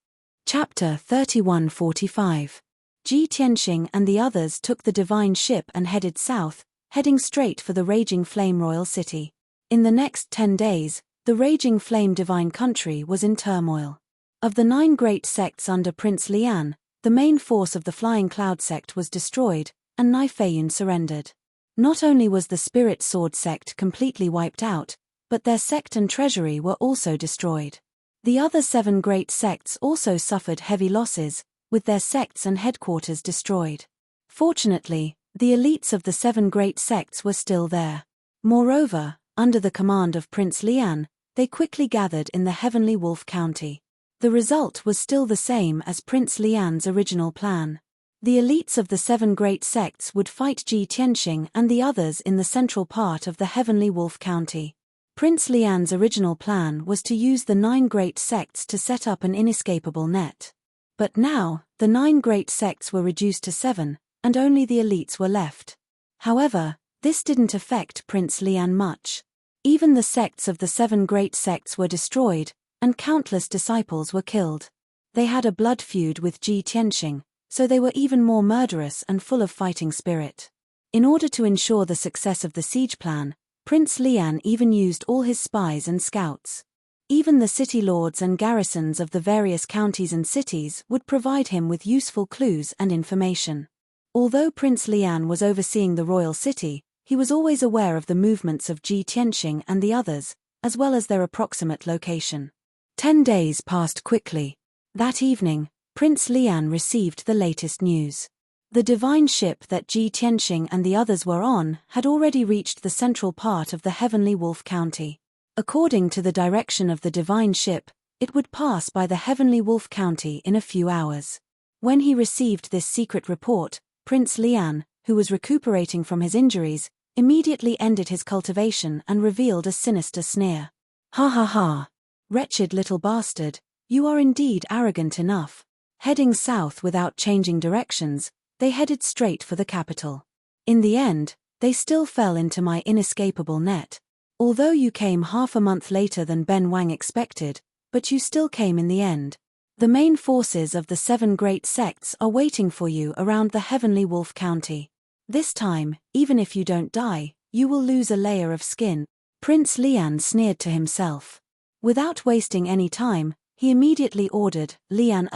Speaker 1: Chapter 3145. Ji Tianxing and the others took the divine ship and headed south, heading straight for the raging flame royal city. In the next 10 days, the raging flame divine country was in turmoil. Of the 9 great sects under Prince Lian, the main force of the Flying Cloud sect was destroyed, and Nai Feiyun surrendered. Not only was the Spirit Sword sect completely wiped out, but their sect and treasury were also destroyed. The other 7 great sects also suffered heavy losses, with their sects and headquarters destroyed. Fortunately, the elites of the 7 great sects were still there. Moreover, under the command of Prince Lian, they quickly gathered in the Heavenly Wolf County. The result was still the same as Prince Lian's original plan. The elites of the 7 great sects would fight Ji Tianxing and the others in the central part of the Heavenly Wolf County. Prince Lian's original plan was to use the 9 great sects to set up an inescapable net. But now, the 9 great sects were reduced to 7, and only the elites were left. However, this didn't affect Prince Lian much. Even the sects of the 7 great sects were destroyed, and countless disciples were killed. They had a blood feud with Ji Tianxing, so they were even more murderous and full of fighting spirit. In order to ensure the success of the siege plan, Prince Lian even used all his spies and scouts. Even the city lords and garrisons of the various counties and cities would provide him with useful clues and information. Although Prince Lian was overseeing the royal city, he was always aware of the movements of Ji Tianxing and the others, as well as their approximate location. 10 days passed quickly. That evening, Prince Lian received the latest news. The divine ship that Ji Tianxing and the others were on had already reached the central part of the Heavenly Wolf County. According to the direction of the divine ship, it would pass by the Heavenly Wolf County in a few hours. When he received this secret report, Prince Lian, who was recuperating from his injuries, immediately ended his cultivation and revealed a sinister sneer. "Ha ha ha! Wretched little bastard, you are indeed arrogant enough." Heading south without changing directions, they headed straight for the capital. In the end, they still fell into my inescapable net. Although you came half a month later than Ben Wang expected, but you still came in the end. The main forces of the 7 great sects are waiting for you around the Heavenly Wolf County. This time, even if you don't die, you will lose a layer of skin. Prince Lian sneered to himself. Without wasting any time, he immediately ordered Lian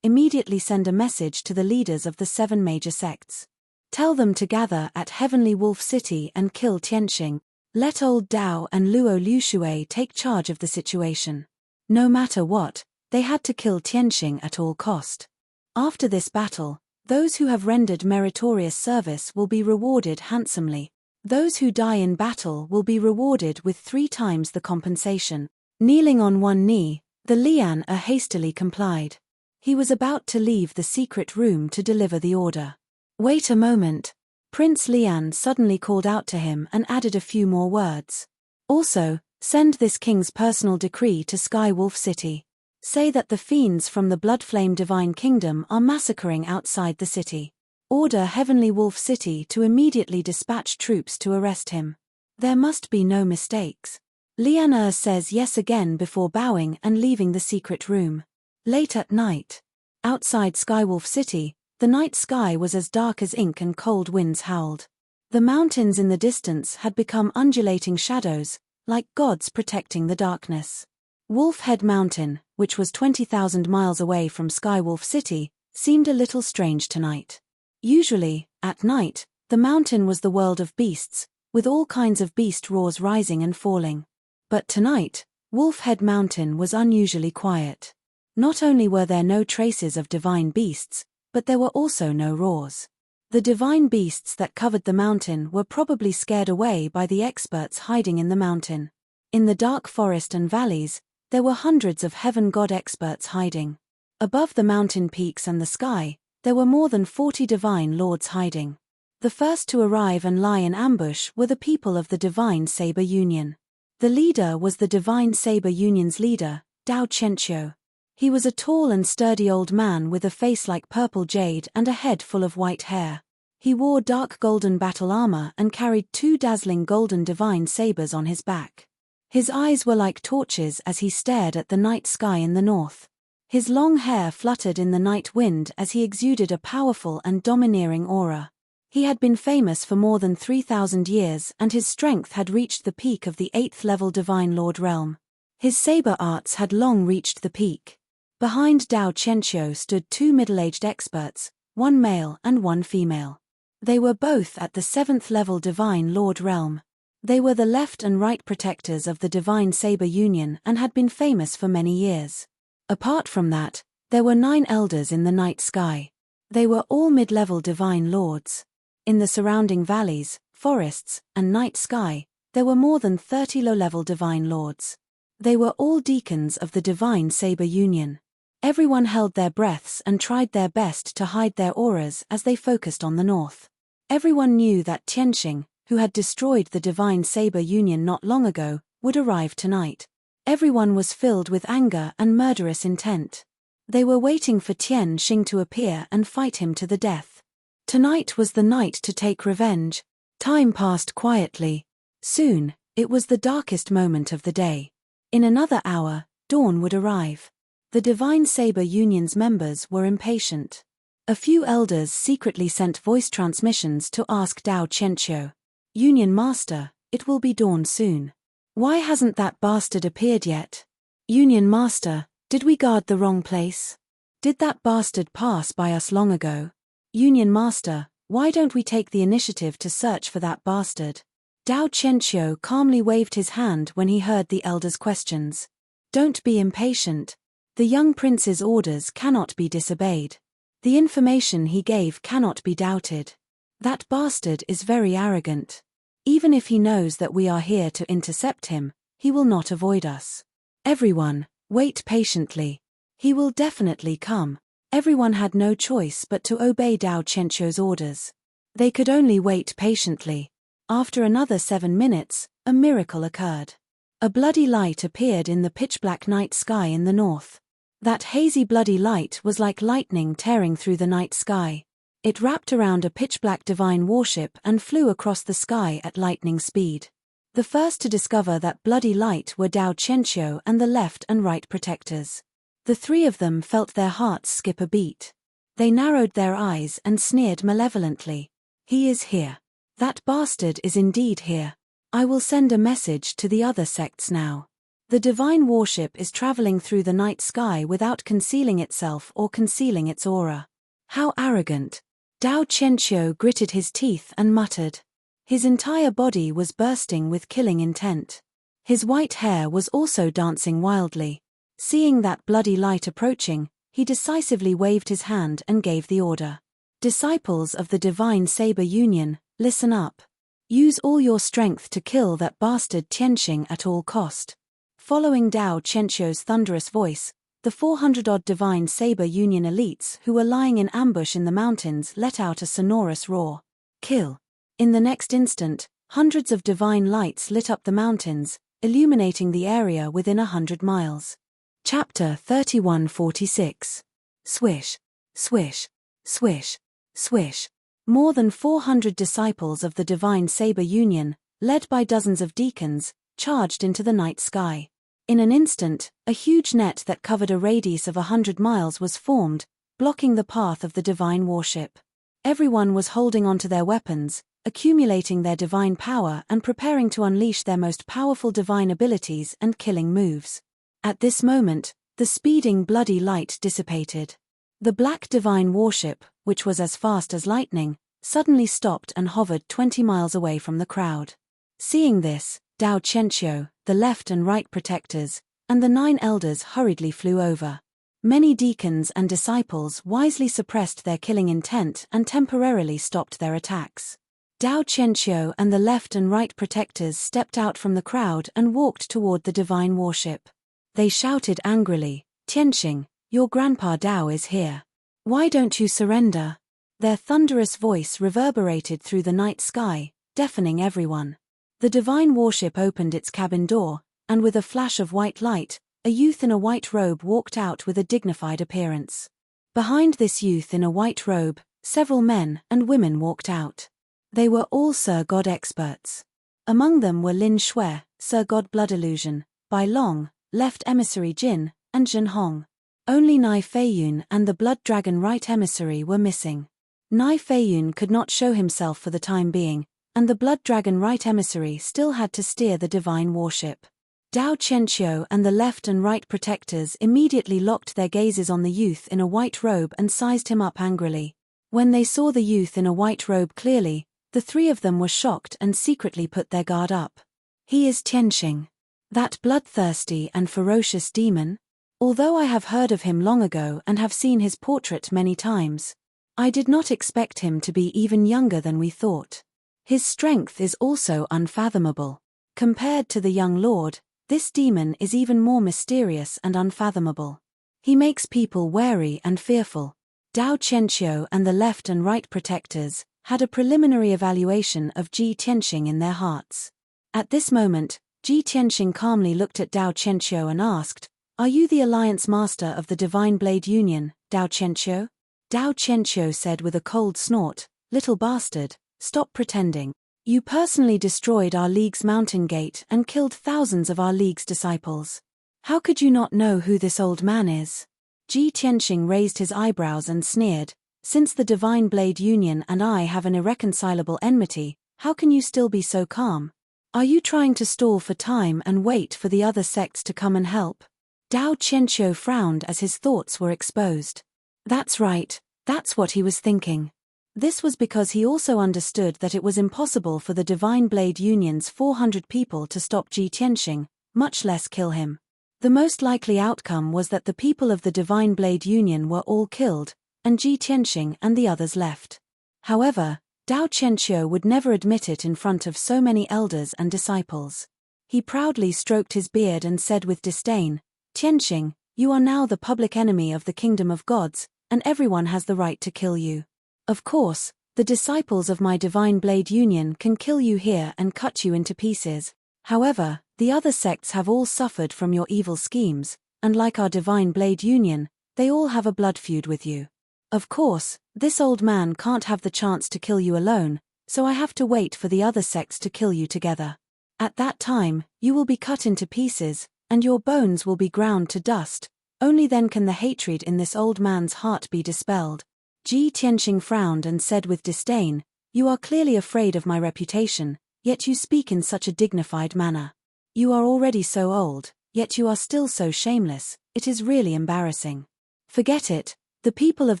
Speaker 1: immediately send a message to the leaders of the 7 major sects. Tell them to gather at Heavenly Wolf City and kill Tianxing. Let old Dao and Luo Liushui take charge of the situation. No matter what, they had to kill Tianxing at all cost. After this battle, those who have rendered meritorious service will be rewarded handsomely. Those who die in battle will be rewarded with 3 times the compensation. Kneeling on one knee, the Lian hastily complied. He was about to leave the secret room to deliver the order. Wait a moment. Prince Lian suddenly called out to him and added a few more words. Also, send this king's personal decree to Sky Wolf City. Say that the fiends from the Bloodflame Divine Kingdom are massacring outside the city. Order Heavenly Wolf City to immediately dispatch troops to arrest him. There must be no mistakes. Lian says yes again before bowing and leaving the secret room. Late at night. Outside Skywolf City, the night sky was as dark as ink and cold winds howled. The mountains in the distance had become undulating shadows, like gods protecting the darkness. Wolf Head Mountain, which was 20,000 miles away from Skywolf City, seemed a little strange tonight. Usually, at night, the mountain was the world of beasts, with all kinds of beast roars rising and falling. But tonight, Wolf Head Mountain was unusually quiet. Not only were there no traces of divine beasts, but there were also no roars. The divine beasts that covered the mountain were probably scared away by the experts hiding in the mountain. In the dark forest and valleys, there were hundreds of heaven god experts hiding. Above the mountain peaks and the sky, there were more than 40 divine lords hiding. The first to arrive and lie in ambush were the people of the Divine Saber Union. The leader was the Divine Saber Union's leader, Dao Qianqiu. He was a tall and sturdy old man with a face like purple jade and a head full of white hair. He wore dark golden battle armor and carried 2 dazzling golden divine sabers on his back. His eyes were like torches as he stared at the night sky in the north. His long hair fluttered in the night wind as he exuded a powerful and domineering aura. He had been famous for more than 3,000 years and his strength had reached the peak of the 8th level Divine Lord realm. His saber arts had long reached the peak. Behind Dao Qianqiu stood 2 middle-aged experts, 1 male and 1 female. They were both at the 7th level Divine Lord realm. They were the left and right protectors of the Divine Saber Union and had been famous for many years. Apart from that, there were 9 elders in the night sky. They were all mid-level Divine Lords. In the surrounding valleys, forests, and night sky, there were more than 30 low-level Divine Lords. They were all deacons of the Divine Saber Union. Everyone held their breaths and tried their best to hide their auras as they focused on the north. Everyone knew that Tianqing, who had destroyed the Divine Saber Union not long ago, would arrive tonight. Everyone was filled with anger and murderous intent. They were waiting for Tianqing to appear and fight him to the death. Tonight was the night to take revenge. Time passed quietly. Soon, it was the darkest moment of the day. In another hour, dawn would arrive. The Divine Saber Union's members were impatient. A few elders secretly sent voice transmissions to ask Dao Qianqiu, "Union Master, it will be dawn soon. Why hasn't that bastard appeared yet? Union Master, did we guard the wrong place? Did that bastard pass by us long ago? Union Master, why don't we take the initiative to search for that bastard?" Dao Qianqiu calmly waved his hand when he heard the elders' questions. "Don't be impatient. The young prince's orders cannot be disobeyed. The information he gave cannot be doubted. That bastard is very arrogant. Even if he knows that we are here to intercept him, he will not avoid us. Everyone, wait patiently. He will definitely come." Everyone had no choice but to obey Dao Qianqiu's orders. They could only wait patiently. After another 7 minutes, a miracle occurred. A bloody light appeared in the pitch-black night sky in the north. That hazy bloody light was like lightning tearing through the night sky. It wrapped around a pitch-black divine warship and flew across the sky at lightning speed. The first to discover that bloody light were Dao Qianqiu and the left and right protectors. The 3 of them felt their hearts skip a beat. They narrowed their eyes and sneered malevolently. "He is here. That bastard is indeed here. I will send a message to the other sects now. The divine warship is traveling through the night sky without concealing itself or concealing its aura. How arrogant." Dao Qianqiu gritted his teeth and muttered. His entire body was bursting with killing intent. His white hair was also dancing wildly. Seeing that bloody light approaching, he decisively waved his hand and gave the order. "Disciples of the Divine Saber Union, listen up. Use all your strength to kill that bastard Tianqing at all cost." Following Dao Qianqiu's thunderous voice, the 400-odd Divine Saber Union elites who were lying in ambush in the mountains let out a sonorous roar. "Kill." In the next instant, hundreds of divine lights lit up the mountains, illuminating the area within 100 miles. Chapter 3146. Swish, swish, swish, swish. More than 400 disciples of the Divine Saber Union, led by dozens of deacons, charged into the night sky. In an instant, a huge net that covered a radius of 100 miles was formed, blocking the path of the divine warship. Everyone was holding onto their weapons, accumulating their divine power and preparing to unleash their most powerful divine abilities and killing moves. At this moment, the speeding bloody light dissipated. The black divine warship, which was as fast as lightning, suddenly stopped and hovered 20 miles away from the crowd. Seeing this, Dao Qianqiu, the left and right protectors, and the 9 elders hurriedly flew over. Many deacons and disciples wisely suppressed their killing intent and temporarily stopped their attacks. Dao Qianqiu and the left and right protectors stepped out from the crowd and walked toward the divine warship. They shouted angrily, "Tianqing, your grandpa Dao is here. Why don't you surrender?" Their thunderous voice reverberated through the night sky, deafening everyone. The divine warship opened its cabin door, and with a flash of white light, a youth in a white robe walked out with a dignified appearance. Behind this youth in a white robe, several men and women walked out. They were all Sir God experts. Among them were Lin Shui, Sir God Blood Illusion, Bai Long, Left Emissary Jin, and Zhen Hong. Only Nai Feiyun and the Blood Dragon Right Emissary were missing. Nai Feiyun could not show himself for the time being, and the Blood Dragon Right Emissary still had to steer the divine warship. Dao Qianqiu and the Left and Right Protectors immediately locked their gazes on the youth in a white robe and sized him up angrily. When they saw the youth in a white robe clearly, the three of them were shocked and secretly put their guard up. He is Tianqing. That bloodthirsty and ferocious demon? Although I have heard of him long ago and have seen his portrait many times, I did not expect him to be even younger than we thought. His strength is also unfathomable. Compared to the young lord, this demon is even more mysterious and unfathomable. He makes people wary and fearful. Dao Qianqiu and the Left and Right Protectors had a preliminary evaluation of Ji Tianqing in their hearts. At this moment, Ji Tianqing calmly looked at Dao Qianqiu and asked, "Are you the Alliance Master of the Divine Blade Union, Dao Qianqiu?" Dao Qianqiu said with a cold snort, "Little bastard, stop pretending. You personally destroyed our League's mountain gate and killed thousands of our League's disciples. How could you not know who this old man is?" Ji Tianqing raised his eyebrows and sneered, "Since the Divine Blade Union and I have an irreconcilable enmity, how can you still be so calm? Are you trying to stall for time and wait for the other sects to come and help?" Dao Qianqiu frowned as his thoughts were exposed. That's right, that's what he was thinking. This was because he also understood that it was impossible for the Divine Blade Union's 400 people to stop Ji Tianqing, much less kill him. The most likely outcome was that the people of the Divine Blade Union were all killed, and Ji Tianqing and the others left. However, Dao Qianqiu would never admit it in front of so many elders and disciples. He proudly stroked his beard and said with disdain, "Tianqing, you are now the public enemy of the Kingdom of Gods, and everyone has the right to kill you. Of course, the disciples of my Divine Blade Union can kill you here and cut you into pieces. However, the other sects have all suffered from your evil schemes, and like our Divine Blade Union, they all have a blood feud with you. Of course, this old man can't have the chance to kill you alone, so I have to wait for the other sects to kill you together. At that time, you will be cut into pieces, and your bones will be ground to dust. Only then can the hatred in this old man's heart be dispelled." Ji Tianqing frowned and said with disdain, "You are clearly afraid of my reputation, yet you speak in such a dignified manner. You are already so old, yet you are still so shameless, it is really embarrassing. Forget it, the people of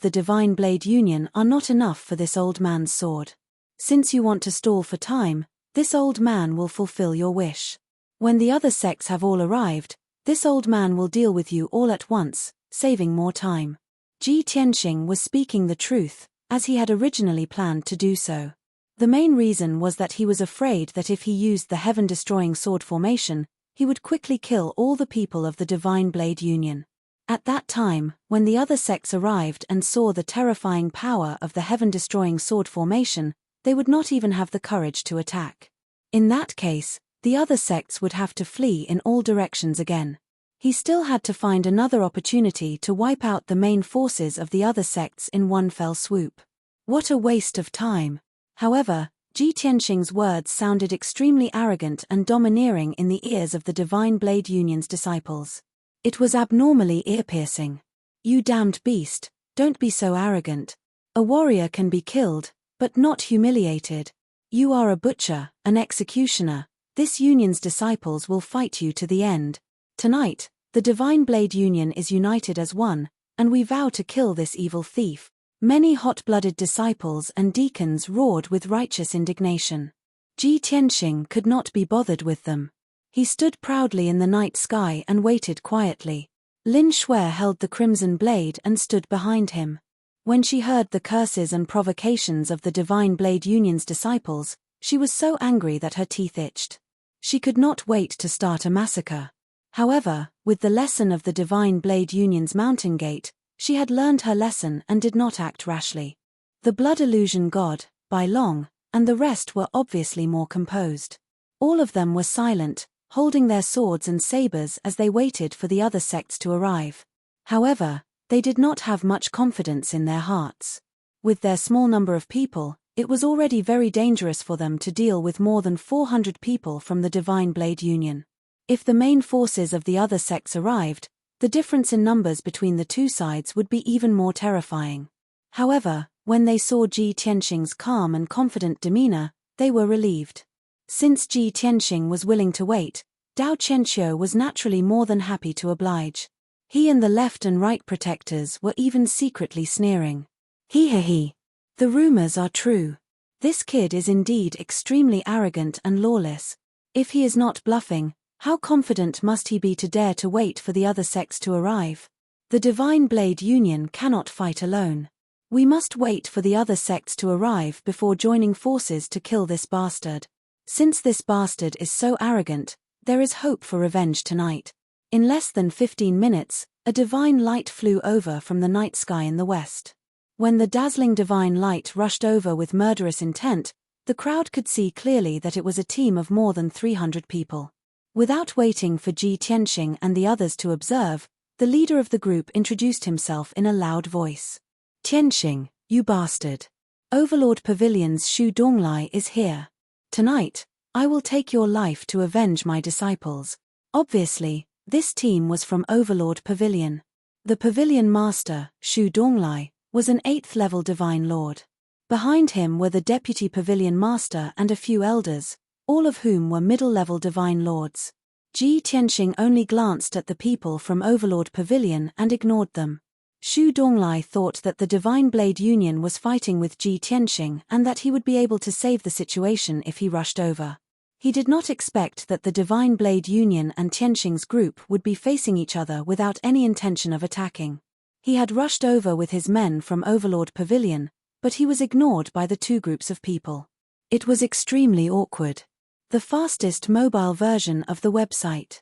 Speaker 1: the Divine Blade Union are not enough for this old man's sword. Since you want to stall for time, this old man will fulfill your wish. When the other sects have all arrived, this old man will deal with you all at once, saving more time." Ji Tianqing was speaking the truth, as he had originally planned to do so. The main reason was that he was afraid that if he used the heaven-destroying sword formation, he would quickly kill all the people of the Divine Blade Union. At that time, when the other sects arrived and saw the terrifying power of the heaven-destroying sword formation, they would not even have the courage to attack. In that case, the other sects would have to flee in all directions again. He still had to find another opportunity to wipe out the main forces of the other sects in one fell swoop. What a waste of time! However, Ji Tianqing's words sounded extremely arrogant and domineering in the ears of the Divine Blade Union's disciples. It was abnormally ear-piercing. "You damned beast, don't be so arrogant. A warrior can be killed, but not humiliated. You are a butcher, an executioner. This union's disciples will fight you to the end. Tonight, the Divine Blade Union is united as one, and we vow to kill this evil thief." Many hot-blooded disciples and deacons roared with righteous indignation. Ji Tianqing could not be bothered with them. He stood proudly in the night sky and waited quietly. Lin Shui held the crimson blade and stood behind him. When she heard the curses and provocations of the Divine Blade Union's disciples, she was so angry that her teeth itched. She could not wait to start a massacre. However, with the lesson of the Divine Blade Union's mountain gate, she had learned her lesson and did not act rashly. The Blood Illusion God, Bai Long, and the rest were obviously more composed. All of them were silent, holding their swords and sabers as they waited for the other sects to arrive. However, they did not have much confidence in their hearts. With their small number of people, it was already very dangerous for them to deal with more than 400 people from the Divine Blade Union. If the main forces of the other sects arrived, the difference in numbers between the two sides would be even more terrifying. However, when they saw Ji Tianxing's calm and confident demeanor, they were relieved. Since Ji Tianxing was willing to wait, Dao Qianqiu was naturally more than happy to oblige. He and the left and right protectors were even secretly sneering. He. The rumors are true. This kid is indeed extremely arrogant and lawless. If he is not bluffing, how confident must he be to dare to wait for the other sects to arrive? The Divine Blade Union cannot fight alone. We must wait for the other sects to arrive before joining forces to kill this bastard. Since this bastard is so arrogant, there is hope for revenge tonight. In less than 15 minutes, a divine light flew over from the night sky in the west. When the dazzling divine light rushed over with murderous intent, the crowd could see clearly that it was a team of more than 300 people. Without waiting for Ji Tianxing and the others to observe, the leader of the group introduced himself in a loud voice. Tianxing, you bastard. Overlord Pavilion's Shu Donglai is here. Tonight, I will take your life to avenge my disciples. Obviously, this team was from Overlord Pavilion. The Pavilion Master, Shu Donglai, was an 8th level Divine Lord. Behind him were the Deputy Pavilion Master and a few elders, all of whom were middle-level Divine Lords. Ji Tianxing only glanced at the people from Overlord Pavilion and ignored them. Shu Donglai thought that the Divine Blade Union was fighting with Ji Tianxing and that he would be able to save the situation if he rushed over. He did not expect that the Divine Blade Union and Tianxing's group would be facing each other without any intention of attacking. He had rushed over with his men from Overlord Pavilion, but he was ignored by the two groups of people. It was extremely awkward. The fastest mobile version of the website.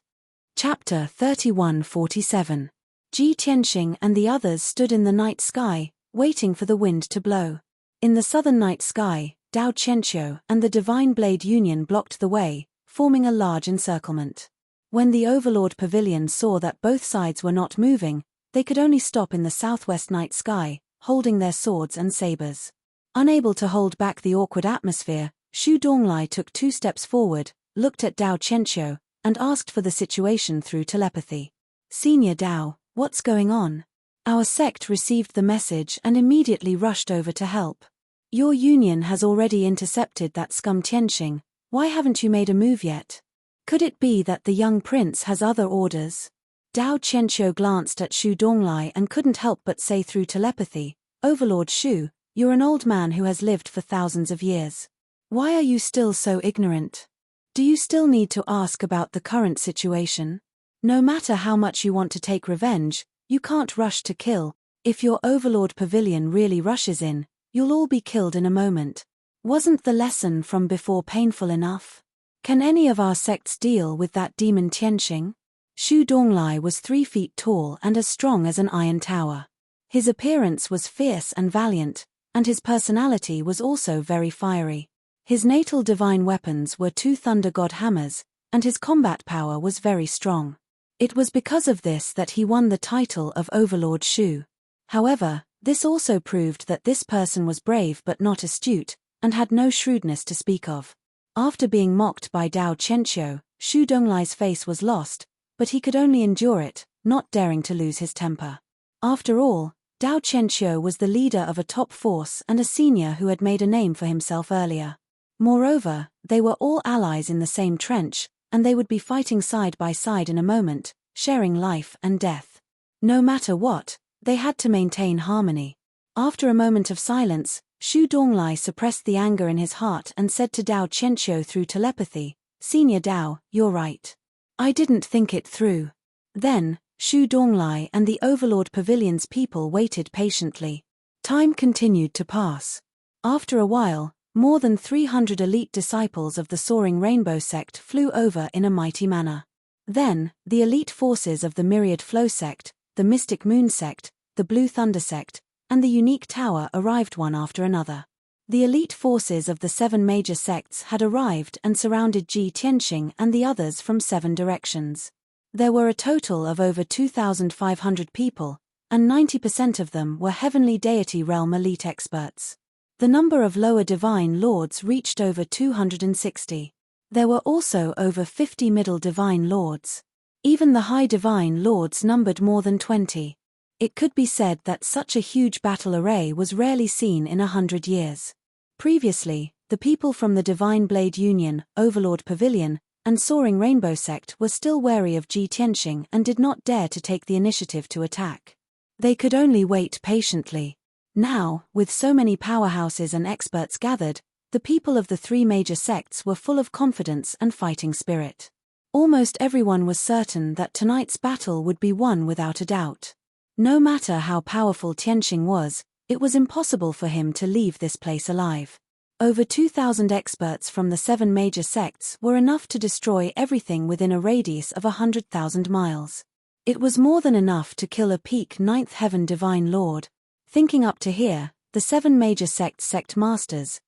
Speaker 1: Chapter 3147. Ji Tianxing and the others stood in the night sky, waiting for the wind to blow. In the southern night sky, Dao Qianqiu and the Divine Blade Union blocked the way, forming a large encirclement. When the Overlord Pavilion saw that both sides were not moving, they could only stop in the southwest night sky, holding their swords and sabers. Unable to hold back the awkward atmosphere, Shu Donglai took 2 steps forward, looked at Dao Qianqiu, and asked for the situation through telepathy. Senior Dao, what's going on? Our sect received the message and immediately rushed over to help. Your union has already intercepted that scum Tianxing. Why haven't you made a move yet? Could it be that the young prince has other orders? Dao Qianqiu glanced at Shu Donglai and couldn't help but say through telepathy, Overlord Shu, you're an old man who has lived for thousands of years. Why are you still so ignorant? Do you still need to ask about the current situation? No matter how much you want to take revenge, you can't rush to kill. If your Overlord Pavilion really rushes in, you'll all be killed in a moment. Wasn't the lesson from before painful enough? Can any of our sects deal with that demon Tianxing? Shu Donglai was 3 feet tall and as strong as an iron tower. His appearance was fierce and valiant, and his personality was also very fiery. His natal divine weapons were 2 Thunder God hammers, and his combat power was very strong. It was because of this that he won the title of Overlord Shu. However, this also proved that this person was brave but not astute, and had no shrewdness to speak of. After being mocked by Dao Qianqiu, Shu Donglai's face was lost, but he could only endure it, not daring to lose his temper. After all, Dao Qianqiu was the leader of a top force and a senior who had made a name for himself earlier. Moreover, they were all allies in the same trench, and they would be fighting side by side in a moment, sharing life and death. No matter what, they had to maintain harmony. After a moment of silence, Shu Donglai suppressed the anger in his heart and said to Dao Qianqiu through telepathy, Senior Dao, you're right. I didn't think it through. Then, Shu Donglai and the Overlord Pavilion's people waited patiently. Time continued to pass. After a while, more than 300 elite disciples of the Soaring Rainbow sect flew over in a mighty manner. Then, the elite forces of the Myriad Flow sect, the Mystic Moon sect, the Blue Thunder sect, and the Unique Tower arrived one after another. The elite forces of the 7 major sects had arrived and surrounded Ji Tianqing and the others from 7 directions. There were a total of over 2,500 people, and 90% of them were heavenly deity realm elite experts. The number of lower divine lords reached over 260. There were also over 50 middle divine lords. Even the high divine lords numbered more than 20. It could be said that such a huge battle array was rarely seen in 100 years. Previously, the people from the Divine Blade Union, Overlord Pavilion, and Soaring Rainbow Sect were still wary of Ji Tianqing and did not dare to take the initiative to attack. They could only wait patiently. Now, with so many powerhouses and experts gathered, the people of the 3 major sects were full of confidence and fighting spirit. Almost everyone was certain that tonight's battle would be won without a doubt. No matter how powerful Tianqing was, it was impossible for him to leave this place alive. Over 2,000 experts from the 7 major sects were enough to destroy everything within a radius of 100,000 miles. It was more than enough to kill a peak 9th heaven divine lord. Thinking up to here, the 7 major sects sect masters,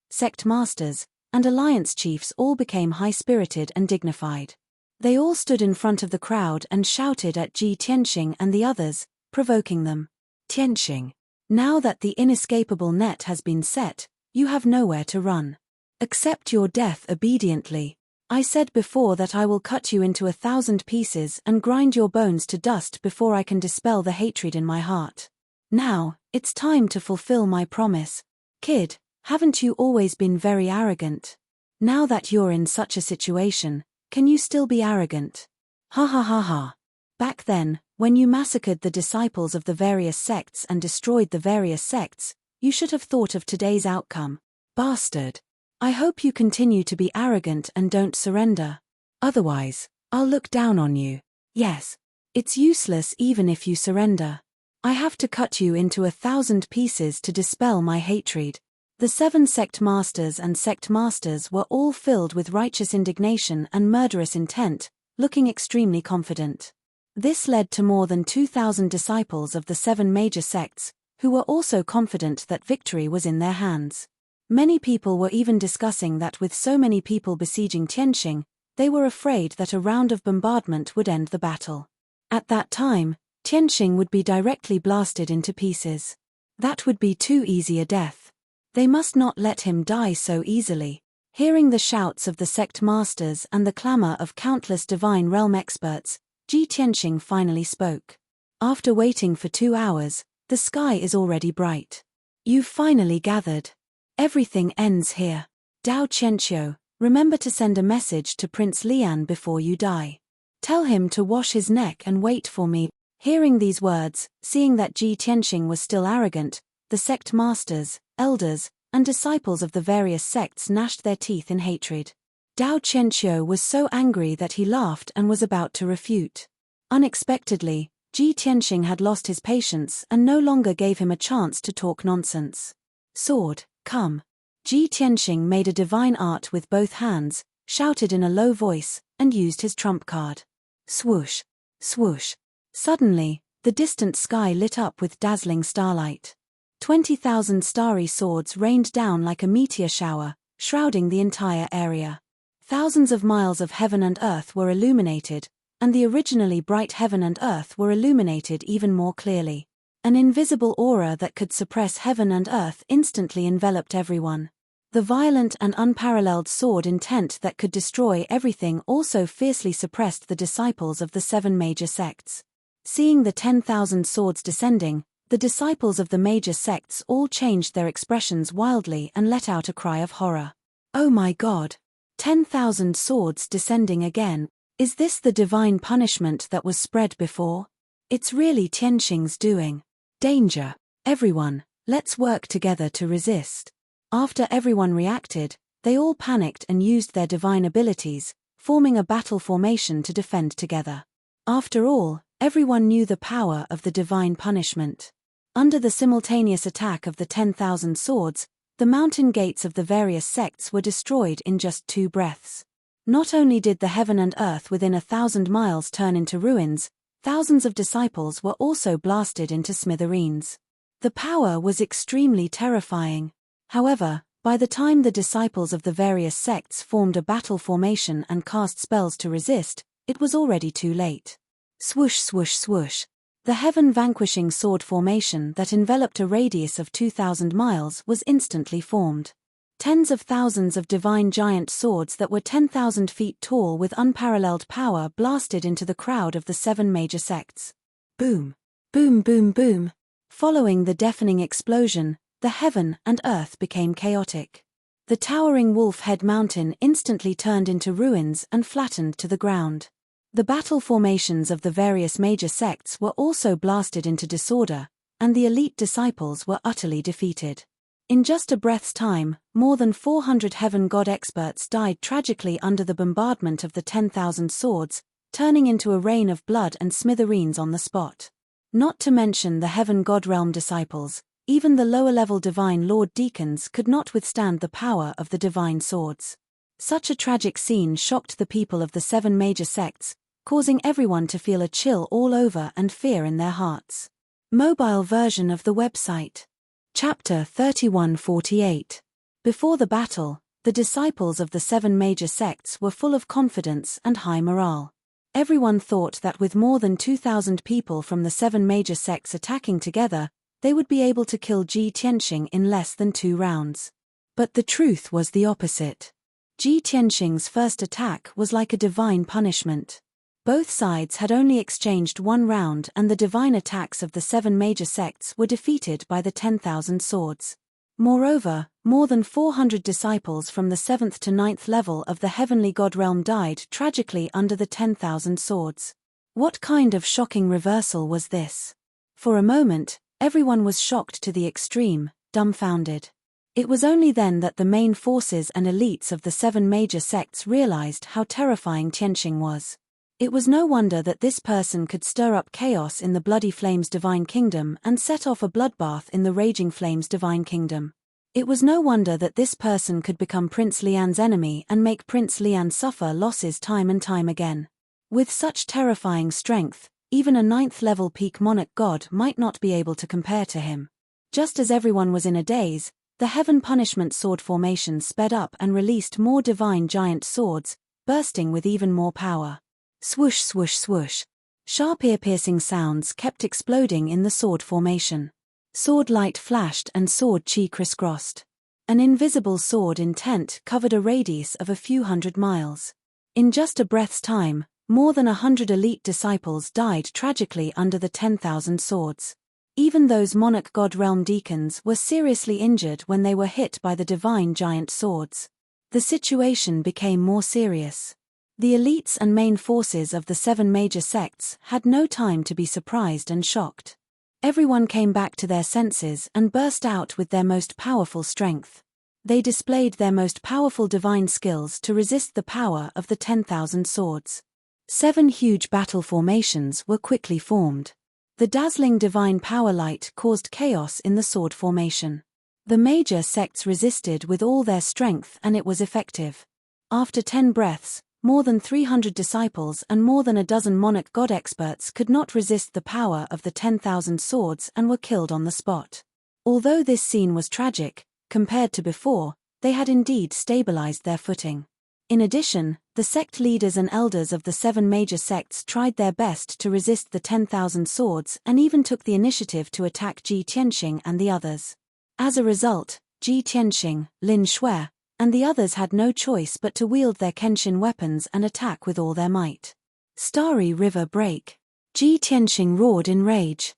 Speaker 1: and alliance chiefs all became high-spirited and dignified. They all stood in front of the crowd and shouted at Ji Tianqing and the others, provoking them. Tianqing, now that the inescapable net has been set, you have nowhere to run. Accept your death obediently. I said before that I will cut you into 1,000 pieces and grind your bones to dust before I can dispel the hatred in my heart. Now, it's time to fulfill my promise. Kid, haven't you always been very arrogant? Now that you're in such a situation, can you still be arrogant? Ha ha ha ha. Back then, when you massacred the disciples of the various sects and destroyed the various sects, you should have thought of today's outcome. Bastard. I hope you continue to be arrogant and don't surrender. Otherwise, I'll look down on you. Yes. It's useless even if you surrender. I have to cut you into 1,000 pieces to dispel my hatred. The 7 sect masters and sect masters were all filled with righteous indignation and murderous intent, looking extremely confident. This led to more than 2,000 disciples of the 7 major sects, who were also confident that victory was in their hands. Many people were even discussing that with so many people besieging Tianqing, they were afraid that a round of bombardment would end the battle. At that time, Tianqing would be directly blasted into pieces. That would be too easy a death. They must not let him die so easily. Hearing the shouts of the sect masters and the clamor of countless divine realm experts, Ji Tianqing finally spoke. After waiting for 2 hours, the sky is already bright. You've finally gathered. Everything ends here. Dao Qianqiu, remember to send a message to Prince Lian before you die. Tell him to wash his neck and wait for me. Hearing these words, seeing that Ji Tianqing was still arrogant, the sect masters, elders, and disciples of the various sects gnashed their teeth in hatred. Dao Qianqiu was so angry that he laughed and was about to refute. Unexpectedly, Ji Tianqing had lost his patience and no longer gave him a chance to talk nonsense. Sword, come. Ji Tianqing made a divine art with both hands, shouted in a low voice, and used his trump card. Swoosh, swoosh. Suddenly, the distant sky lit up with dazzling starlight. 20,000 starry swords rained down like a meteor shower, shrouding the entire area. Thousands of miles of heaven and earth were illuminated, and the originally bright heaven and earth were illuminated even more clearly. An invisible aura that could suppress heaven and earth instantly enveloped everyone. The violent and unparalleled sword intent that could destroy everything also fiercely suppressed the disciples of the 7 major sects. Seeing the 10,000 swords descending, the disciples of the major sects all changed their expressions wildly and let out a cry of horror. Oh my God! 10,000 swords descending again. Is this the divine punishment that was spread before? It's really Tianqing's doing. Danger! Everyone, let's work together to resist. After everyone reacted, they all panicked and used their divine abilities, forming a battle formation to defend together. After all, everyone knew the power of the divine punishment. Under the simultaneous attack of the 10,000 swords, the mountain gates of the various sects were destroyed in just 2 breaths. Not only did the heaven and earth within 1,000 miles turn into ruins, thousands of disciples were also blasted into smithereens. The power was extremely terrifying. However, By the time the disciples of the various sects formed a battle formation and cast spells to resist, it was already too late. Swoosh swoosh swoosh. The heaven-vanquishing sword formation that enveloped a radius of 2,000 miles was instantly formed. Tens of thousands of divine giant swords that were 10,000 feet tall with unparalleled power blasted into the crowd of the 7 major sects. Boom! Boom boom boom! Following the deafening explosion, the heaven and earth became chaotic. The towering Wolf-Head Mountain instantly turned into ruins and flattened to the ground. The battle formations of the various major sects were also blasted into disorder, and the elite disciples were utterly defeated. In just a breath's time, more than 400 heaven god experts died tragically under the bombardment of the 10,000 swords, turning into a rain of blood and smithereens on the spot. Not to mention the heaven god realm disciples, even the lower-level divine lord deacons could not withstand the power of the divine swords. Such a tragic scene shocked the people of the 7 major sects, causing everyone to feel a chill all over and fear in their hearts. Mobile version of the website. Chapter 3148. Before the battle, the disciples of the 7 major sects were full of confidence and high morale. Everyone thought that with more than 2,000 people from the 7 major sects attacking together, they would be able to kill Ji Tianxing in less than 2 rounds. But the truth was the opposite. Ji Tianxing's first attack was like a divine punishment. Both sides had only exchanged 1 round and the divine attacks of the 7 major sects were defeated by the 10,000 swords. Moreover, more than 400 disciples from the 7th to 9th level of the heavenly god realm died tragically under the 10,000 swords. What kind of shocking reversal was this? For a moment, everyone was shocked to the extreme, dumbfounded. It was only then that the main forces and elites of the 7 major sects realized how terrifying Tianxing was. It was no wonder that this person could stir up chaos in the Bloody Flames Divine Kingdom and set off a bloodbath in the Raging Flames Divine Kingdom. It was no wonder that this person could become Prince Lian's enemy and make Prince Lian suffer losses time and time again. With such terrifying strength, even a 9th-level peak monarch god might not be able to compare to him. Just as everyone was in a daze, the Heaven Punishment Sword formation sped up and released more divine giant swords, bursting with even more power. Swoosh swoosh swoosh. Sharp ear-piercing sounds kept exploding in the sword formation. Sword light flashed and sword chi crisscrossed. An invisible sword intent covered a radius of a few hundred miles. In just a breath's time, more than 100 elite disciples died tragically under the 10,000 swords. Even those monarch god realm deacons were seriously injured when they were hit by the divine giant swords. The situation became more serious. The elites and main forces of the 7 major sects had no time to be surprised and shocked. Everyone came back to their senses and burst out with their most powerful strength. They displayed their most powerful divine skills to resist the power of the 10,000 swords. 7 huge battle formations were quickly formed. The dazzling divine power light caused chaos in the sword formation. The major sects resisted with all their strength and it was effective. After 10 breaths, more than 300 disciples and more than a dozen monarch god experts could not resist the power of the 10,000 swords and were killed on the spot. Although this scene was tragic, compared to before, they had indeed stabilized their footing. In addition, the sect leaders and elders of the 7 major sects tried their best to resist the 10,000 swords and even took the initiative to attack Ji Tianxing and the others. As a result, Ji Tianxing, Lin Shui, and the others had no choice but to wield their Kenshin weapons and attack with all their might. Starry River Break. Ji Tianxing roared in rage.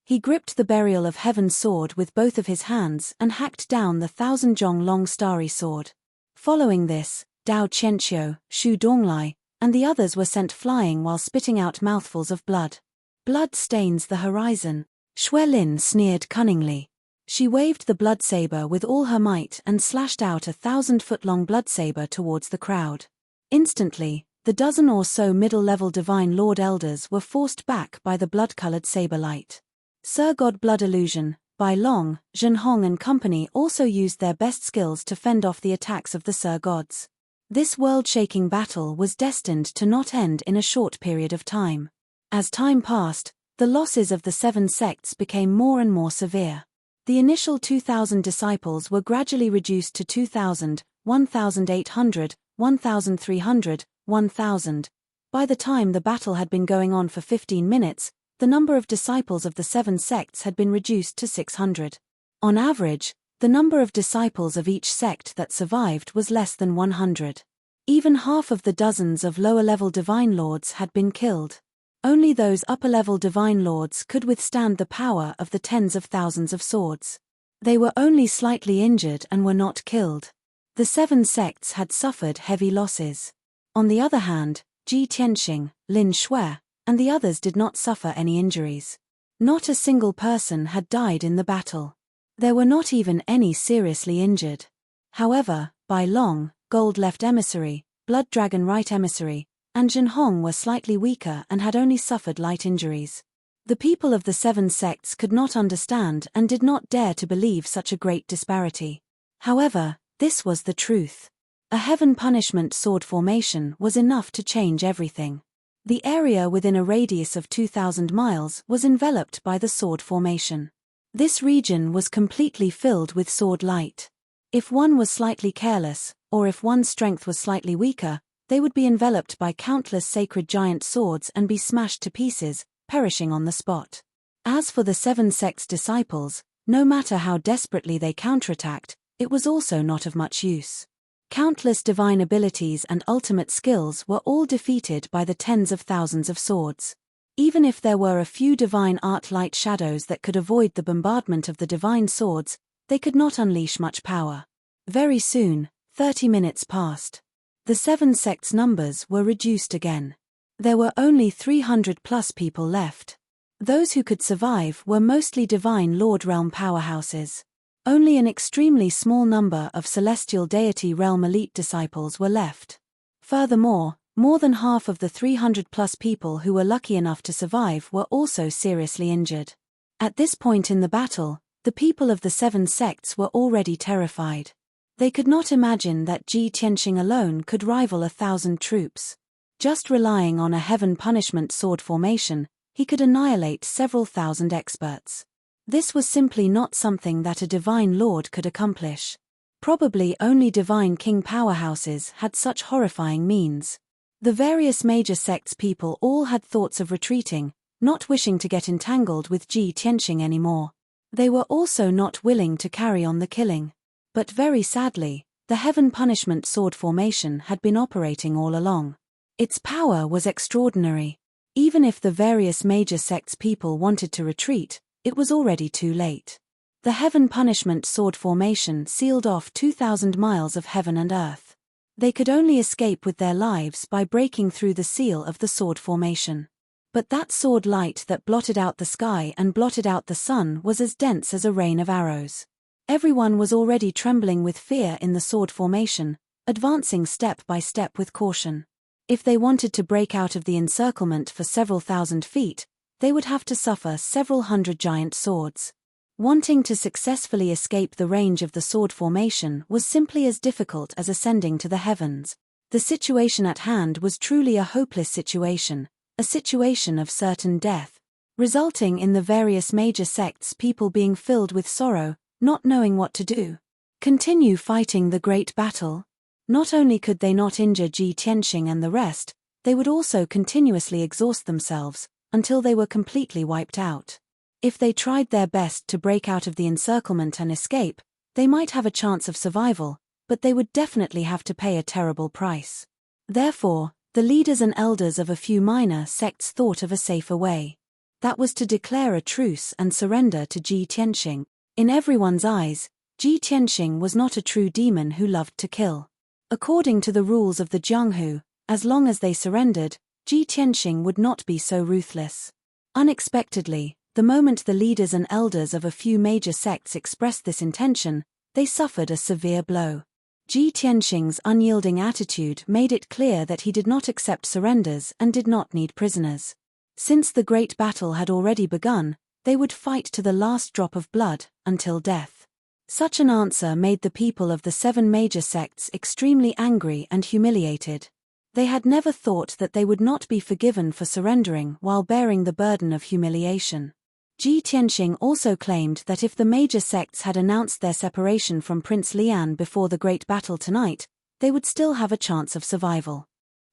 Speaker 1: He gripped the Burial of Heaven sword with both of his hands and hacked down the 1,000-jong-long starry sword. Following this, Dao Qianqiu, Shu Donglai, and the others were sent flying while spitting out mouthfuls of blood. Blood stains the horizon. Shui Lin sneered cunningly. She waved the blood saber with all her might and slashed out a 1,000-foot-long blood saber towards the crowd. Instantly, the dozen or so middle-level divine lord elders were forced back by the blood-colored saber light. Sir God Blood Illusion, Bai Long, Zhenhong and company also used their best skills to fend off the attacks of the Sir Gods. This world-shaking battle was destined to not end in a short period of time. As time passed, the losses of the 7 sects became more and more severe. The initial 2,000 disciples were gradually reduced to 2,000, 1,800, 1,300, 1,000. By the time the battle had been going on for 15 minutes, the number of disciples of the 7 sects had been reduced to 600. On average, the number of disciples of each sect that survived was less than 100. Even half of the dozens of lower-level divine lords had been killed. Only those upper-level divine lords could withstand the power of the tens of thousands of swords. They were only slightly injured and were not killed. The 7 sects had suffered heavy losses. On the other hand, Ji Tianxing, Lin Shui, and the others did not suffer any injuries. Not a single person had died in the battle. There were not even any seriously injured. However, Bai Long, Gold Left Emissary, Blood Dragon Right Emissary, and Zhen Hong were slightly weaker and had only suffered light injuries. The people of the 7 sects could not understand and did not dare to believe such a great disparity. However, this was the truth. A heaven punishment sword formation was enough to change everything. The area within a radius of 2,000 miles was enveloped by the sword formation. This region was completely filled with sword light. If one was slightly careless, or if one's strength was slightly weaker, they would be enveloped by countless sacred giant swords and be smashed to pieces, perishing on the spot. As for the 7 sects' disciples, no matter how desperately they counterattacked, it was also not of much use. Countless divine abilities and ultimate skills were all defeated by the tens of thousands of swords. Even if there were a few divine art light shadows that could avoid the bombardment of the divine swords, they could not unleash much power. Very soon, 30 minutes passed. The 7 sects' numbers were reduced again. There were only 300 plus people left. Those who could survive were mostly divine Lord Realm powerhouses. Only an extremely small number of celestial deity realm elite disciples were left. Furthermore, more than half of the 300 plus people who were lucky enough to survive were also seriously injured. At this point in the battle, the people of the 7 sects were already terrified. They could not imagine that Ji Tianxing alone could rival 1,000 troops. Just relying on a heaven punishment sword formation, he could annihilate several thousand experts. This was simply not something that a divine lord could accomplish. Probably only divine king powerhouses had such horrifying means. The various major sects' people all had thoughts of retreating, not wishing to get entangled with Ji Tianxing anymore. They were also not willing to carry on the killing. But very sadly, the heaven punishment sword formation had been operating all along. Its power was extraordinary. Even if the various major sects' people wanted to retreat, it was already too late. The heaven punishment sword formation sealed off 2,000 miles of heaven and earth. They could only escape with their lives by breaking through the seal of the sword formation. But that sword light that blotted out the sky and blotted out the sun was as dense as a rain of arrows. Everyone was already trembling with fear in the sword formation, advancing step by step with caution. If they wanted to break out of the encirclement for several thousand feet, they would have to suffer several hundred giant swords. Wanting to successfully escape the range of the sword formation was simply as difficult as ascending to the heavens. The situation at hand was truly a hopeless situation, a situation of certain death, resulting in the various major sects' people being filled with sorrow, not knowing what to do. Continue fighting the great battle? Not only could they not injure Ji Tianxing and the rest, they would also continuously exhaust themselves, until they were completely wiped out. If they tried their best to break out of the encirclement and escape, they might have a chance of survival, but they would definitely have to pay a terrible price. Therefore, the leaders and elders of a few minor sects thought of a safer way. That was to declare a truce and surrender to Ji Tianxing. In everyone's eyes, Ji Tianxing was not a true demon who loved to kill. According to the rules of the Jianghu, as long as they surrendered, Ji Tianxing would not be so ruthless. Unexpectedly, the moment the leaders and elders of a few major sects expressed this intention, they suffered a severe blow. Ji Tianxing's unyielding attitude made it clear that he did not accept surrenders and did not need prisoners. Since the great battle had already begun, they would fight to the last drop of blood, until death. Such an answer made the people of the 7 major sects extremely angry and humiliated. They had never thought that they would not be forgiven for surrendering while bearing the burden of humiliation. Ji Tianxing also claimed that if the major sects had announced their separation from Prince Lian before the great battle tonight, they would still have a chance of survival.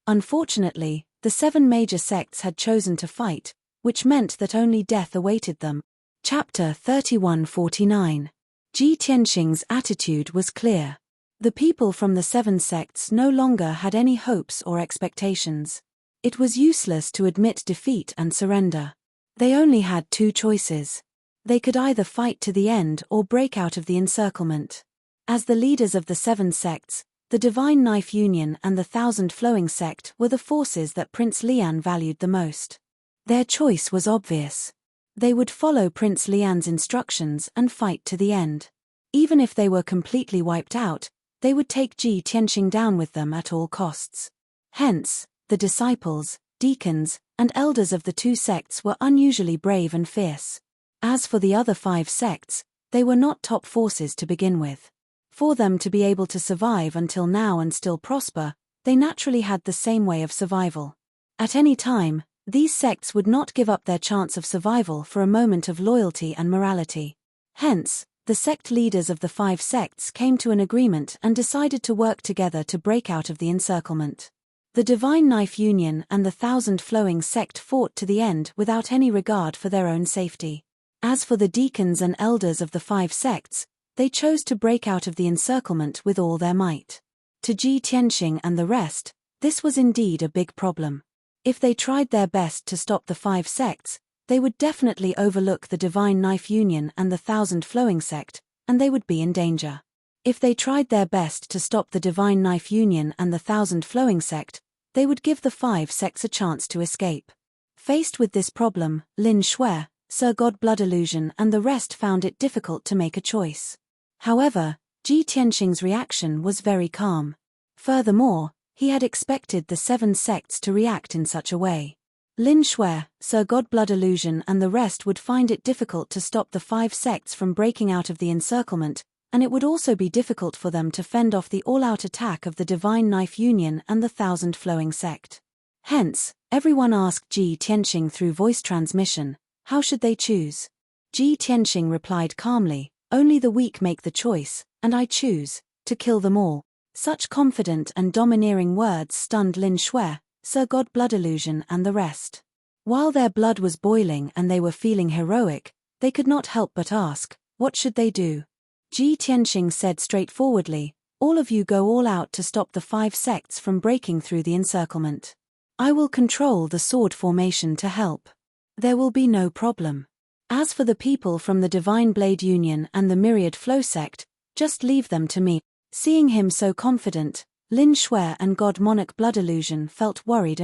Speaker 1: Unfortunately, the 7 major sects had chosen to fight, which meant that only death awaited them. Chapter 3149. Ji Tianxing's attitude was clear. The people from the 7 sects no longer had any hopes or expectations. It was useless to admit defeat and surrender. They only had 2 choices. They could either fight to the end or break out of the encirclement. As the leaders of the 7 sects, the Divine Knife Union and the Thousand Flowing Sect were the forces that Prince Lian valued the most. Their choice was obvious. They would follow Prince Lian's instructions and fight to the end. Even if they were completely wiped out, they would take Ji Tianxing down with them at all costs. Hence, the disciples, deacons, and elders of the 2 sects were unusually brave and fierce. As for the other 5 sects, they were not top forces to begin with. For them to be able to survive until now and still prosper, they naturally had the same way of survival. At any time, these sects would not give up their chance of survival for a moment of loyalty and morality. Hence, the sect leaders of the 5 sects came to an agreement and decided to work together to break out of the encirclement. The Divine Knife Union and the Thousand Flowing Sect fought to the end without any regard for their own safety. As for the deacons and elders of the 5 sects, they chose to break out of the encirclement with all their might. To Ji Tianxing and the rest, this was indeed a big problem. If they tried their best to stop the 5 sects, they would definitely overlook the Divine Knife Union and the Thousand Flowing Sect, and they would be in danger. If they tried their best to stop the Divine Knife Union and the Thousand Flowing Sect, they would give the 5 sects a chance to escape. Faced with this problem, Lin Shui, Sir God Blood Illusion and the rest found it difficult to make a choice. However, Ji Tianxing's reaction was very calm. Furthermore, he had expected the 7 sects to react in such a way. Lin Shui, Sir God Blood Illusion and the rest would find it difficult to stop the 5 sects from breaking out of the encirclement, and it would also be difficult for them to fend off the all-out attack of the Divine Knife Union and the Thousand Flowing Sect. Hence, everyone asked Ji Tianxing through voice transmission, how should they choose? Ji Tianxing replied calmly, only the weak make the choice, and I choose to kill them all. Such confident and domineering words stunned Lin Shui, Sir God Blood Illusion and the rest. While their blood was boiling and they were feeling heroic, they could not help but ask, what should they do? Ji Tianxing said straightforwardly, all of you go all out to stop the 5 sects from breaking through the encirclement. I will control the sword formation to help. There will be no problem. As for the people from the Divine Blade Union and the Myriad Flow Sect, just leave them to me. Seeing him so confident, Lin Shui and God Monarch Blood Illusion felt worried.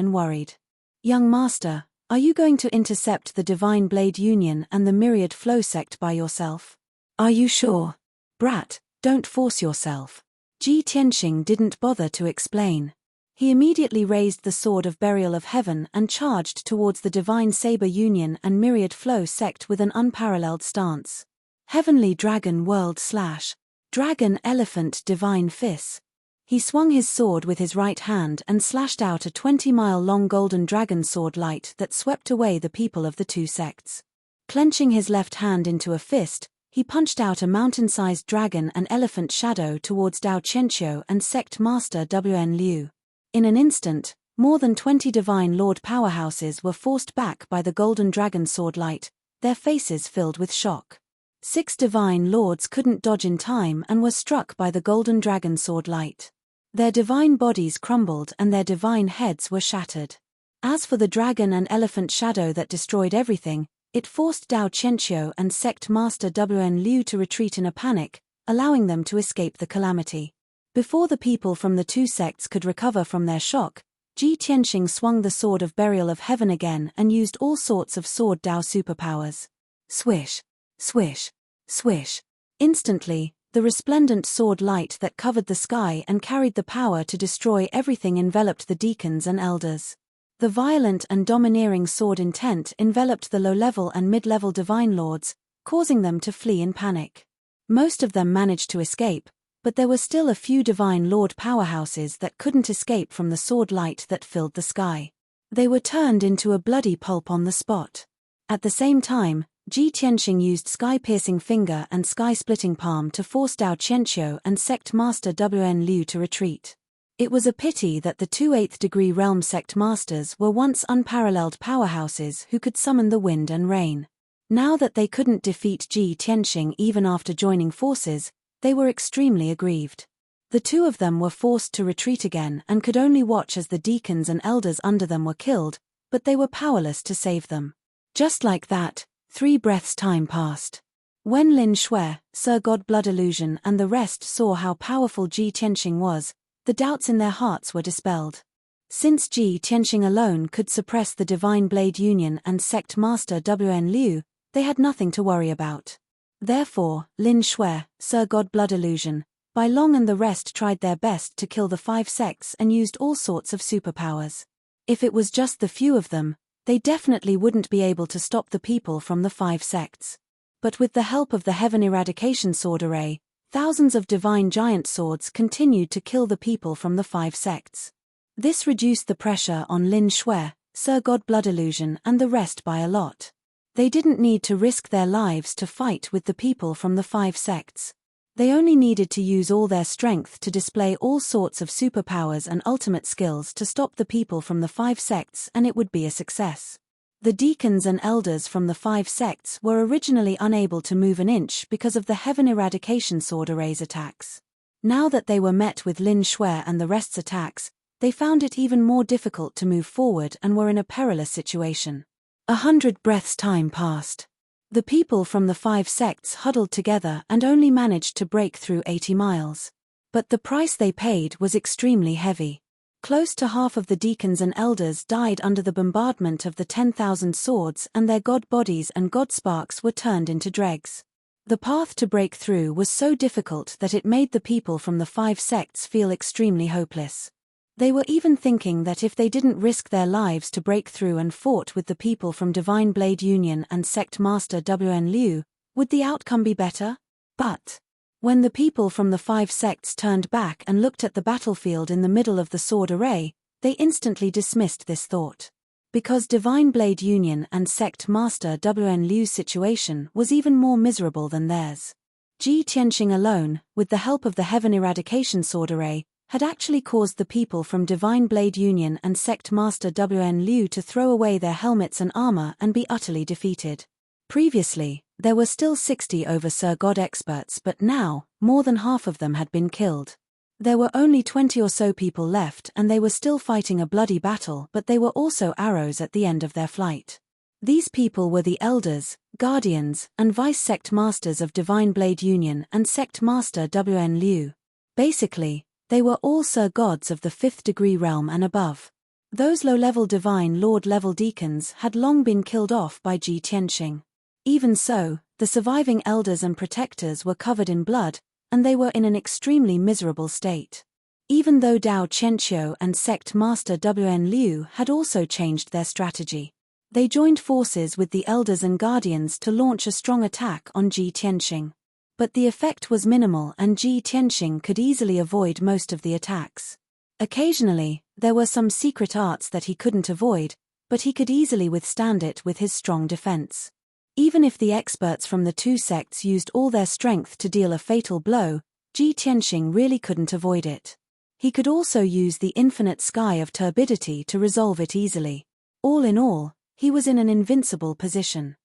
Speaker 1: Young Master, are you going to intercept the Divine Blade Union and the Myriad Flow Sect by yourself? Are you sure? Brat, don't force yourself. Ji Tianxing didn't bother to explain. He immediately raised the Sword of Burial of Heaven and charged towards the Divine Saber Union and Myriad Flow Sect with an unparalleled stance. Heavenly Dragon World / Dragon Elephant Divine Fist. He swung his sword with his right hand and slashed out a 20-mile-long golden dragon sword light that swept away the people of the 2 sects. Clenching his left hand into a fist, he punched out a mountain-sized dragon and elephant shadow towards Dao Qianqiu and Sect Master Wn Liu. In an instant, more than 20 Divine Lord powerhouses were forced back by the golden dragon sword light, their faces filled with shock. 6 Divine Lords couldn't dodge in time and were struck by the golden dragon sword light. Their divine bodies crumbled and their divine heads were shattered. As for the dragon and elephant shadow that destroyed everything, it forced Dao Qianqiu and Sect Master Wn Liu to retreat in a panic, allowing them to escape the calamity. Before the people from the 2 sects could recover from their shock, Ji Tianxing swung the Sword of Burial of Heaven again and used all sorts of Sword Dao superpowers. Swish, swish, swish. Instantly, the resplendent sword light that covered the sky and carried the power to destroy everything enveloped the deacons and elders. The violent and domineering sword intent enveloped the low-level and mid-level Divine Lords, causing them to flee in panic. Most of them managed to escape, but there were still a few Divine Lord powerhouses that couldn't escape from the sword light that filled the sky. They were turned into a bloody pulp on the spot. At the same time, Ji Tianxing used sky-piercing finger and sky-splitting palm to force Dao Qianqiu and sect master Wn Liu to retreat. It was a pity that the two 8th degree realm sect masters were once unparalleled powerhouses who could summon the wind and rain. Now that they couldn't defeat Ji Tianxing even after joining forces, they were extremely aggrieved. The two of them were forced to retreat again and could only watch as the deacons and elders under them were killed, but they were powerless to save them. Just like that, 3 breaths' time passed. When Lin Shui, Sir God Blood Illusion and the rest saw how powerful Ji Tianxing was, the doubts in their hearts were dispelled. Since Ji Tianxing alone could suppress the Divine Blade Union and sect master Wn Liu, they had nothing to worry about. Therefore, Lin Shui, Sir God Blood Illusion, Bai Long and the rest tried their best to kill the 5 sects and used all sorts of superpowers. If it was just the few of them, they definitely wouldn't be able to stop the people from the 5 sects. But with the help of the Heaven Eradication Sword Array, thousands of divine giant swords continued to kill the people from the 5 sects. This reduced the pressure on Lin Shui, Sir God Blood Illusion and the rest by a lot. They didn't need to risk their lives to fight with the people from the 5 sects. They only needed to use all their strength to display all sorts of superpowers and ultimate skills to stop the people from the 5 sects and it would be a success. The deacons and elders from the 5 sects were originally unable to move an inch because of the Heaven Eradication Sword Array's attacks. Now that they were met with Lin Shui and the rest's attacks, they found it even more difficult to move forward and were in a perilous situation. 100 breaths' time passed. The people from the 5 sects huddled together and only managed to break through 80 miles. But the price they paid was extremely heavy. Close to half of the deacons and elders died under the bombardment of the 10,000 swords and their god bodies and god sparks were turned into dregs. The path to break through was so difficult that it made the people from the 5 sects feel extremely hopeless. They were even thinking that if they didn't risk their lives to break through and fought with the people from Divine Blade Union and sect master Wn Liu, would the outcome be better? But when the people from the 5 sects turned back and looked at the battlefield in the middle of the sword array, they instantly dismissed this thought. Because Divine Blade Union and sect master Wn Liu's situation was even more miserable than theirs. Ji Tianxing alone, with the help of the Heaven Eradication Sword Array, had actually caused the people from Divine Blade Union and sect master Wn Liu to throw away their helmets and armor and be utterly defeated. Previously, there were still 60 over Sir God experts, but now, more than half of them had been killed. There were only 20 or so people left and they were still fighting a bloody battle, but they were also arrows at the end of their flight. These people were the elders, guardians, and vice-sect masters of Divine Blade Union and sect master Wn Liu. Basically, they were all Sir Gods of the 5th degree realm and above. Those low-level Divine Lord-level deacons had long been killed off by Ji Tianxing. Even so, the surviving elders and protectors were covered in blood, and they were in an extremely miserable state. Even though Dao Qianqiu and sect master Wn Liu had also changed their strategy. They joined forces with the elders and guardians to launch a strong attack on Ji Tianxing. But the effect was minimal and Ji Tianxing could easily avoid most of the attacks. Occasionally, there were some secret arts that he couldn't avoid, but he could easily withstand it with his strong defense. Even if the experts from the 2 sects used all their strength to deal a fatal blow, Ji Tianxing really couldn't avoid it. He could also use the infinite sky of turbidity to resolve it easily. All in all, he was in an invincible position.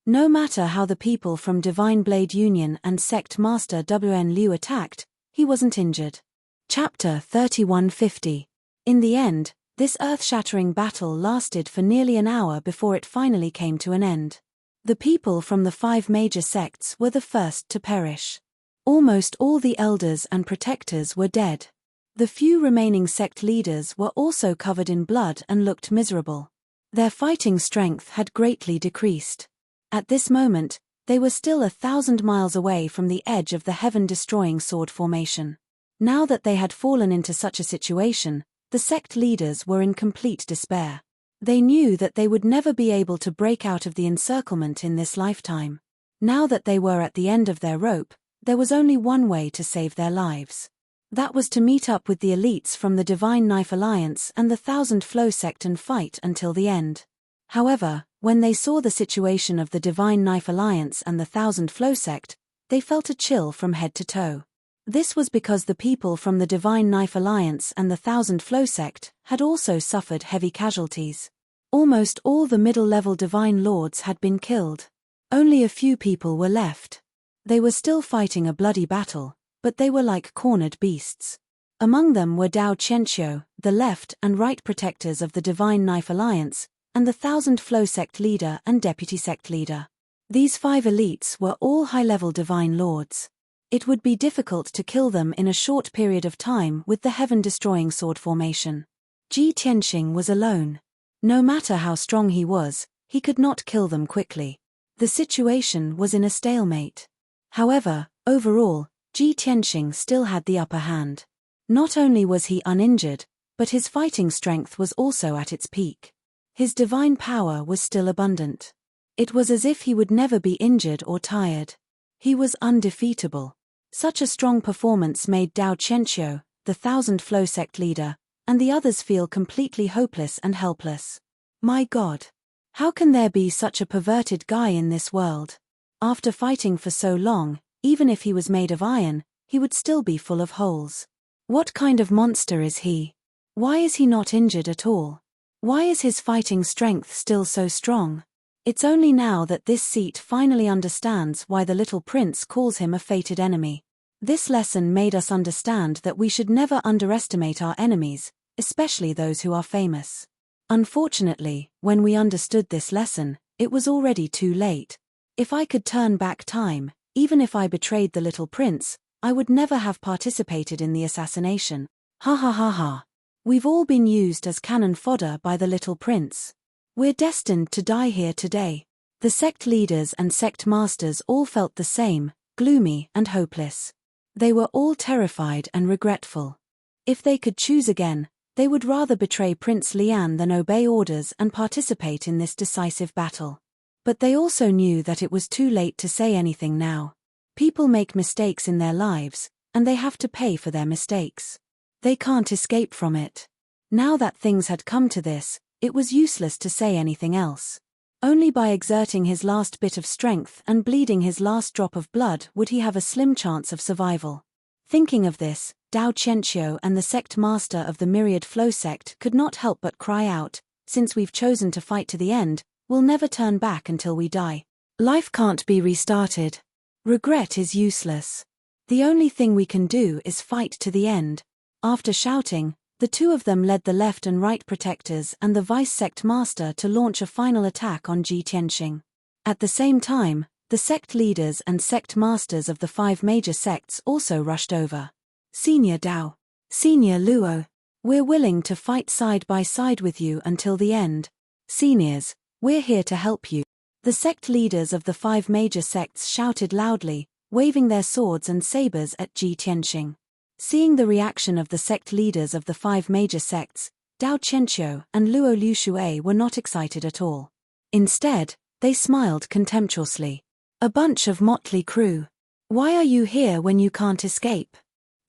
Speaker 1: No matter how the people from Divine Blade Union and sect master Wn Liu attacked, he wasn't injured. Chapter 3150. In the end, this earth-shattering battle lasted for nearly an hour before it finally came to an end. The people from the 5 major sects were the first to perish. Almost all the elders and protectors were dead. The few remaining sect leaders were also covered in blood and looked miserable. Their fighting strength had greatly decreased. At this moment, they were still 1,000 miles away from the edge of the heaven-destroying sword formation. Now that they had fallen into such a situation, the sect leaders were in complete despair. They knew that they would never be able to break out of the encirclement in this lifetime. Now that they were at the end of their rope, there was only one way to save their lives. That was to meet up with the elites from the Divine Knife Alliance and the Thousand Flow sect and fight until the end. However, When they saw the situation of the Divine Knife Alliance and the Thousand Flow sect, they felt a chill from head to toe. This was because the people from the Divine Knife Alliance and the Thousand Flow sect had also suffered heavy casualties. Almost all the middle-level Divine Lords had been killed. Only a few people were left. They were still fighting a bloody battle, but they were like cornered beasts. Among them were Dao Qianqiu, the left and right protectors of the Divine Knife Alliance, and the Thousand Flow sect leader and deputy sect leader. These 5 elites were all high-level Divine Lords. It would be difficult to kill them in a short period of time with the heaven-destroying sword formation. Ji Tianqing was alone. No matter how strong he was, he could not kill them quickly. The situation was in a stalemate. However, overall, Ji Tianqing still had the upper hand. Not only was he uninjured, but his fighting strength was also at its peak. His divine power was still abundant. It was as if he would never be injured or tired. He was undefeatable. Such a strong performance made Dao Qianqiu, the Thousand Flow sect leader, and the others feel completely hopeless and helpless. My God! How can there be such a perverted guy in this world? After fighting for so long, even if he was made of iron, he would still be full of holes. What kind of monster is he? Why is he not injured at all? Why is his fighting strength still so strong? It's only now that this seat finally understands why the little prince calls him a fated enemy. This lesson made us understand that we should never underestimate our enemies, especially those who are famous. Unfortunately, when we understood this lesson, it was already too late. If I could turn back time, even if I betrayed the little prince, I would never have participated in the assassination. Ha ha ha ha. We've all been used as cannon fodder by the little prince. We're destined to die here today. The sect leaders and sect masters all felt the same, gloomy and hopeless. They were all terrified and regretful. If they could choose again, they would rather betray Prince Lian than obey orders and participate in this decisive battle. But they also knew that it was too late to say anything now. People make mistakes in their lives, and they have to pay for their mistakes. They can't escape from it. Now that things had come to this, it was useless to say anything else. Only by exerting his last bit of strength and bleeding his last drop of blood would he have a slim chance of survival. Thinking of this, Dao Qianqiu and the sect master of the Myriad Flow sect could not help but cry out, since we've chosen to fight to the end, we'll never turn back until we die. Life can't be restarted. Regret is useless. The only thing we can do is fight to the end. After shouting, the two of them led the left and right protectors and the vice sect master to launch a final attack on Ji Tianqing. At the same time, the sect leaders and sect masters of the 5 major sects also rushed over. Senior Dao. Senior Luo. We're willing to fight side by side with you until the end. Seniors, we're here to help you. The sect leaders of the 5 major sects shouted loudly, waving their swords and sabers at Ji Tianqing. Seeing the reaction of the sect leaders of the 5 major sects, Dao Qianqiu and Luo Liushui were not excited at all. Instead, they smiled contemptuously. A bunch of motley crew. Why are you here when you can't escape?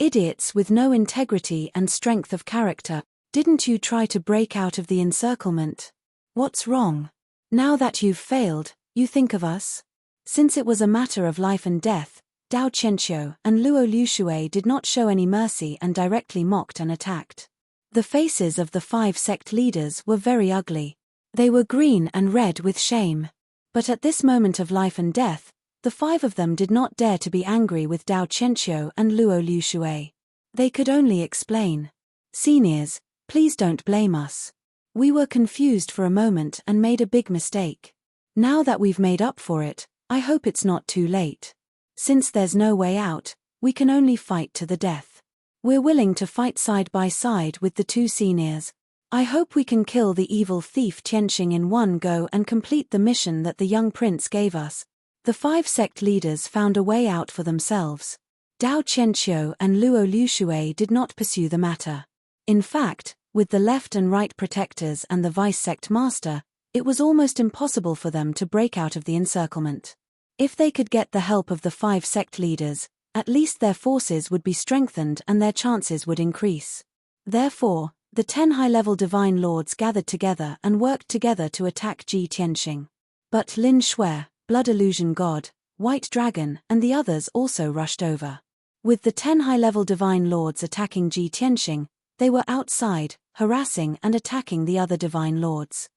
Speaker 1: Idiots with no integrity and strength of character, didn't you try to break out of the encirclement? What's wrong? Now that you've failed, you think of us? Since it was a matter of life and death, Dao Qianqiu and Luo Liushui did not show any mercy and directly mocked and attacked. The faces of the 5 sect leaders were very ugly. They were green and red with shame. But at this moment of life and death, the 5 of them did not dare to be angry with Dao Qianqiu and Luo Liushui. They could only explain. Seniors, please don't blame us. We were confused for a moment and made a big mistake. Now that we've made up for it, I hope it's not too late. Since there's no way out, we can only fight to the death. We're willing to fight side by side with the 2 seniors. I hope we can kill the evil thief Tianqing in one go and complete the mission that the young prince gave us. The 5 sect leaders found a way out for themselves. Dao Qianqiu and Luo Liushui did not pursue the matter. In fact, with the left and right protectors and the vice sect master, it was almost impossible for them to break out of the encirclement. If they could get the help of the 5 sect leaders, at least their forces would be strengthened and their chances would increase. Therefore, The 10 high-level divine lords gathered together and worked together to attack Ji Tianxing. But Lin Shui, Blood Illusion God, White Dragon, and the others also rushed over. With the 10 high-level divine lords attacking Ji Tianxing, they were outside, harassing and attacking the other divine lords.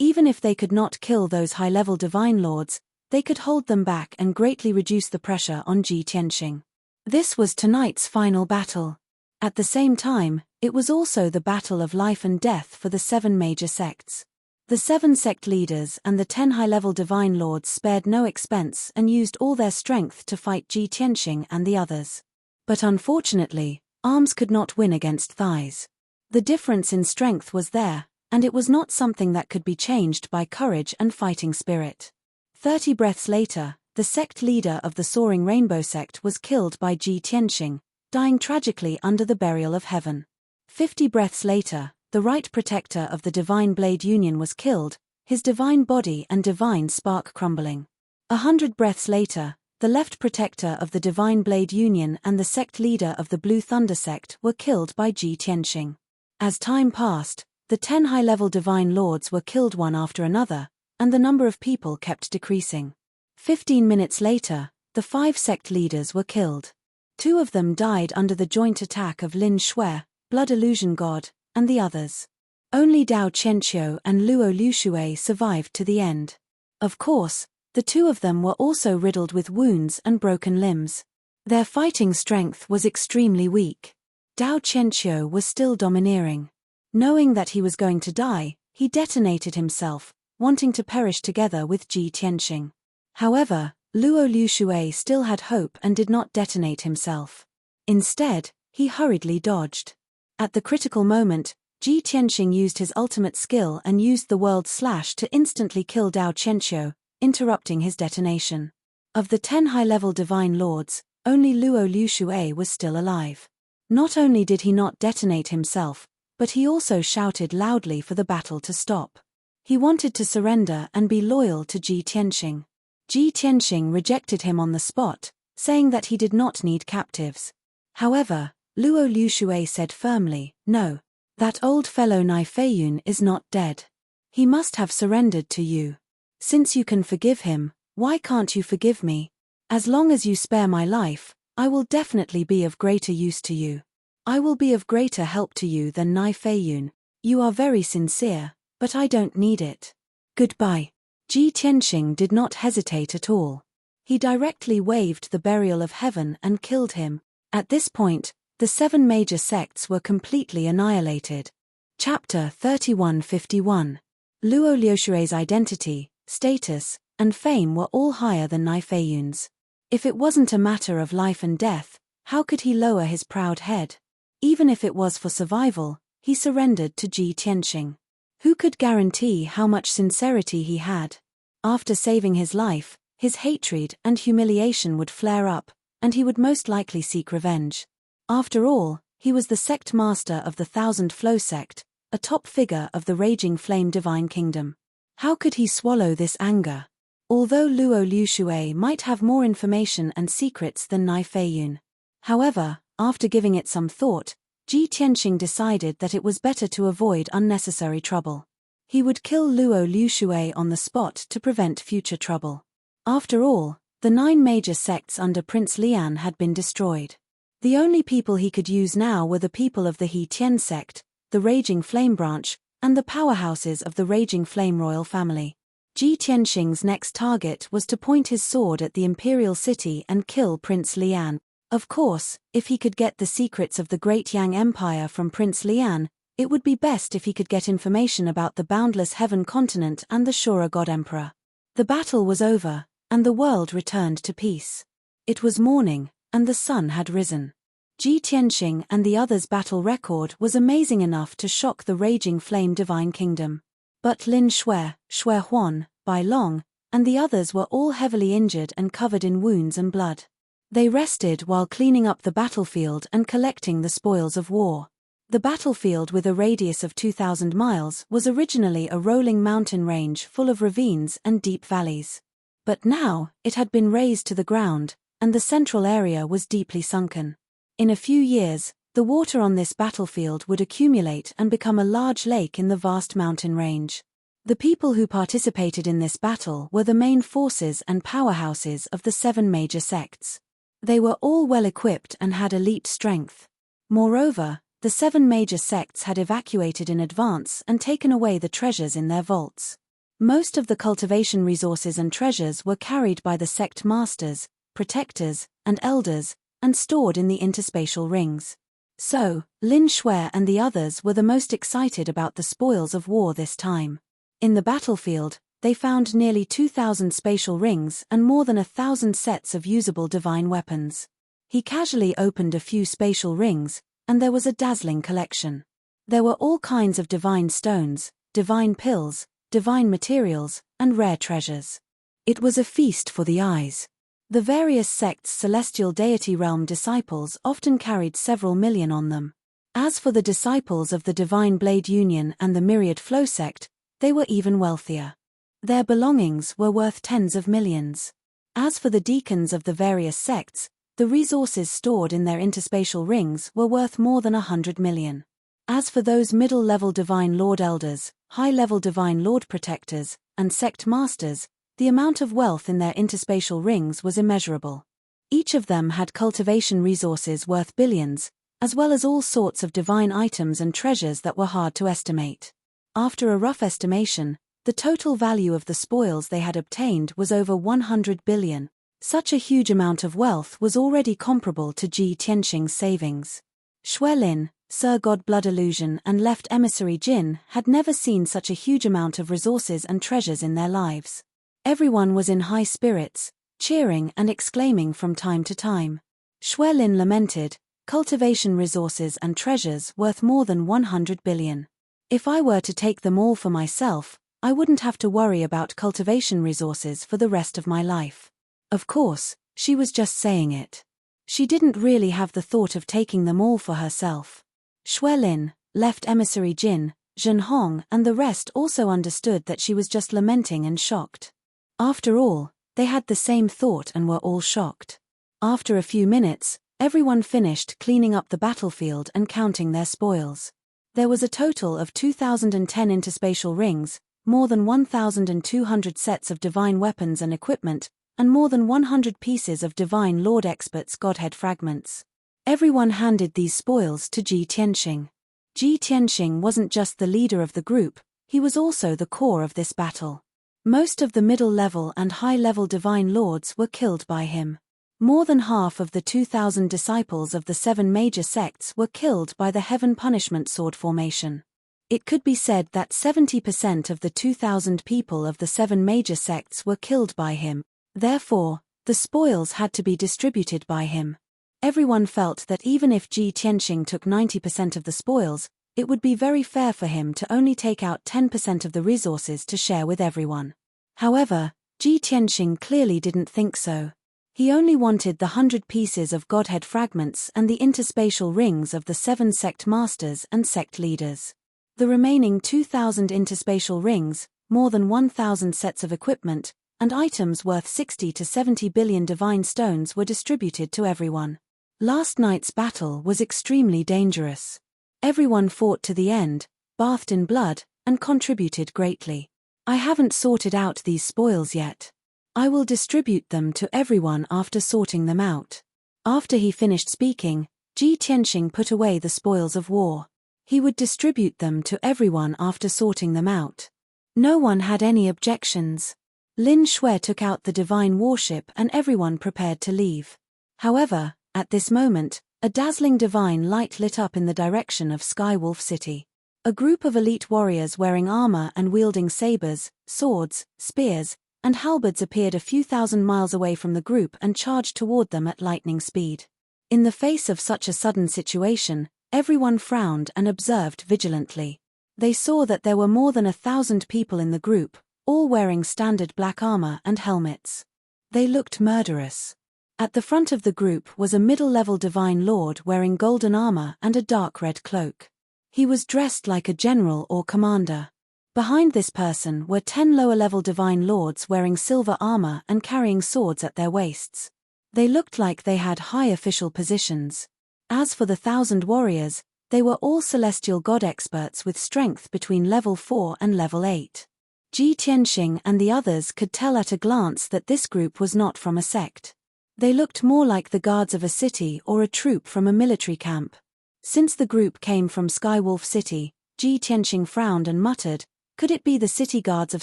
Speaker 1: Even if they could not kill those high-level divine lords, they could hold them back and greatly reduce the pressure on Ji Tianxing. This was tonight's final battle. At the same time, it was also the battle of life and death for the 7 major sects. The 7 sect leaders and the 10 high-level divine lords spared no expense and used all their strength to fight Ji Tianxing and the others. But unfortunately, arms could not win against thighs. The difference in strength was there, and it was not something that could be changed by courage and fighting spirit. 30 breaths later, the sect leader of the Soaring Rainbow sect was killed by Ji Tianxing, dying tragically under the burial of heaven. 50 breaths later, the right protector of the Divine Blade Union was killed, his divine body and divine spark crumbling. 100 breaths later, the left protector of the Divine Blade Union and the sect leader of the Blue Thunder sect were killed by Ji Tianxing. As time passed, the 10 high-level divine lords were killed one after another, and the number of people kept decreasing. 15 minutes later, the 5 sect leaders were killed. 2 of them died under the joint attack of Lin Shui, Blood Illusion God, and the others. Only Dao Qianqiu and Luo Liushui survived to the end. Of course, the 2 of them were also riddled with wounds and broken limbs. Their fighting strength was extremely weak. Dao Qianqiu was still domineering. Knowing that he was going to die, he detonated himself, wanting to perish together with Ji Tianxing. However, Luo Liushui still had hope and did not detonate himself. Instead, he hurriedly dodged. At the critical moment, Ji Tianxing used his ultimate skill and used the World Slash to instantly kill Dao Qianqiu, interrupting his detonation. Of the 10 high-level divine lords, only Luo Liushui was still alive. Not only did he not detonate himself, but he also shouted loudly for the battle to stop. He wanted to surrender and be loyal to Ji Tianxing. Ji Tianxing rejected him on the spot, saying that he did not need captives. However, Luo Liushui said firmly, "No. That old fellow Nai Feiyun is not dead. He must have surrendered to you. Since you can forgive him, why can't you forgive me? As long as you spare my life, I will definitely be of greater use to you. I will be of greater help to you than Nai Feiyun. You are very sincere, but I don't need it. Goodbye." Ji Tianxing did not hesitate at all. He directly waved the burial of heaven and killed him. At this point, the 7 major sects were completely annihilated. Chapter 3151. Luo Liushui's identity, status, and fame were all higher than Nai Feiyun's. If it wasn't a matter of life and death, how could he lower his proud head? Even if it was for survival, he surrendered to Ji Tianxing. Who could guarantee how much sincerity he had? After saving his life, his hatred and humiliation would flare up, and he would most likely seek revenge. After all, he was the sect master of the Thousand Flow sect, a top figure of the Raging Flame Divine Kingdom. How could he swallow this anger? Although Luo Liushui might have more information and secrets than Nai Feiyun. However, after giving it some thought, Ji Tianxing decided that it was better to avoid unnecessary trouble. He would kill Luo Liushui on the spot to prevent future trouble. After all, the 9 major sects under Prince Lian had been destroyed. The only people he could use now were the people of the He Tian sect, the Raging Flame branch, and the powerhouses of the Raging Flame royal family. Ji Tianxing's next target was to point his sword at the imperial city and kill Prince Lian. Of course, if he could get the secrets of the Great Yang Empire from Prince Lian, it would be best if he could get information about the boundless heaven continent and the Shura God Emperor. The battle was over, and the world returned to peace. It was morning, and the sun had risen. Ji Tianxing and the others' battle record was amazing enough to shock the Raging Flame Divine Kingdom. But Lin Shui, Shui Huan, Bai Long, and the others were all heavily injured and covered in wounds and blood. They rested while cleaning up the battlefield and collecting the spoils of war. The battlefield, with a radius of 2,000 miles, was originally a rolling mountain range full of ravines and deep valleys. But now, it had been razed to the ground, and the central area was deeply sunken. In a few years, The water on this battlefield would accumulate and become a large lake in the vast mountain range. The people who participated in this battle were the main forces and powerhouses of the 7 major sects. They were all well equipped and had elite strength. Moreover, the 7 major sects had evacuated in advance and taken away the treasures in their vaults. Most of the cultivation resources and treasures were carried by the sect masters, protectors, and elders, and stored in the interspatial rings. So, Lin Shui and the others were the most excited about the spoils of war this time. In the battlefield, they found nearly 2,000 spatial rings and more than 1,000 sets of usable divine weapons. He casually opened a few spatial rings, and there was a dazzling collection. There were all kinds of divine stones, divine pills, divine materials, and rare treasures. It was a feast for the eyes. The various sects' celestial deity realm disciples often carried several million on them. As for the disciples of the Divine Blade Union and the Myriad Flow sect, they were even wealthier. Their belongings were worth tens of millions. As for the deacons of the various sects, the resources stored in their interspatial rings were worth more than 100 million. As for those middle-level Divine Lord Elders, high-level Divine Lord Protectors, and sect masters, the amount of wealth in their interspatial rings was immeasurable. Each of them had cultivation resources worth billions, as well as all sorts of divine items and treasures that were hard to estimate. After a rough estimation, the total value of the spoils they had obtained was over 100 billion. Such a huge amount of wealth was already comparable to Ji Tianxing's savings. Shui Lin, Sir God Blood Illusion and left emissary Jin had never seen such a huge amount of resources and treasures in their lives. Everyone was in high spirits, cheering and exclaiming from time to time. Shui Lin lamented, cultivation resources and treasures worth more than 100 billion. If I were to take them all for myself, I wouldn't have to worry about cultivation resources for the rest of my life. Of course, she was just saying it. She didn't really have the thought of taking them all for herself. Shui Lin, left emissary Jin, Zhen Hong and the rest also understood that she was just lamenting and shocked. After all, they had the same thought and were all shocked. After a few minutes, everyone finished cleaning up the battlefield and counting their spoils. There was a total of 2,010 interspatial rings, more than 1,200 sets of divine weapons and equipment, and more than 100 pieces of Divine Lord Expert's Godhead fragments. Everyone handed these spoils to Ji Tianxing. Ji Tianxing wasn't just the leader of the group, he was also the core of this battle. Most of the middle-level and high-level Divine Lords were killed by him. More than half of the 2,000 disciples of the 7 major sects were killed by the Heaven Punishment Sword formation. It could be said that 70% of the 2,000 people of the 7 major sects were killed by him. Therefore, the spoils had to be distributed by him. Everyone felt that even if Ji Tianxing took 90% of the spoils, it would be very fair for him to only take out 10% of the resources to share with everyone. However, Ji Tianxing clearly didn't think so. He only wanted the 100 pieces of Godhead fragments and the interspatial rings of the 7 sect masters and sect leaders. The remaining 2,000 interspatial rings, more than 1,000 sets of equipment, and items worth 60 to 70 billion divine stones were distributed to everyone. Last night's battle was extremely dangerous. Everyone fought to the end, bathed in blood, and contributed greatly. I haven't sorted out these spoils yet. I will distribute them to everyone after sorting them out. After he finished speaking, Ji Tianxing put away the spoils of war. He would distribute them to everyone after sorting them out. No one had any objections. Lin Shui took out the divine warship and everyone prepared to leave. However, at this moment, a dazzling divine light lit up in the direction of Skywolf City. A group of elite warriors wearing armor and wielding sabers, swords, spears, and halberds appeared a few thousand miles away from the group and charged toward them at lightning speed. In the face of such a sudden situation, everyone frowned and observed vigilantly. They saw that there were more than 1,000 people in the group, all wearing standard black armor and helmets. They looked murderous. At the front of the group was a middle-level divine lord wearing golden armor and a dark red cloak. He was dressed like a general or commander. Behind this person were 10 lower-level divine lords wearing silver armor and carrying swords at their waists. They looked like they had high official positions. As for the 1,000 warriors, they were all celestial god experts with strength between level 4 and level 8. Ji Tianxing and the others could tell at a glance that this group was not from a sect. They looked more like the guards of a city or a troop from a military camp. Since the group came from Skywolf City, Ji Tianxing frowned and muttered, "Could it be the city guards of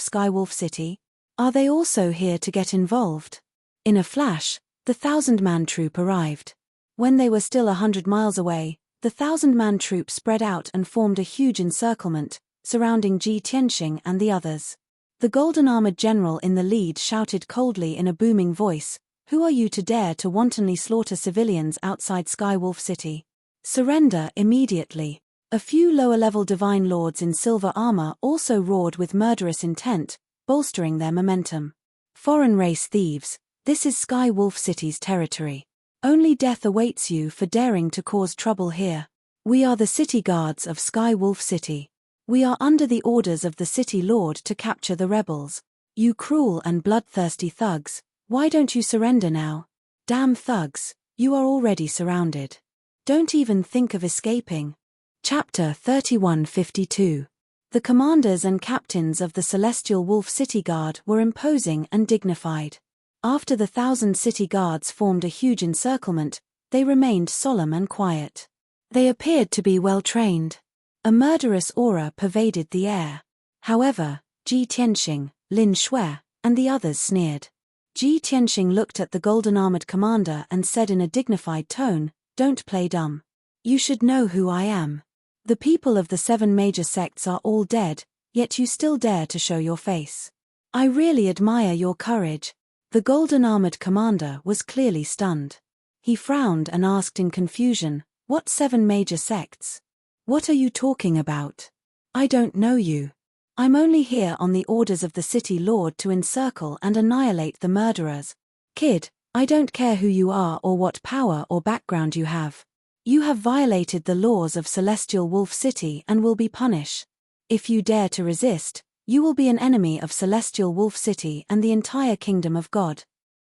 Speaker 1: Skywolf City? Are they also here to get involved?" In a flash, the 1,000-man troop arrived. When they were still 100 miles away, the 1,000-man troop spread out and formed a huge encirclement, surrounding Ji Tianxing and the others. The golden-armored general in the lead shouted coldly in a booming voice, "Who are you to dare to wantonly slaughter civilians outside Skywolf City? Surrender immediately." A few lower-level divine lords in silver armor also roared with murderous intent, bolstering their momentum. "Foreign race thieves, this is Skywolf City's territory. Only death awaits you for daring to cause trouble here. We are the city guards of Skywolf City. We are under the orders of the city lord to capture the rebels. You cruel and bloodthirsty thugs, why don't you surrender now? Damn thugs, you are already surrounded. Don't even think of escaping." Chapter 3152. The commanders and captains of the Celestial Wolf City Guard were imposing and dignified. After the 1,000 city guards formed a huge encirclement, they remained solemn and quiet. They appeared to be well trained. A murderous aura pervaded the air. However, Ji Tianxing, Lin Shui, and the others sneered. Ji Tianxing looked at the golden-armored commander and said in a dignified tone, "Don't play dumb. You should know who I am. The people of the 7 major sects are all dead, yet you still dare to show your face. I really admire your courage." The golden-armored commander was clearly stunned. He frowned and asked in confusion, "What 7 major sects? What are you talking about? I don't know you. I'm only here on the orders of the city lord to encircle and annihilate the murderers. Kid, I don't care who you are or what power or background you have. You have violated the laws of Celestial Wolf City and will be punished. If you dare to resist, you will be an enemy of Celestial Wolf City and the entire kingdom of God."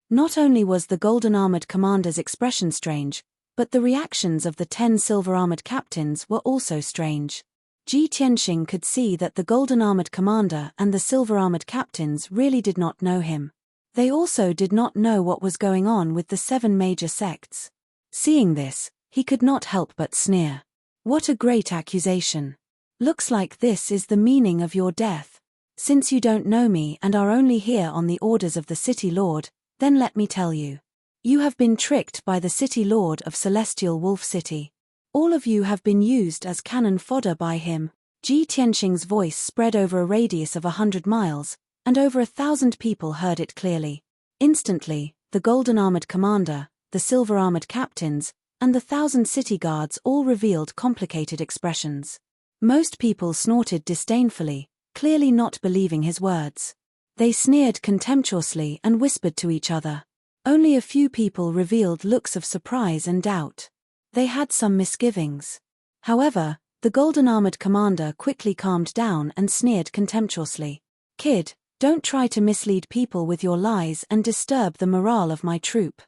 Speaker 1: Not only was the golden-armored commander's expression strange, but the reactions of the 10 silver-armored captains were also strange. Ji Tianxing could see that the golden-armored commander and the silver-armored captains really did not know him. They also did not know what was going on with the 7 major sects. Seeing this, he could not help but sneer. "What a great accusation. Looks like this is the meaning of your death. Since you don't know me and are only here on the orders of the city lord, then let me tell you. You have been tricked by the city lord of Celestial Wolf City. All of you have been used as cannon fodder by him." Ji Tianxing's voice spread over a radius of 100 miles, and over 1,000 people heard it clearly. Instantly, the golden-armored commander, the silver-armored captains, and the 1,000 city guards all revealed complicated expressions. Most people snorted disdainfully, clearly not believing his words. They sneered contemptuously and whispered to each other. Only a few people revealed looks of surprise and doubt. They had some misgivings. However, the golden-armored commander quickly calmed down and sneered contemptuously. "Kid, don't try to mislead people with your lies and disturb the morale of my troop.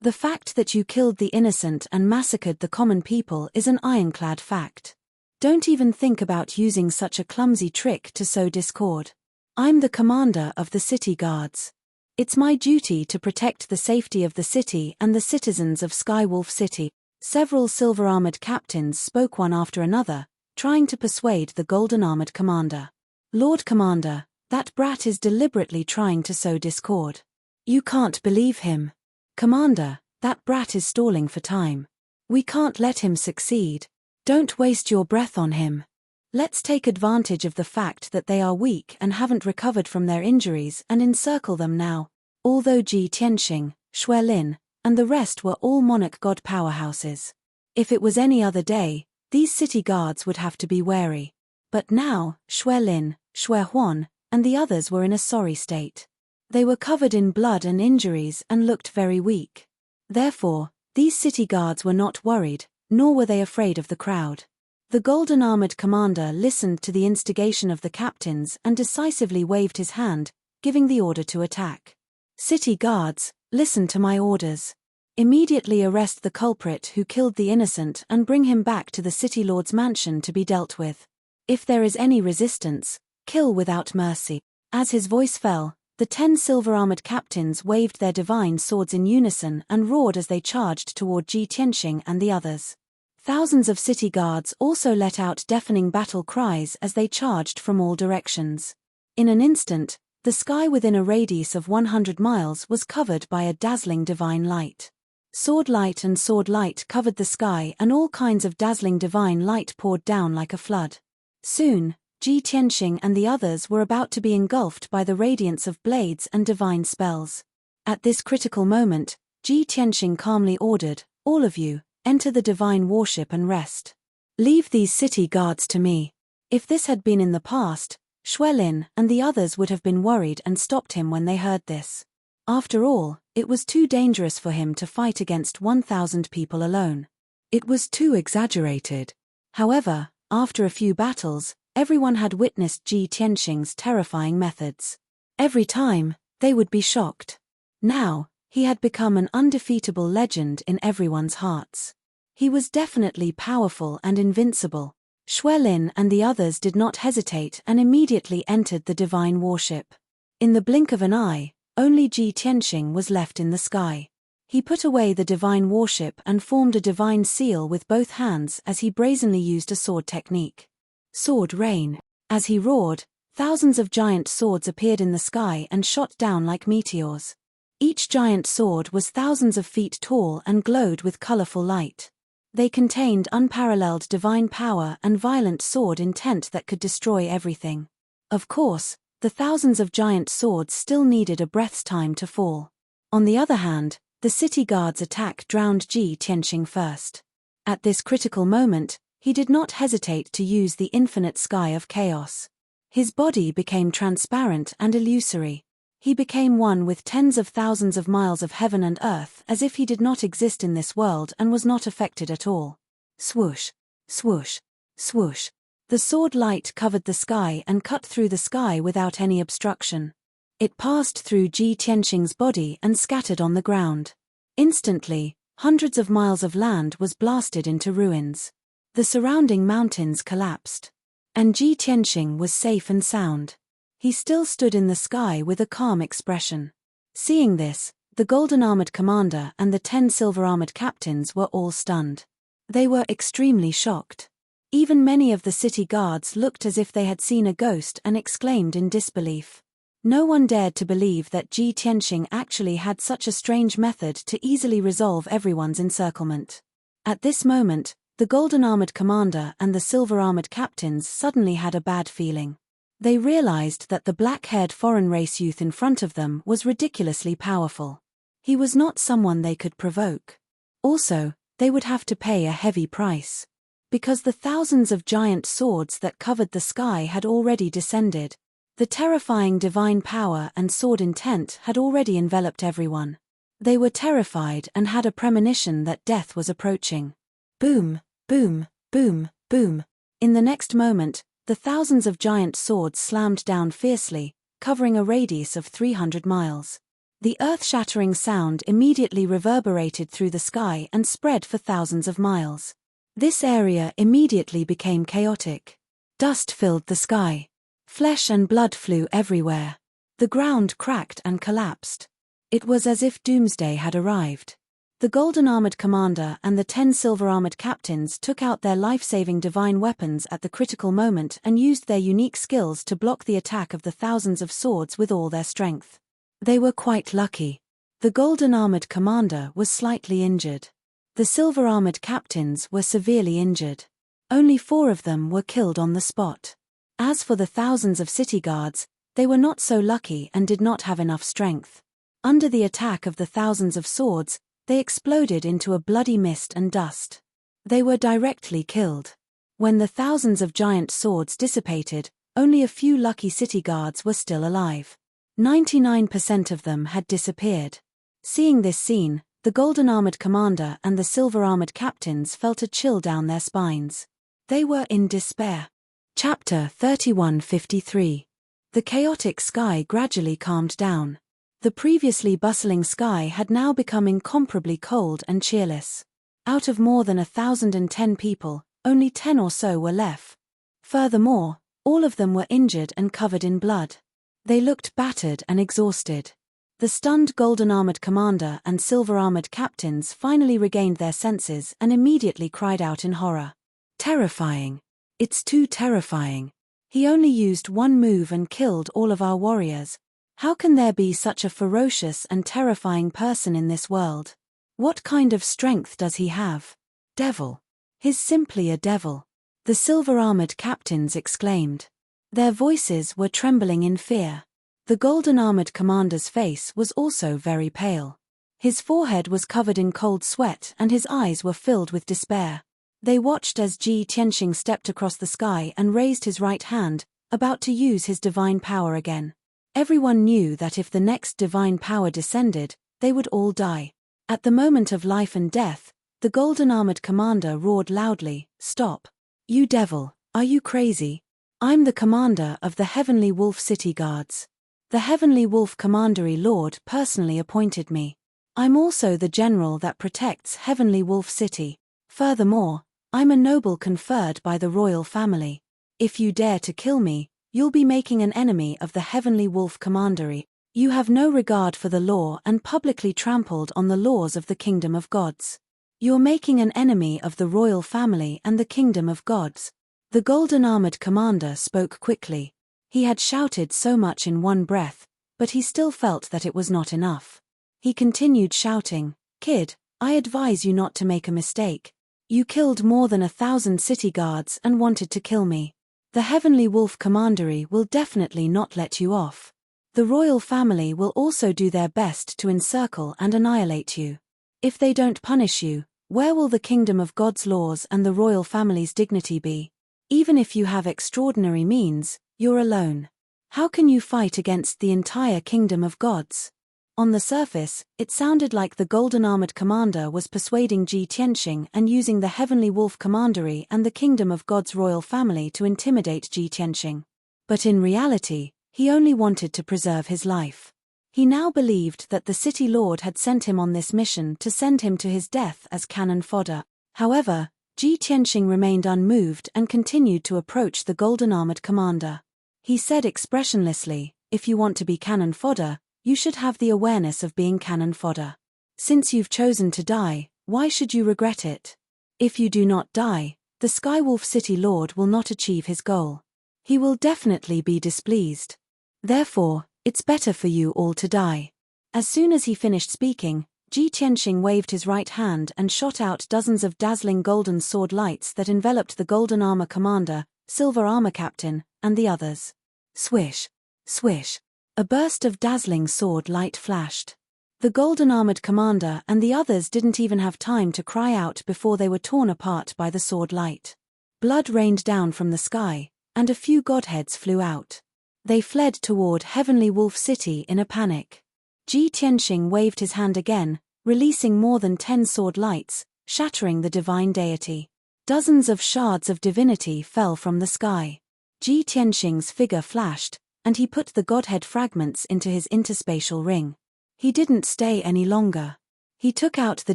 Speaker 1: The fact that you killed the innocent and massacred the common people is an ironclad fact. Don't even think about using such a clumsy trick to sow discord. I'm the commander of the city guards. It's my duty to protect the safety of the city and the citizens of Skywolf City." Several silver-armored captains spoke one after another, trying to persuade the golden-armored commander. "Lord Commander, that brat is deliberately trying to sow discord. You can't believe him. Commander, that brat is stalling for time. We can't let him succeed. Don't waste your breath on him. Let's take advantage of the fact that they are weak and haven't recovered from their injuries and encircle them now." Although Ji Tianxing, Shui Lin, and the rest were all monarch god powerhouses. If it was any other day, these city guards would have to be wary. But now, Shui Lin, Shui Huan, and the others were in a sorry state. They were covered in blood and injuries and looked very weak. Therefore, these city guards were not worried, nor were they afraid of the crowd. The golden-armored commander listened to the instigation of the captains and decisively waved his hand, giving the order to attack. "City guards, listen to my orders. Immediately arrest the culprit who killed the innocent and bring him back to the city lord's mansion to be dealt with. If there is any resistance, kill without mercy. As his voice fell, the 10 silver-armored captains waved their divine swords in unison and roared as they charged toward Ji Tianxing and the others. Thousands of city guards also let out deafening battle cries as they charged from all directions. In an instant, the sky within a radius of 100 miles was covered by a dazzling divine light. Sword light and sword light covered the sky, and all kinds of dazzling divine light poured down like a flood. Soon, Ji Tianxing and the others were about to be engulfed by the radiance of blades and divine spells. At this critical moment, Ji Tianxing calmly ordered, "All of you, enter the divine warship and rest. Leave these city guards to me." If this had been in the past, Xuelin and the others would have been worried and stopped him when they heard this. After all, it was too dangerous for him to fight against 1,000 people alone. It was too exaggerated. However, after a few battles, everyone had witnessed Ji Tianxing's terrifying methods. Every time, they would be shocked. Now, he had become an undefeatable legend in everyone's hearts. He was definitely powerful and invincible. Xuelin and the others did not hesitate and immediately entered the divine warship. In the blink of an eye, only Ji Tianxing was left in the sky. He put away the divine warship and formed a divine seal with both hands as he brazenly used a sword technique. Sword rain. As he roared, thousands of giant swords appeared in the sky and shot down like meteors. Each giant sword was thousands of feet tall and glowed with colorful light. They contained unparalleled divine power and violent sword intent that could destroy everything. Of course, the thousands of giant swords still needed a breath's time to fall. On the other hand, the city guard's attack drowned Ji Tianxing first. At this critical moment, he did not hesitate to use the infinite sky of chaos. His body became transparent and illusory. He became one with tens of thousands of miles of heaven and earth, as if he did not exist in this world and was not affected at all. Swoosh, swoosh, swoosh. The sword light covered the sky and cut through the sky without any obstruction. It passed through Ji Tianxing's body and scattered on the ground. Instantly, hundreds of miles of land was blasted into ruins. The surrounding mountains collapsed. And Ji Tianxing was safe and sound. He still stood in the sky with a calm expression. Seeing this, the golden-armored commander and the 10 silver-armored captains were all stunned. They were extremely shocked. Even many of the city guards looked as if they had seen a ghost and exclaimed in disbelief. No one dared to believe that Ji Tianxing actually had such a strange method to easily resolve everyone's encirclement. At this moment, the golden-armored commander and the silver-armored captains suddenly had a bad feeling. They realized that the black-haired foreign race youth in front of them was ridiculously powerful. He was not someone they could provoke. Also, they would have to pay a heavy price. Because the thousands of giant swords that covered the sky had already descended. The terrifying divine power and sword intent had already enveloped everyone. They were terrified and had a premonition that death was approaching. Boom, boom, boom, boom. In the next moment, the thousands of giant swords slammed down fiercely, covering a radius of 300 miles. The earth-shattering sound immediately reverberated through the sky and spread for thousands of miles. This area immediately became chaotic. Dust filled the sky. Flesh and blood flew everywhere. The ground cracked and collapsed. It was as if doomsday had arrived. The golden-armored commander and the 10 silver-armored captains took out their life-saving divine weapons at the critical moment and used their unique skills to block the attack of the thousands of swords with all their strength. They were quite lucky. The golden-armored commander was slightly injured. The silver-armored captains were severely injured. Only 4 of them were killed on the spot. As for the thousands of city guards, they were not so lucky and did not have enough strength. Under the attack of the thousands of swords, they exploded into a bloody mist and dust. They were directly killed. When the thousands of giant swords dissipated, only a few lucky city guards were still alive. 99% of them had disappeared. Seeing this scene, the golden-armored commander and the silver-armored captains felt a chill down their spines. They were in despair. Chapter 31:53. The chaotic sky gradually calmed down. The previously bustling sky had now become incomparably cold and cheerless. Out of more than 1,010 people, only 10 or so were left. Furthermore, all of them were injured and covered in blood. They looked battered and exhausted. The stunned golden-armored commander and silver-armored captains finally regained their senses and immediately cried out in horror. Terrifying. It's too terrifying. He only used one move and killed all of our warriors. How can there be such a ferocious and terrifying person in this world? What kind of strength does he have? Devil. He's simply a devil. The silver-armored captains exclaimed. Their voices were trembling in fear. The golden-armored commander's face was also very pale. His forehead was covered in cold sweat and his eyes were filled with despair. They watched as Ji Tianxing stepped across the sky and raised his right hand, about to use his divine power again. Everyone knew that if the next divine power descended, they would all die. At the moment of life and death, the golden-armored commander roared loudly, "Stop! You devil, are you crazy? I'm the commander of the Heavenly Wolf City Guards. The Heavenly Wolf Commandery Lord personally appointed me. I'm also the general that protects Heavenly Wolf City. Furthermore, I'm a noble conferred by the royal family. If you dare to kill me, you'll be making an enemy of the Heavenly Wolf Commandery. You have no regard for the law and publicly trampled on the laws of the Kingdom of Gods. You're making an enemy of the royal family and the Kingdom of Gods." The golden-armored commander spoke quickly. He had shouted so much in one breath, but he still felt that it was not enough. He continued shouting, "Kid, I advise you not to make a mistake. You killed more than 1,000 city guards and wanted to kill me. The Heavenly Wolf Commandery will definitely not let you off. The royal family will also do their best to encircle and annihilate you. If they don't punish you, where will the Kingdom of God's laws and the royal family's dignity be? Even if you have extraordinary means, you're alone. How can you fight against the entire Kingdom of Gods?" On the surface, it sounded like the golden-armored commander was persuading Ji Tianxing and using the Heavenly Wolf Commandery and the Kingdom of God's royal family to intimidate Ji Tianxing. But in reality, he only wanted to preserve his life. He now believed that the city lord had sent him on this mission to send him to his death as cannon fodder. However, Ji Tianxing remained unmoved and continued to approach the golden-armored commander. He said expressionlessly, "If you want to be cannon fodder, you should have the awareness of being cannon fodder. Since you've chosen to die, why should you regret it? If you do not die, the Skywolf City Lord will not achieve his goal. He will definitely be displeased. Therefore, it's better for you all to die." As soon as he finished speaking, Ji Tianxing waved his right hand and shot out dozens of dazzling golden sword lights that enveloped the golden armor commander, silver armor captain, and the others. Swish! Swish! A burst of dazzling sword light flashed. The golden-armored commander and the others didn't even have time to cry out before they were torn apart by the sword light. Blood rained down from the sky, and a few godheads flew out. They fled toward Heavenly Wolf City in a panic. Ji Tianxing waved his hand again, releasing more than 10 sword lights, shattering the divine deity. Dozens of shards of divinity fell from the sky. Ji Tianxing's figure flashed, and he put the godhead fragments into his interspatial ring. He didn't stay any longer. He took out the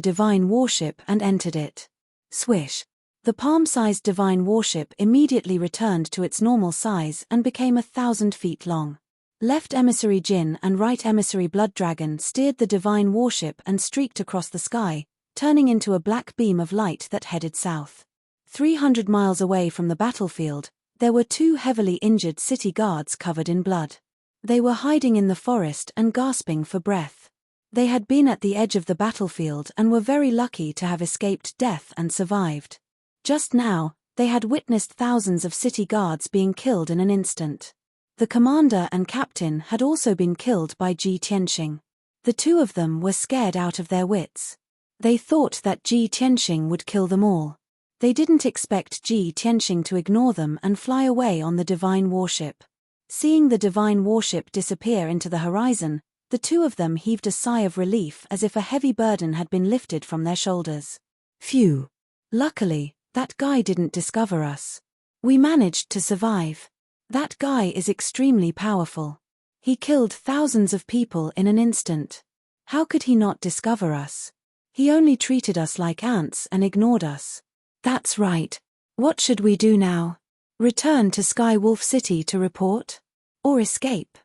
Speaker 1: divine warship and entered it. Swish! The palm-sized divine warship immediately returned to its normal size and became 1,000 feet long. Left emissary Jin and right emissary Blood Dragon steered the divine warship and streaked across the sky, turning into a black beam of light that headed south. 300 miles away from the battlefield, there were 2 heavily injured city guards covered in blood. They were hiding in the forest and gasping for breath. They had been at the edge of the battlefield and were very lucky to have escaped death and survived. Just now, they had witnessed thousands of city guards being killed in an instant. The commander and captain had also been killed by Ji Tianxing. The 2 of them were scared out of their wits. They thought that Ji Tianxing would kill them all. They didn't expect Ji Tianxing to ignore them and fly away on the divine warship. Seeing the divine warship disappear into the horizon, the 2 of them heaved a sigh of relief as if a heavy burden had been lifted from their shoulders. Phew! Luckily, that guy didn't discover us. We managed to survive. That guy is extremely powerful. He killed thousands of people in an instant. How could he not discover us? He only treated us like ants and ignored us. That's right. What should we do now? Return to Skywolf City to report? Or escape?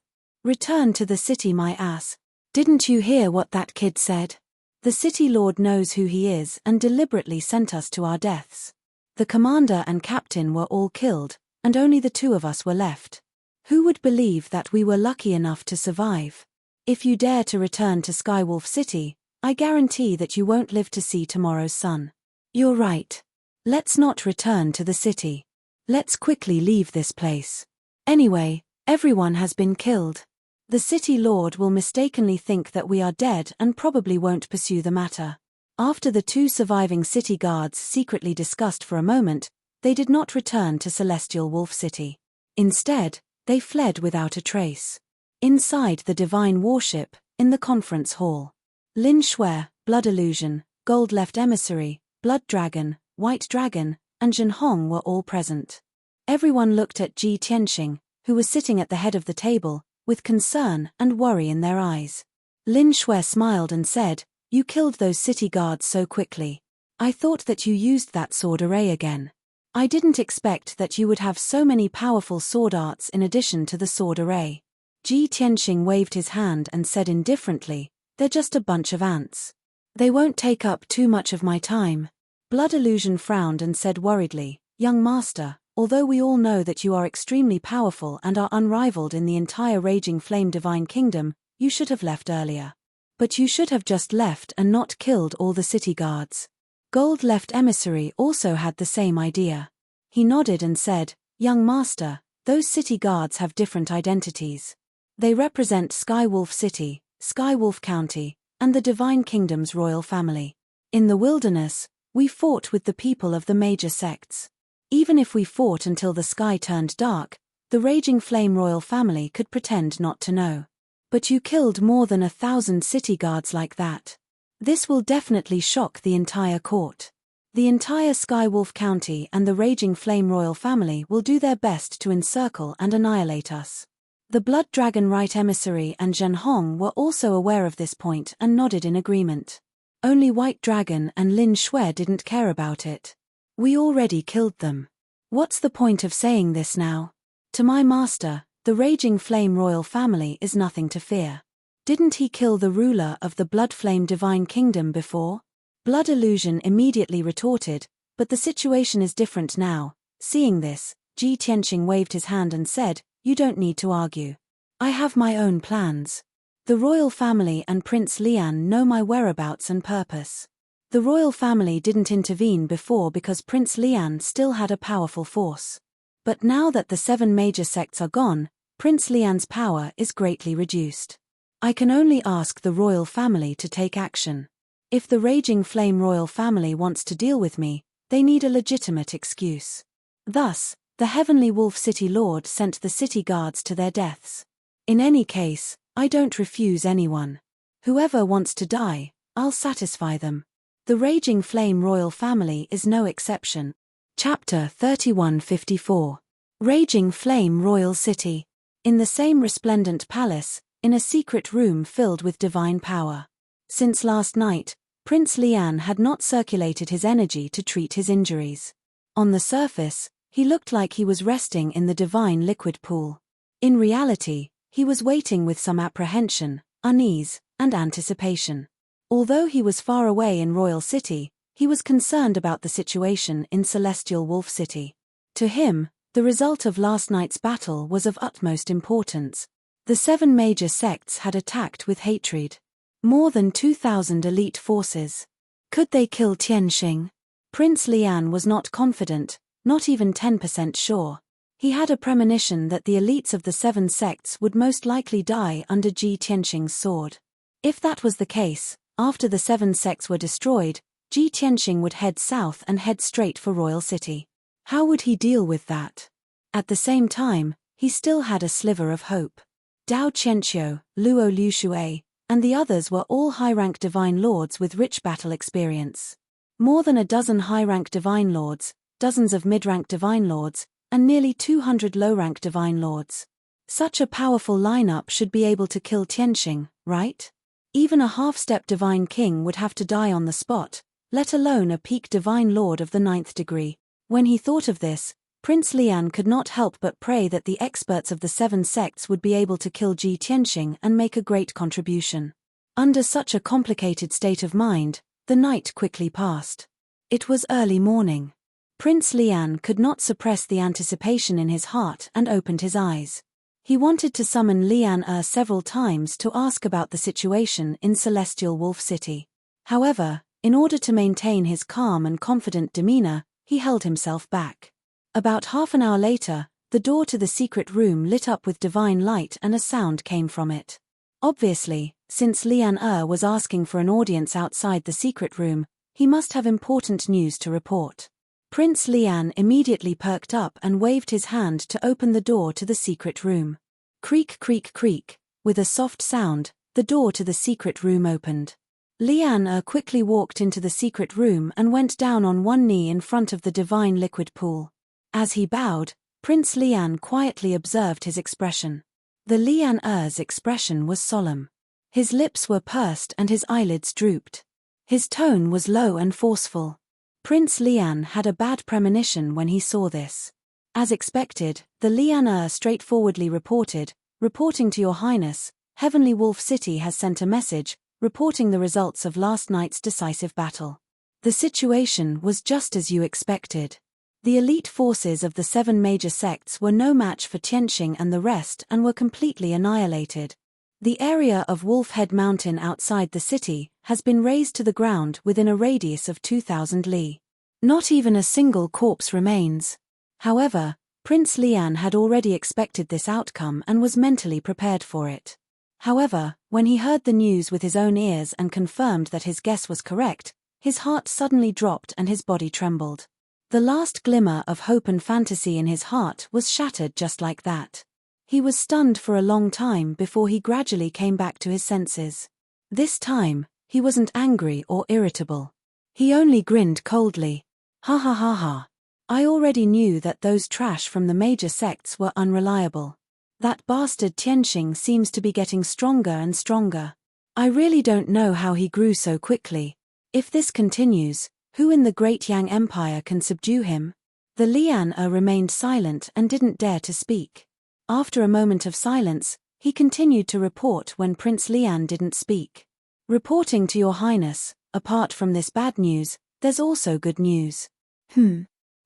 Speaker 1: Return to the city, my ass. Didn't you hear what that kid said? The city lord knows who he is and deliberately sent us to our deaths. The commander and captain were all killed, and only the two of us were left. Who would believe that we were lucky enough to survive? If you dare to return to Skywolf City, I guarantee that you won't live to see tomorrow's sun. You're right. Let's not return to the city. Let's quickly leave this place. Anyway, everyone has been killed. The city lord will mistakenly think that we are dead and probably won't pursue the matter. After the two surviving city guards secretly discussed for a moment, they did not return to Celestial Wolf City. Instead, they fled without a trace. Inside the divine warship, in the conference hall, Lin Shui, Blood Illusion, Gold Left Emissary, Blood Dragon, White Dragon, and Zhen Hong were all present. Everyone looked at Ji Tianxing, who was sitting at the head of the table, with concern and worry in their eyes. Lin Shui smiled and said, "You killed those city guards so quickly. I thought that you used that sword array again. I didn't expect that you would have so many powerful sword arts in addition to the sword array." Ji Tianxing waved his hand and said indifferently, "They're just a bunch of ants. They won't take up too much of my time." Blood Illusion frowned and said worriedly, "Young master, although we all know that you are extremely powerful and are unrivaled in the entire Raging Flame Divine Kingdom, you should have left earlier. But you should have just left and not killed all the city guards." Gold Left Emissary also had the same idea. He nodded and said, "Young master, those city guards have different identities. They represent Skywolf City, Skywolf County, and the Divine Kingdom's royal family. In the wilderness, we fought with the people of the major sects. Even if we fought until the sky turned dark, the Raging Flame royal family could pretend not to know. But you killed more than 1,000 city guards like that. This will definitely shock the entire court. The entire Skywolf County and the Raging Flame royal family will do their best to encircle and annihilate us." The Blood Dragon Right Emissary and Zhen Hong were also aware of this point and nodded in agreement. Only White Dragon and Lin Shui didn't care about it. "We already killed them. What's the point of saying this now? To my master, the Raging Flame royal family is nothing to fear. Didn't he kill the ruler of the Blood Flame Divine Kingdom before?" Blood Illusion immediately retorted, "But the situation is different now." Seeing this, Ji Tianxing waved his hand and said, "You don't need to argue. I have my own plans. The royal family and Prince Lian know my whereabouts and purpose. The royal family didn't intervene before because Prince Lian still had a powerful force. But now that the 7 major sects are gone, Prince Lian's power is greatly reduced. I can only ask the royal family to take action. If the Raging Flame royal family wants to deal with me, they need a legitimate excuse." Thus, the Heavenly Wolf City Lord sent the city guards to their deaths. "In any case, I don't refuse anyone. Whoever wants to die, I'll satisfy them. The Raging Flame royal family is no exception." Chapter 3154. Raging Flame Royal City. In the same resplendent palace, in a secret room filled with divine power. Since last night, Prince Lian had not circulated his energy to treat his injuries. On the surface, he looked like he was resting in the divine liquid pool. In reality, he was waiting with some apprehension, unease, and anticipation. Although he was far away in Royal City, he was concerned about the situation in Celestial Wolf City. To him, the result of last night's battle was of utmost importance. The 7 major sects had attacked with hatred. More than 2,000 elite forces. Could they kill Tianxing? Prince Lian was not confident, not even 10% sure. He had a premonition that the elites of the 7 sects would most likely die under Ji Tianxing's sword. If that was the case, after the 7 sects were destroyed, Ji Tianxing would head south and head straight for Royal City. How would he deal with that? At the same time, he still had a sliver of hope. Dao Qianqiu, Luo Liushui, and the others were all high-rank divine lords with rich battle experience. More than a dozen high-rank divine lords, dozens of mid-rank divine lords, and nearly 200 low-rank divine lords. Such a powerful lineup should be able to kill Tianqing, right? Even a half-step divine king would have to die on the spot, let alone a peak divine lord of the 9th degree. When he thought of this, Prince Lian could not help but pray that the experts of the 7 sects would be able to kill Ji Tianqing and make a great contribution. Under such a complicated state of mind, the night quickly passed. It was early morning. Prince Lian could not suppress the anticipation in his heart and opened his eyes. He wanted to summon Lian several times to ask about the situation in Celestial Wolf City. However, in order to maintain his calm and confident demeanor, he held himself back. About half an hour later, the door to the secret room lit up with divine light and a sound came from it. Obviously, since Lian was asking for an audience outside the secret room, he must have important news to report. Prince Lian immediately perked up and waved his hand to open the door to the secret room. Creak, creak, creak. With a soft sound, the door to the secret room opened. Lian quickly walked into the secret room and went down on one knee in front of the divine liquid pool. As he bowed, Prince Lian quietly observed his expression. The Lian-er's expression was solemn. His lips were pursed and his eyelids drooped. His tone was low and forceful. Prince Lian had a bad premonition when he saw this. As expected, the Lian straightforwardly reporting to Your Highness, Heavenly Wolf City has sent a message, reporting the results of last night's decisive battle. The situation was just as you expected. The elite forces of the 7 major sects were no match for Tianqing and the rest and were completely annihilated. The area of Wolfhead Mountain outside the city has been razed to the ground within a radius of 2,000 li. Not even a single corpse remains. However, Prince Lian had already expected this outcome and was mentally prepared for it. However, when he heard the news with his own ears and confirmed that his guess was correct, his heart suddenly dropped and his body trembled. The last glimmer of hope and fantasy in his heart was shattered just like that. He was stunned for a long time before he gradually came back to his senses. This time, he wasn't angry or irritable. He only grinned coldly. Ha ha ha ha. I already knew that those trash from the major sects were unreliable. That bastard Tianqing seems to be getting stronger and stronger. I really don't know how he grew so quickly. If this continues, who in the Great Yang Empire can subdue him? The Lian remained silent and didn't dare to speak. After a moment of silence, he continued to report when Prince Lian didn't speak. Reporting to Your Highness, apart from this bad news, there's also good news.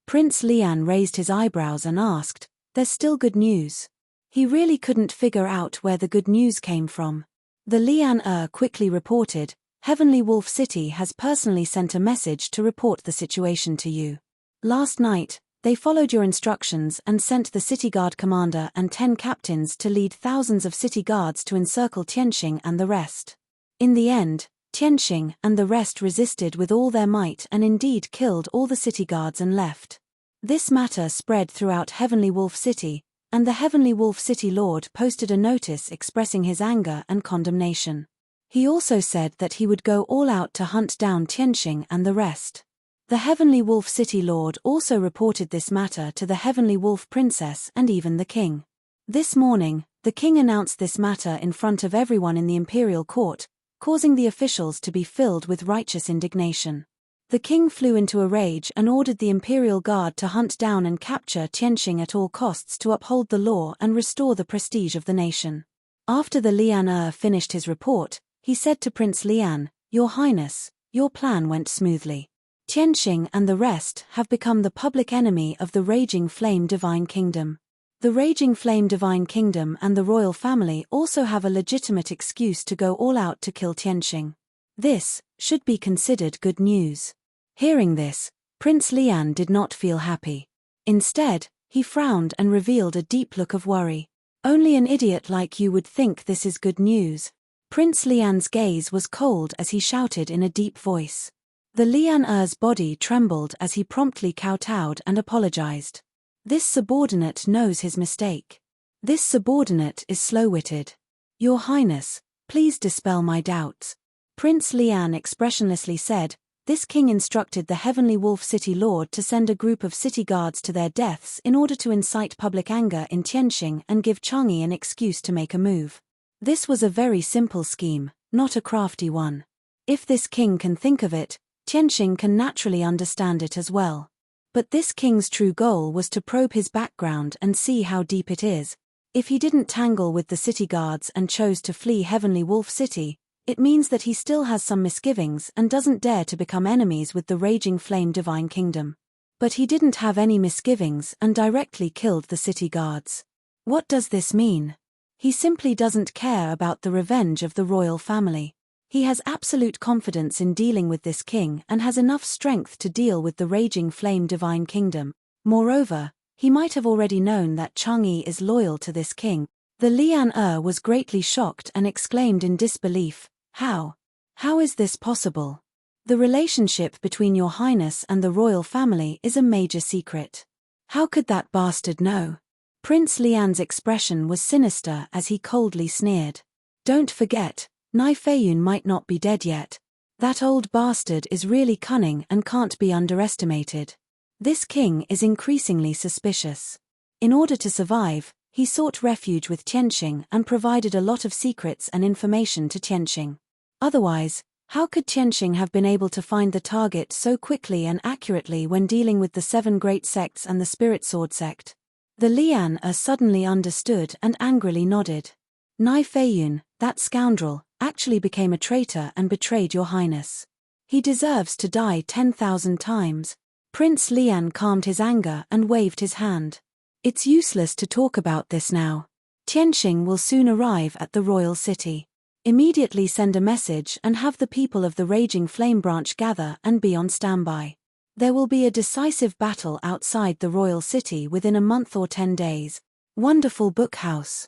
Speaker 1: Prince Lian raised his eyebrows and asked, there's still good news? He really couldn't figure out where the good news came from. The Lian quickly reported, Heavenly Wolf City has personally sent a message to report the situation to you. Last night, they followed your instructions and sent the city guard commander and 10 captains to lead thousands of city guards to encircle Tianqing and the rest. In the end, Tianqing and the rest resisted with all their might and indeed killed all the city guards and left. This matter spread throughout Heavenly Wolf City, and the Heavenly Wolf City Lord posted a notice expressing his anger and condemnation. He also said that he would go all out to hunt down Tianqing and the rest. The Heavenly Wolf City Lord also reported this matter to the Heavenly Wolf Princess and even the king. This morning, the king announced this matter in front of everyone in the imperial court, causing the officials to be filled with righteous indignation. The king flew into a rage and ordered the imperial guard to hunt down and capture Tianqing at all costs to uphold the law and restore the prestige of the nation. After the Lian finished his report, he said to Prince Lian, Your Highness, your plan went smoothly. Tianqing and the rest have become the public enemy of the Raging Flame Divine Kingdom. The Raging Flame Divine Kingdom and the royal family also have a legitimate excuse to go all out to kill Tianqing. This should be considered good news. Hearing this, Prince Lian did not feel happy. Instead, he frowned and revealed a deep look of worry. Only an idiot like you would think this is good news. Prince Lian's gaze was cold as he shouted in a deep voice. The Lian-er's body trembled as he promptly kowtowed and apologized. This subordinate knows his mistake. This subordinate is slow-witted. Your Highness, please dispel my doubts. Prince Lian expressionlessly said, This king instructed the Heavenly Wolf City Lord to send a group of city guards to their deaths in order to incite public anger in Tianqing and give Chang'e an excuse to make a move. This was a very simple scheme, not a crafty one. If this king can think of it, Tianqing can naturally understand it as well. But this king's true goal was to probe his background and see how deep it is. If he didn't tangle with the city guards and chose to flee Heavenly Wolf City, it means that he still has some misgivings and doesn't dare to become enemies with the Raging Flame Divine Kingdom. But he didn't have any misgivings and directly killed the city guards. What does this mean? He simply doesn't care about the revenge of the royal family. He has absolute confidence in dealing with this king and has enough strength to deal with the Raging Flame Divine Kingdom. Moreover, he might have already known that Chang'e is loyal to this king. The Lian was greatly shocked and exclaimed in disbelief, "How? How is this possible? The relationship between your highness and the royal family is a major secret. How could that bastard know?" Prince Lian's expression was sinister as he coldly sneered. "Don't forget, Nai Feiyun might not be dead yet. That old bastard is really cunning and can't be underestimated." This king is increasingly suspicious. In order to survive, he sought refuge with Tianqing and provided a lot of secrets and information to Tianqing. Otherwise, how could Tianqing have been able to find the target so quickly and accurately when dealing with the 7 great sects and the Spirit Sword sect? The Lian suddenly understood and angrily nodded. "Nai Feiyun, that scoundrel, actually became a traitor and betrayed your highness. He deserves to die 10,000 times. Prince Lian calmed his anger and waved his hand. "It's useless to talk about this now. Tianqing will soon arrive at the royal city. Immediately send a message and have the people of the Raging Flame branch gather and be on standby. There will be a decisive battle outside the royal city within a month or 10 days. Wonderful Book House.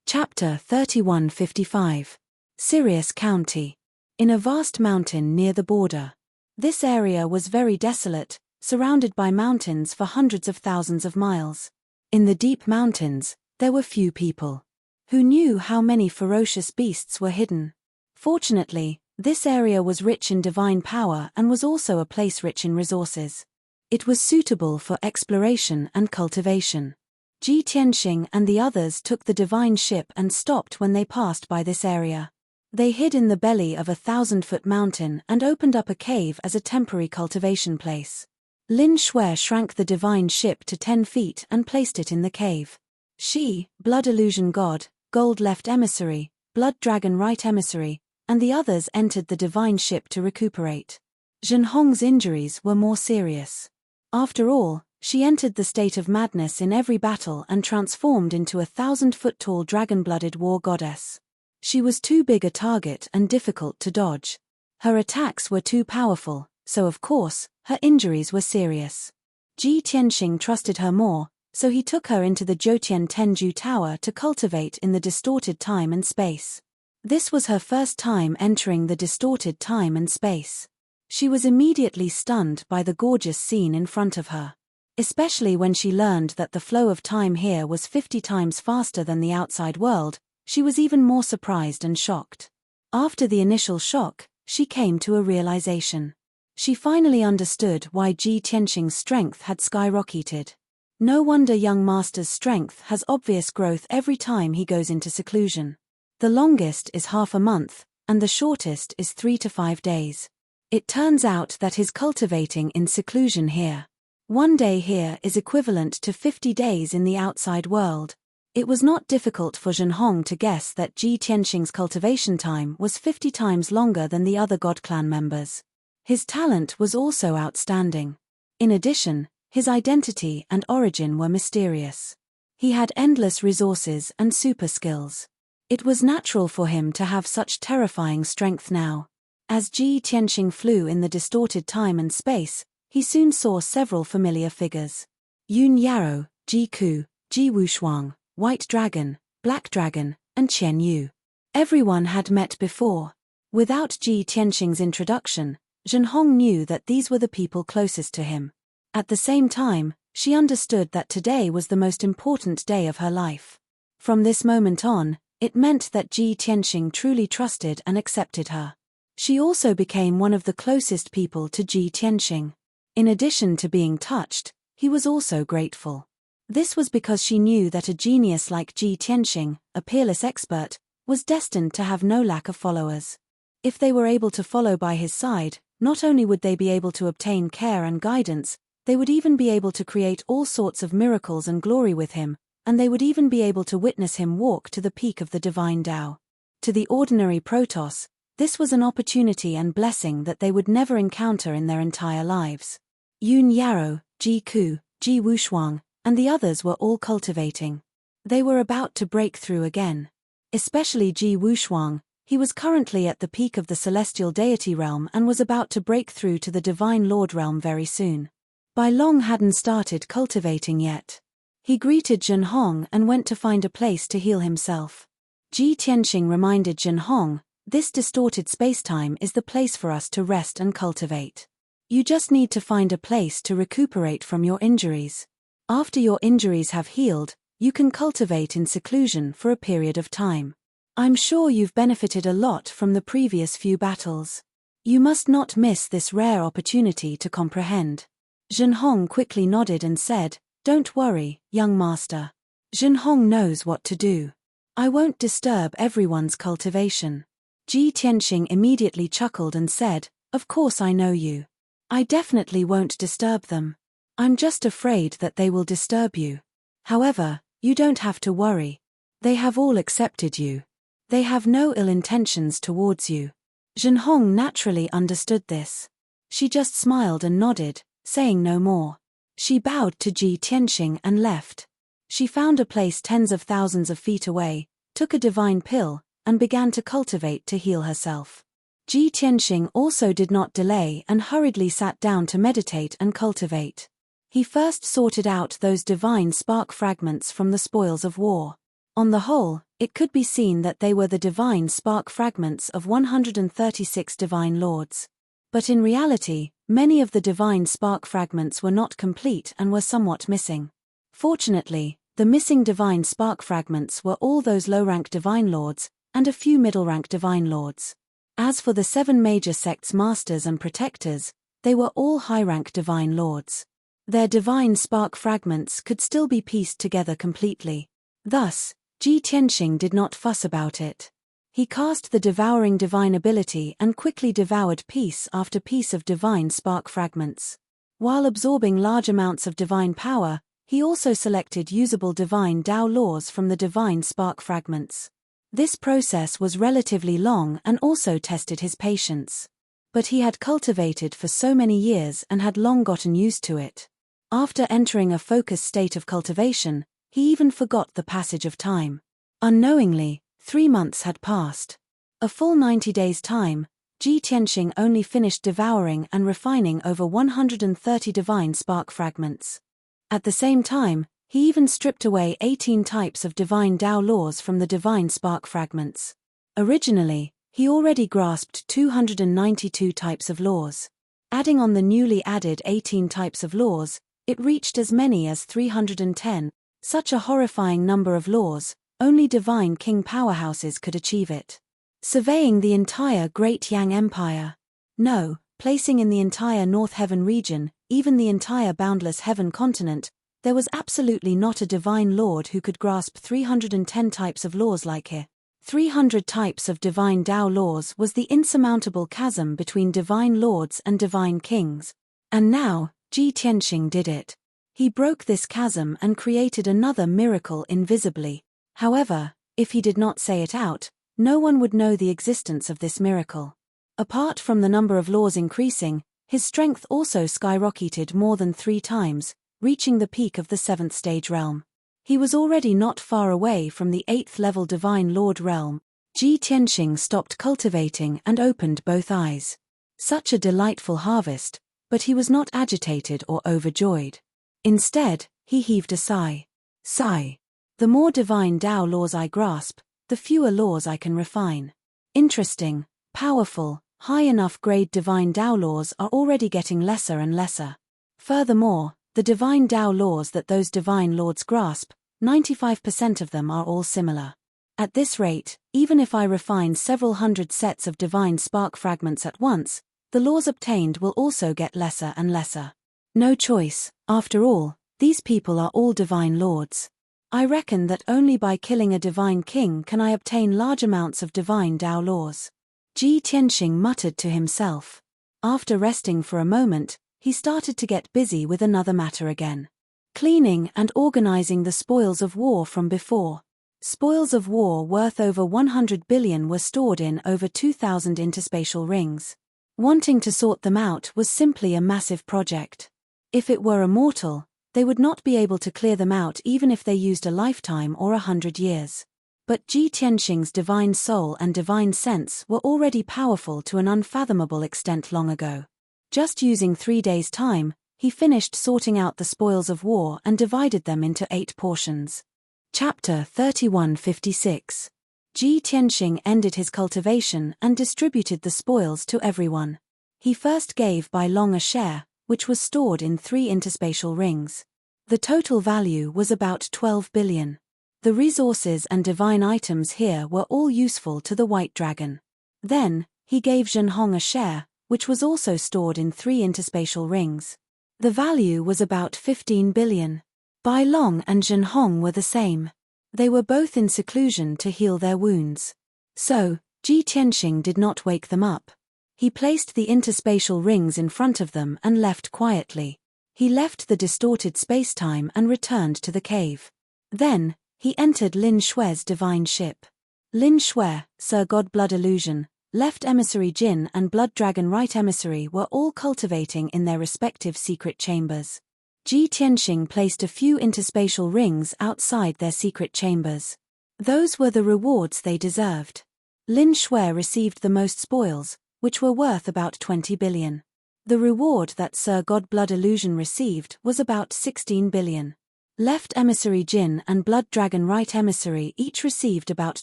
Speaker 1: Chapter 3155. Sirius County. In a vast mountain near the border. This area was very desolate, surrounded by mountains for hundreds of thousands of miles. In the deep mountains, there were few people. Who knew how many ferocious beasts were hidden? Fortunately, this area was rich in divine power and was also a place rich in resources. It was suitable for exploration and cultivation. Ji Tianqing and the others took the divine ship and stopped when they passed by this area. They hid in the belly of a 1,000-foot mountain and opened up a cave as a temporary cultivation place. Lin Shui shrank the divine ship to 10 feet and placed it in the cave. She, Blood Illusion God, Gold Left Emissary, Blood Dragon Right Emissary, and the others entered the divine ship to recuperate. Zhenhong's injuries were more serious. After all, she entered the state of madness in every battle and transformed into a 1,000-foot-tall dragon-blooded war goddess. She was too big a target and difficult to dodge. Her attacks were too powerful, so of course, her injuries were serious. Ji Tianqing trusted her more, so he took her into the Jiutian Tenju Tower to cultivate in the distorted time and space. This was her first time entering the distorted time and space. She was immediately stunned by the gorgeous scene in front of her. Especially when she learned that the flow of time here was 50 times faster than the outside world, she was even more surprised and shocked. After the initial shock, she came to a realization. She finally understood why Ji Tianqing's strength had skyrocketed. No wonder young master's strength has obvious growth every time he goes into seclusion. The longest is half a month, and the shortest is 3 to 5 days. It turns out that his cultivating in seclusion here. 1 day here is equivalent to 50 days in the outside world. It was not difficult for Zhenhong to guess that Ji Tianqing's cultivation time was 50 times longer than the other God Clan members. His talent was also outstanding. In addition, his identity and origin were mysterious. He had endless resources and super skills. It was natural for him to have such terrifying strength now. As Ji Tianqing flew in the distorted time and space, he soon saw several familiar figures. Yun Yarrow, Ji Ku, Ji Wushuang, White Dragon, Black Dragon, and Qian Yu. Everyone had met before. Without Ji Tianqing's introduction, Zhenhong knew that these were the people closest to him. At the same time, she understood that today was the most important day of her life. From this moment on, it meant that Ji Tianqing truly trusted and accepted her. She also became one of the closest people to Ji Tianxing. In addition to being touched, he was also grateful. This was because she knew that a genius like Ji Tianxing, a peerless expert, was destined to have no lack of followers. If they were able to follow by his side, not only would they be able to obtain care and guidance, they would even be able to create all sorts of miracles and glory with him, and they would even be able to witness him walk to the peak of the divine Tao. To the ordinary Protoss, this was an opportunity and blessing that they would never encounter in their entire lives. Yun Yarrow, Ji Ku, Ji Wushuang, and the others were all cultivating. They were about to break through again. Especially Ji Wushuang, he was currently at the peak of the celestial deity realm and was about to break through to the divine lord realm very soon. Bai Long hadn't started cultivating yet. He greeted Zhen Hong and went to find a place to heal himself. Ji Tianxing reminded Zhen Hong, "This distorted spacetime is the place for us to rest and cultivate. You just need to find a place to recuperate from your injuries. After your injuries have healed, you can cultivate in seclusion for a period of time. I'm sure you've benefited a lot from the previous few battles. You must not miss this rare opportunity to comprehend." Zhen Hong quickly nodded and said, "Don't worry, young master. Zhen Hong knows what to do. I won't disturb everyone's cultivation." Ji Tianxing immediately chuckled and said, "Of course I know you. I definitely won't disturb them. I'm just afraid that they will disturb you. However, you don't have to worry. They have all accepted you. They have no ill intentions towards you." Zhen Hong naturally understood this. She just smiled and nodded, saying no more. She bowed to Ji Tianxing and left. She found a place tens of thousands of feet away, took a divine pill, and began to cultivate to heal herself. Ji Tianxing also did not delay and hurriedly sat down to meditate and cultivate. He first sorted out those divine spark fragments from the spoils of war. On the whole, it could be seen that they were the divine spark fragments of 136 divine lords. But in reality, many of the divine spark fragments were not complete and were somewhat missing. Fortunately, the missing divine spark fragments were all those low-rank divine lords, and a few middle-rank divine lords. As for the 7 major sects' masters and protectors, they were all high-rank divine lords. Their divine spark fragments could still be pieced together completely. Thus, Ji Tianxing did not fuss about it. He cast the devouring divine ability and quickly devoured piece after piece of divine spark fragments. While absorbing large amounts of divine power, he also selected usable divine Tao laws from the divine spark fragments. This process was relatively long and also tested his patience. But he had cultivated for so many years and had long gotten used to it. After entering a focused state of cultivation, he even forgot the passage of time. Unknowingly, 3 months had passed. A full 90 days' time, Ji Tianxing only finished devouring and refining over 130 divine spark fragments. At the same time, he even stripped away 18 types of divine Tao laws from the divine spark fragments. Originally, he already grasped 292 types of laws. Adding on the newly added 18 types of laws, it reached as many as 310, such a horrifying number of laws, only divine king powerhouses could achieve it. Surveying the entire Great Yang Empire. No, placing in the entire North Heaven region, even the entire boundless Heaven continent, there was absolutely not a divine lord who could grasp 310 types of laws like he. 300 types of divine Tao laws was the insurmountable chasm between divine lords and divine kings. And now, Ji Tianxing did it. He broke this chasm and created another miracle invisibly. However, if he did not say it out, no one would know the existence of this miracle. Apart from the number of laws increasing, his strength also skyrocketed more than 3 times, reaching the peak of the 7th stage realm. He was already not far away from the 8th level divine lord realm. Ji Tianxing stopped cultivating and opened both eyes. Such a delightful harvest, but he was not agitated or overjoyed. Instead, he heaved a sigh. Sigh. The more divine Tao laws I grasp, the fewer laws I can refine. Interesting, powerful, high enough grade divine Tao laws are already getting lesser and lesser. Furthermore, the divine Tao laws that those divine lords grasp, 95% of them are all similar. At this rate, even if I refine several hundred sets of divine spark fragments at once, the laws obtained will also get lesser and lesser. No choice, after all, these people are all divine lords. I reckon that only by killing a divine king can I obtain large amounts of divine Tao laws. Ji Tianxing muttered to himself. After resting for a moment, he started to get busy with another matter again. Cleaning and organizing the spoils of war from before. Spoils of war worth over 100 billion were stored in over 2,000 interspatial rings. Wanting to sort them out was simply a massive project. If it were immortal, they would not be able to clear them out even if they used a lifetime or 100 years. But Ji Tianxing's divine soul and divine sense were already powerful to an unfathomable extent long ago. Just using 3 days' time, he finished sorting out the spoils of war and divided them into 8 portions. Chapter 3156. Ji Tianxing ended his cultivation and distributed the spoils to everyone. He first gave Bai Long a share, which was stored in 3 interspatial rings. The total value was about 12 billion. The resources and divine items here were all useful to the White Dragon. Then, he gave Zhenhong a share, which was also stored in 3 interspatial rings. The value was about 15 billion. Bai Long and Zhenhong were the same. They were both in seclusion to heal their wounds. So, Ji Tianxing did not wake them up. He placed the interspatial rings in front of them and left quietly. He left the distorted spacetime and returned to the cave. Then, he entered Lin Xue's divine ship. Lin Xue, Sir God Blood Illusion, Left Emissary Jin and Blood Dragon Right Emissary were all cultivating in their respective secret chambers. Ji Tianxing placed a few interspatial rings outside their secret chambers. Those were the rewards they deserved. Lin Xue received the most spoils, which were worth about 20 billion. The reward that Sir God Blood Illusion received was about 16 billion. Left Emissary Jin and Blood Dragon Right Emissary each received about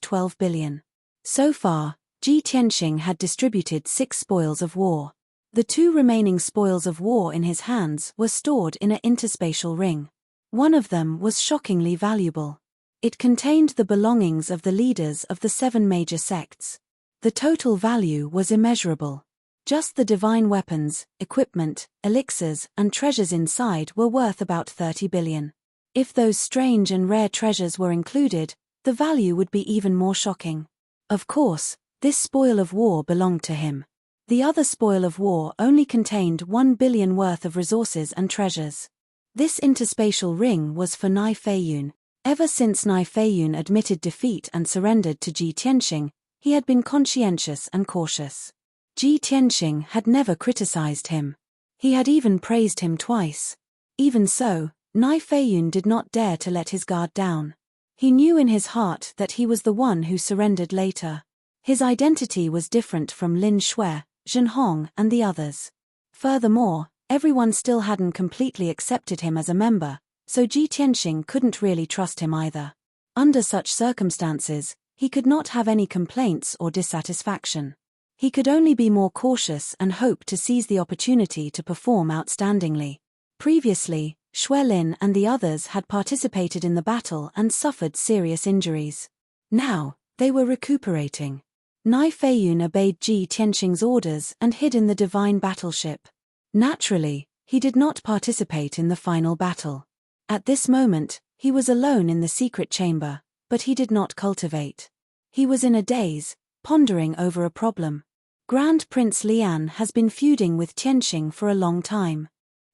Speaker 1: 12 billion. So far, Ji Tianxing had distributed 6 spoils of war. The 2 remaining spoils of war in his hands were stored in an interspatial ring. One of them was shockingly valuable. It contained the belongings of the leaders of the 7 major sects. The total value was immeasurable. Just the divine weapons, equipment, elixirs, and treasures inside were worth about 30 billion. If those strange and rare treasures were included, the value would be even more shocking. Of course, this spoil of war belonged to him. The other spoil of war only contained 1 billion worth of resources and treasures. This interspatial ring was for Nai Feiyun. Ever since Nai Feiyun admitted defeat and surrendered to Ji Tianxing, he had been conscientious and cautious. Ji Tianxing had never criticized him. He had even praised him twice. Even so, Nai Feiyun did not dare to let his guard down. He knew in his heart that he was the one who surrendered later. His identity was different from Lin Xue, Zhenhong, and the others. Furthermore, everyone still hadn't completely accepted him as a member, so Ji Tianxing couldn't really trust him either. Under such circumstances, he could not have any complaints or dissatisfaction. He could only be more cautious and hope to seize the opportunity to perform outstandingly. Previously, Xue Lin and the others had participated in the battle and suffered serious injuries. Now, they were recuperating. Nai Feiyun obeyed Ji Tianxing's orders and hid in the divine battleship. Naturally, he did not participate in the final battle. At this moment, he was alone in the secret chamber, but he did not cultivate. He was in a daze, pondering over a problem. Grand Prince Lian has been feuding with Tianxing for a long time.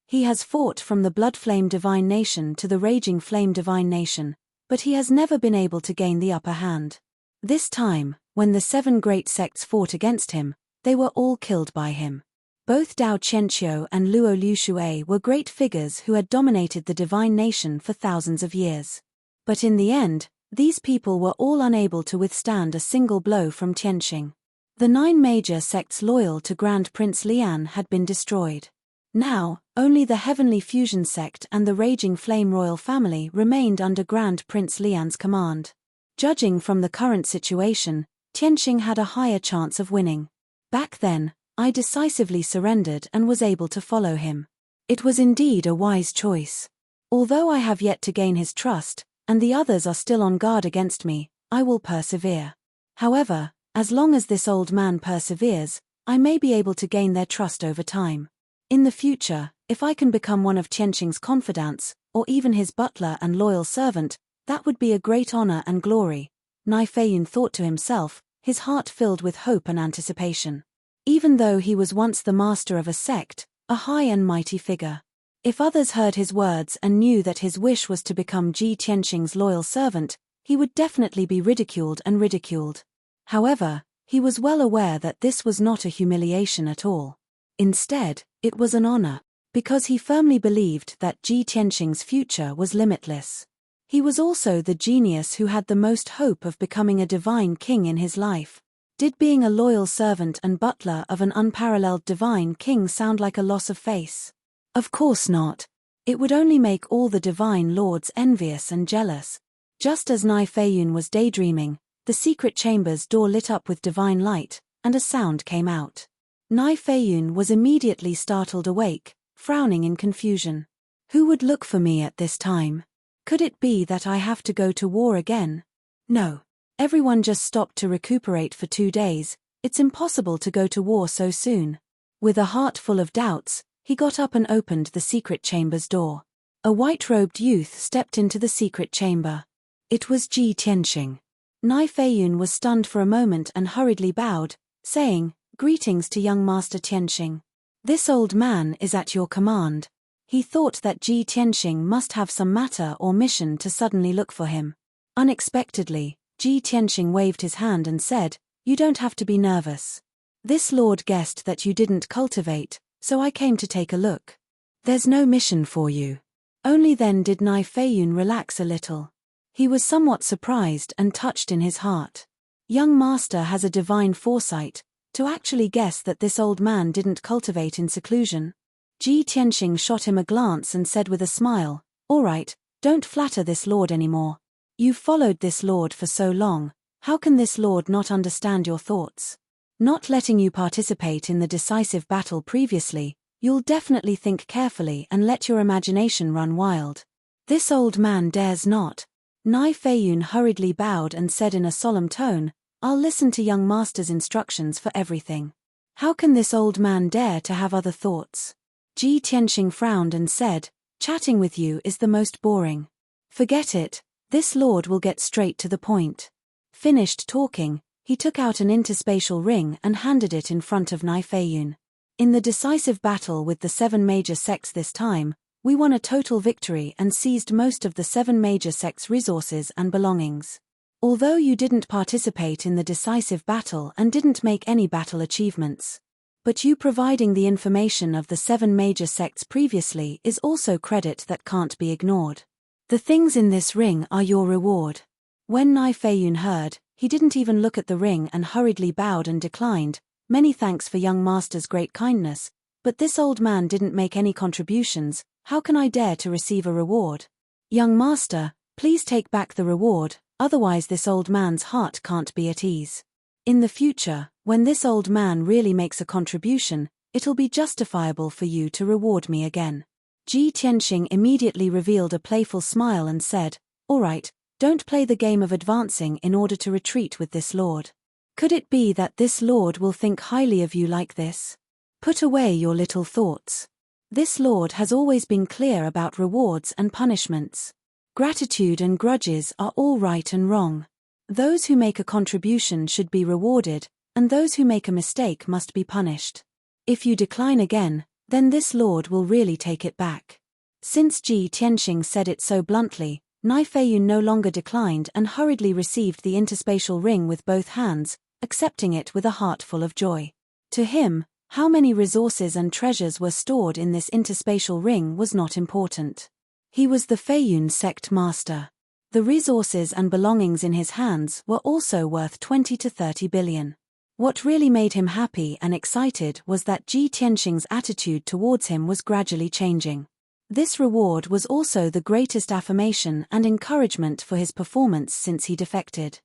Speaker 1: He has fought from the Blood Flame Divine Nation to the Raging Flame Divine Nation, but he has never been able to gain the upper hand. This time, when the 7 great sects fought against him, they were all killed by him. Both Dao Qianqiu and Luo Liushui were great figures who had dominated the divine nation for thousands of years. But in the end, these people were all unable to withstand a single blow from Tianxing. The 9 major sects loyal to Grand Prince Lian had been destroyed. Now, only the Heavenly Fusion sect and the Raging Flame royal family remained under Grand Prince Lian's command. Judging from the current situation, Tianxing had a higher chance of winning. Back then, I decisively surrendered and was able to follow him. It was indeed a wise choice. Although I have yet to gain his trust, and the others are still on guard against me, I will persevere. However, as long as this old man perseveres, I may be able to gain their trust over time. In the future, if I can become one of Tianqing's confidants, or even his butler and loyal servant, that would be a great honor and glory, Nai Feiyun thought to himself, his heart filled with hope and anticipation. Even though he was once the master of a sect, a high and mighty figure. If others heard his words and knew that his wish was to become Ji Tianqing's loyal servant, he would definitely be ridiculed and ridiculed. However, he was well aware that this was not a humiliation at all. Instead, it was an honor, because he firmly believed that Ji Tianqing's future was limitless. He was also the genius who had the most hope of becoming a divine king in his life. Did being a loyal servant and butler of an unparalleled divine king sound like a loss of face? Of course not. It would only make all the divine lords envious and jealous. Just as Nai Feiyun was daydreaming, the secret chamber's door lit up with divine light, and a sound came out. Nai Feiyun was immediately startled awake, frowning in confusion. Who would look for me at this time? Could it be that I have to go to war again? No. Everyone just stopped to recuperate for 2 days, it's impossible to go to war so soon. With a heart full of doubts, he got up and opened the secret chamber's door. A white-robed youth stepped into the secret chamber. It was Ji Tianqing. Nai Feiyun was stunned for a moment and hurriedly bowed, saying, "Greetings to young Master Tianqing. This old man is at your command." He thought that Ji Tianqing must have some matter or mission to suddenly look for him. Unexpectedly, Ji Tianqing waved his hand and said, "You don't have to be nervous. This lord guessed that you didn't cultivate, so I came to take a look. There's no mission for you." Only then did Nai Feiyun relax a little. He was somewhat surprised and touched in his heart. Young master has a divine foresight, to actually guess that this old man didn't cultivate in seclusion. Ji Tianqing shot him a glance and said with a smile, "All right, don't flatter this lord anymore. You've followed this lord for so long, how can this lord not understand your thoughts? Not letting you participate in the decisive battle previously, you'll definitely think carefully and let your imagination run wild. This old man dares not." Nai Feiyun hurriedly bowed and said in a solemn tone, "I'll listen to young master's instructions for everything. How can this old man dare to have other thoughts?" Ji Tianqing frowned and said, "Chatting with you is the most boring. Forget it, this lord will get straight to the point." Finished talking, he took out an interspatial ring and handed it in front of Nai Feiyun. "In the decisive battle with the 7 major sects this time, we won a total victory and seized most of the 7 major sects' resources and belongings. Although you didn't participate in the decisive battle and didn't make any battle achievements, but you providing the information of the 7 major sects previously is also credit that can't be ignored. The things in this ring are your reward." When Nai Feiyun heard, he didn't even look at the ring and hurriedly bowed and declined, "Many thanks for young master's great kindness, but this old man didn't make any contributions, how can I dare to receive a reward? Young master, please take back the reward, otherwise this old man's heart can't be at ease. In the future, when this old man really makes a contribution, it'll be justifiable for you to reward me again." Ji Tianqing immediately revealed a playful smile and said, "All right, don't play the game of advancing in order to retreat with this lord. Could it be that this lord will think highly of you like this? Put away your little thoughts. This lord has always been clear about rewards and punishments. Gratitude and grudges are all right and wrong. Those who make a contribution should be rewarded, and those who make a mistake must be punished. If you decline again, then this lord will really take it back." Since Ji Tianqing said it so bluntly, Nai Feiyun no longer declined and hurriedly received the interspatial ring with both hands, accepting it with a heart full of joy. To him, how many resources and treasures were stored in this interspatial ring was not important. He was the Feiyun sect master. The resources and belongings in his hands were also worth 20 to 30 billion. What really made him happy and excited was that Ji Tianqing's attitude towards him was gradually changing. This reward was also the greatest affirmation and encouragement for his performance since he defected.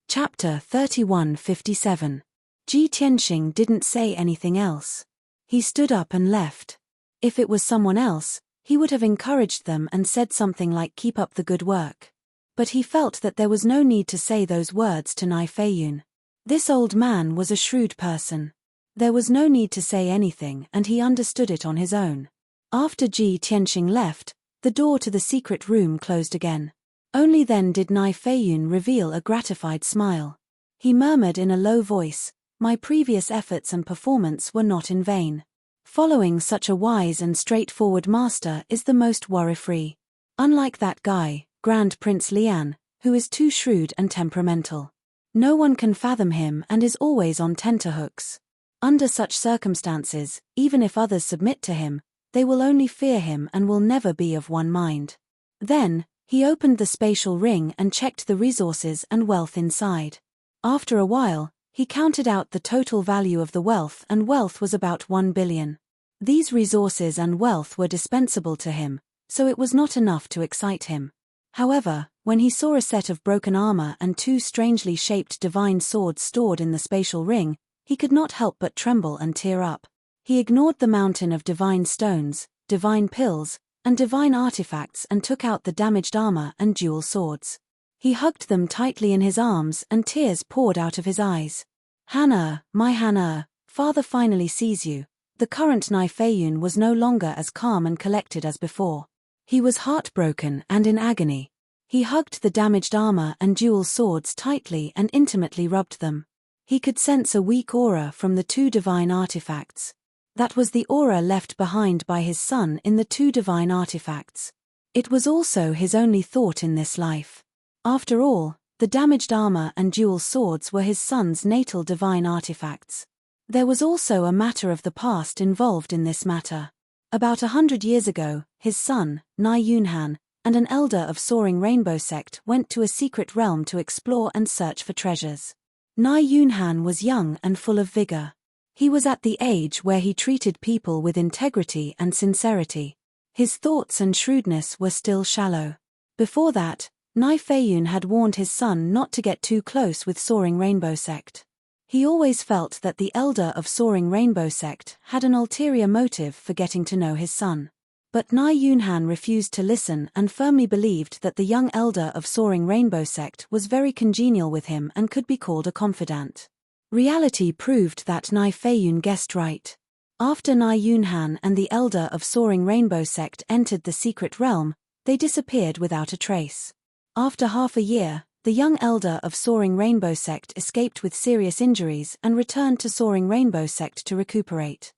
Speaker 1: Chapter 3157. Ji Tianqing didn't say anything else. He stood up and left. If it was someone else, he would have encouraged them and said something like "keep up the good work." But he felt that there was no need to say those words to Nai Feiyun. This old man was a shrewd person. There was no need to say anything, and he understood it on his own. After Ji Tianqing left, the door to the secret room closed again. Only then did Nai Feiyun reveal a gratified smile. He murmured in a low voice, "My previous efforts and performance were not in vain. Following such a wise and straightforward master is the most worry-free. Unlike that guy, Grand Prince Lian, who is too shrewd and temperamental. No one can fathom him and is always on tenterhooks. Under such circumstances, even if others submit to him, they will only fear him and will never be of one mind." Then, he opened the spatial ring and checked the resources and wealth inside. After a while, he counted out the total value of the wealth, and wealth was about 1 billion. These resources and wealth were dispensable to him, so it was not enough to excite him. However, when he saw a set of broken armor and 2 strangely shaped divine swords stored in the spatial ring, he could not help but tremble and tear up. He ignored the mountain of divine stones, divine pills, and divine artifacts and took out the damaged armor and dual swords. He hugged them tightly in his arms and tears poured out of his eyes. "Hannah, my Hannah, father finally sees you." The current Nai Feiyun was no longer as calm and collected as before. He was heartbroken and in agony. He hugged the damaged armor and dual swords tightly and intimately rubbed them. He could sense a weak aura from the 2 divine artifacts. That was the aura left behind by his son in the 2 divine artifacts. It was also his only thought in this life. After all, the damaged armor and dual swords were his son's natal divine artifacts. There was also a matter of the past involved in this matter. About 100 years ago, his son, Nai Yunhan, and an elder of Soaring Rainbow sect went to a secret realm to explore and search for treasures. Nai Yunhan was young and full of vigor. He was at the age where he treated people with integrity and sincerity. His thoughts and shrewdness were still shallow. Before that, Nai Feiyun had warned his son not to get too close with Soaring Rainbow sect. He always felt that the elder of Soaring Rainbow sect had an ulterior motive for getting to know his son. But Nai Yunhan refused to listen and firmly believed that the young elder of Soaring Rainbow sect was very congenial with him and could be called a confidant. Reality proved that Nai Feiyun guessed right. After Nai Yunhan and the elder of Soaring Rainbow sect entered the secret realm, they disappeared without a trace. After half a year, the young elder of Soaring Rainbow sect escaped with serious injuries and returned to Soaring Rainbow sect to recuperate.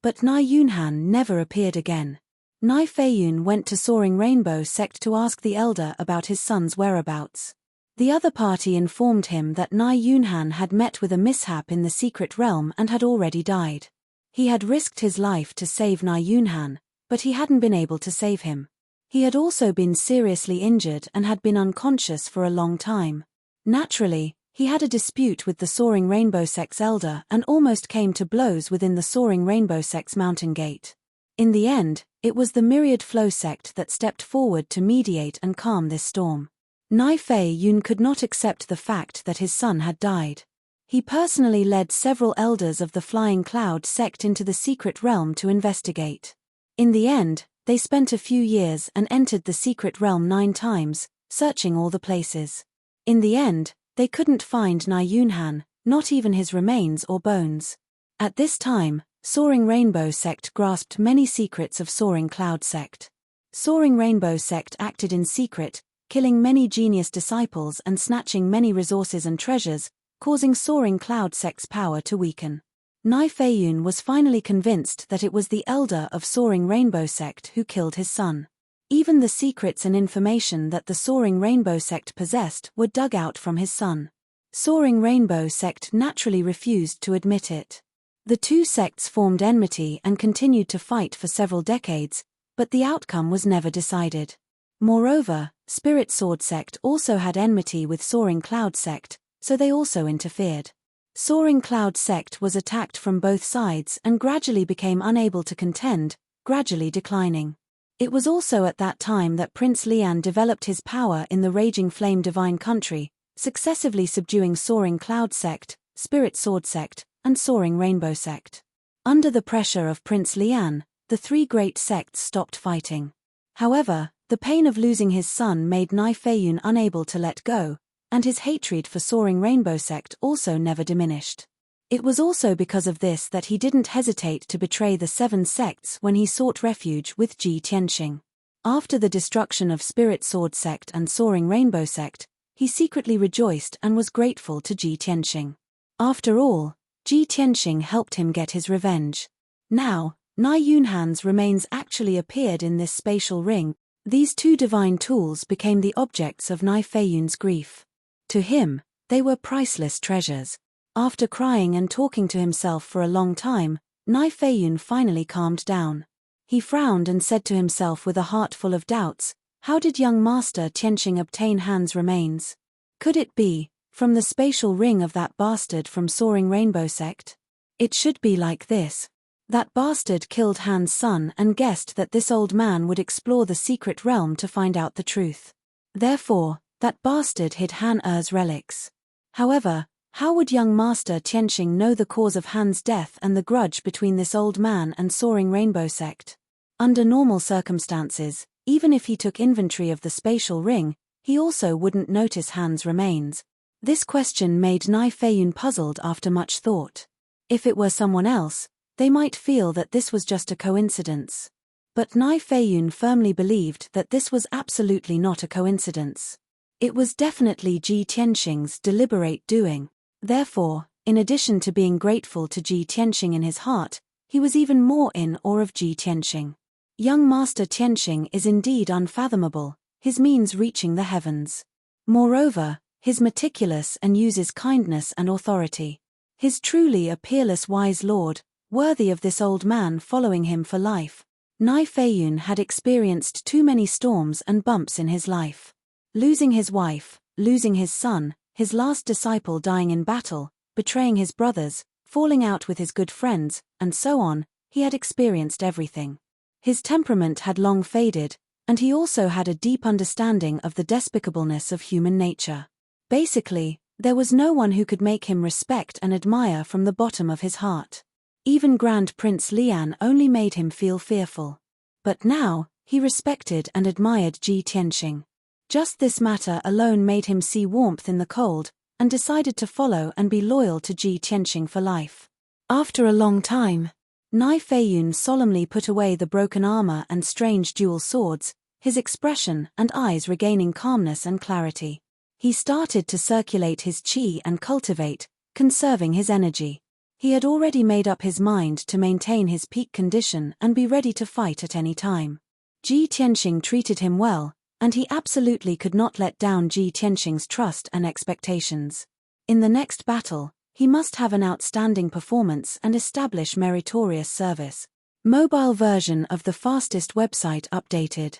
Speaker 1: But Nai Yunhan never appeared again. Nai Feiyun went to Soaring Rainbow sect to ask the elder about his son's whereabouts. The other party informed him that Nai Yunhan had met with a mishap in the secret realm and had already died. He had risked his life to save Nai Yunhan, but he hadn't been able to save him. He had also been seriously injured and had been unconscious for a long time. Naturally, he had a dispute with the Soaring Rainbow sect's elder and almost came to blows within the Soaring Rainbow sect's mountain gate. In the end, it was the Myriad Flow sect that stepped forward to mediate and calm this storm. Nai Feiyun could not accept the fact that his son had died. He personally led several elders of the Flying Cloud sect into the secret realm to investigate. In the end, they spent a few years and entered the secret realm 9 times, searching all the places. In the end, they couldn't find Nai Yunhan, not even his remains or bones. At this time, Soaring Rainbow sect grasped many secrets of Soaring Cloud sect. Soaring Rainbow sect acted in secret, killing many genius disciples and snatching many resources and treasures, causing Soaring Cloud sect's power to weaken. Nai Feiyun was finally convinced that it was the elder of Soaring Rainbow sect who killed his son. Even the secrets and information that the Soaring Rainbow sect possessed were dug out from his son. Soaring Rainbow sect naturally refused to admit it. The 2 sects formed enmity and continued to fight for several decades, but the outcome was never decided. Moreover, Spirit Sword sect also had enmity with Soaring Cloud sect, so they also interfered. Soaring Cloud sect was attacked from both sides and gradually became unable to contend, gradually declining. It was also at that time that Prince Lian developed his power in the Raging Flame Divine Country, successively subduing Soaring Cloud sect, Spirit Sword sect, and Soaring Rainbow sect. Under the pressure of Prince Lian, the 3 great sects stopped fighting. However, The pain of losing his son made Nai Feiyun unable to let go, and his hatred for Soaring Rainbow Sect also never diminished. It was also because of this that he didn't hesitate to betray the 7 sects when he sought refuge with Ji Tianxing. After the destruction of Spirit Sword Sect and Soaring Rainbow Sect, he secretly rejoiced and was grateful to Ji Tianxing. After all, Ji Tianxing helped him get his revenge. Now, Nai Yunhan's remains actually appeared in this spatial ring. These 2 divine tools became the objects of Nai Feiyun's grief. To him, they were priceless treasures. After crying and talking to himself for a long time, Nai Feiyun finally calmed down. He frowned and said to himself with a heart full of doubts, how did young Master Tianxing obtain Han's remains? Could it be from the spatial ring of that bastard from Soaring Rainbow Sect? It should be like this. That bastard killed Han's son and guessed that this old man would explore the secret realm to find out the truth. Therefore, that bastard hid Han Er's relics. However, how would young Master Tianxing know the cause of Han's death and the grudge between this old man and Soaring Rainbow Sect? Under normal circumstances, even if he took inventory of the spatial ring, he also wouldn't notice Han's remains. This question made Nai Feiyun puzzled after much thought. If it were someone else, they might feel that this was just a coincidence. But Nai Feiyun firmly believed that this was absolutely not a coincidence. It was definitely Ji Tianxing's deliberate doing. Therefore, in addition to being grateful to Ji Tianxing in his heart, he was even more in awe of Ji Tianxing. Young Master Tianxing is indeed unfathomable, his means reaching the heavens. Moreover, his meticulous and uses kindness and authority. His truly a peerless wise lord, worthy of this old man following him for life. Nai Feiyun had experienced too many storms and bumps in his life. Losing his wife, losing his son, his last disciple dying in battle, betraying his brothers, falling out with his good friends, and so on, he had experienced everything. His temperament had long faded, and he also had a deep understanding of the despicableness of human nature. Basically, there was no one who could make him respect and admire from the bottom of his heart. Even Grand Prince Lian only made him feel fearful. But now, he respected and admired Ji Tianxing. Just this matter alone made him see warmth in the cold, and decided to follow and be loyal to Ji Tianxing for life. After a long time, Nai Feiyun solemnly put away the broken armor and strange dual swords, his expression and eyes regaining calmness and clarity. He started to circulate his qi and cultivate, conserving his energy. He had already made up his mind to maintain his peak condition and be ready to fight at any time. Ji Tianxing treated him well, and he absolutely could not let down Ji Tianxing's trust and expectations. In the next battle, he must have an outstanding performance and establish meritorious service. Mobile version of the fastest website updated.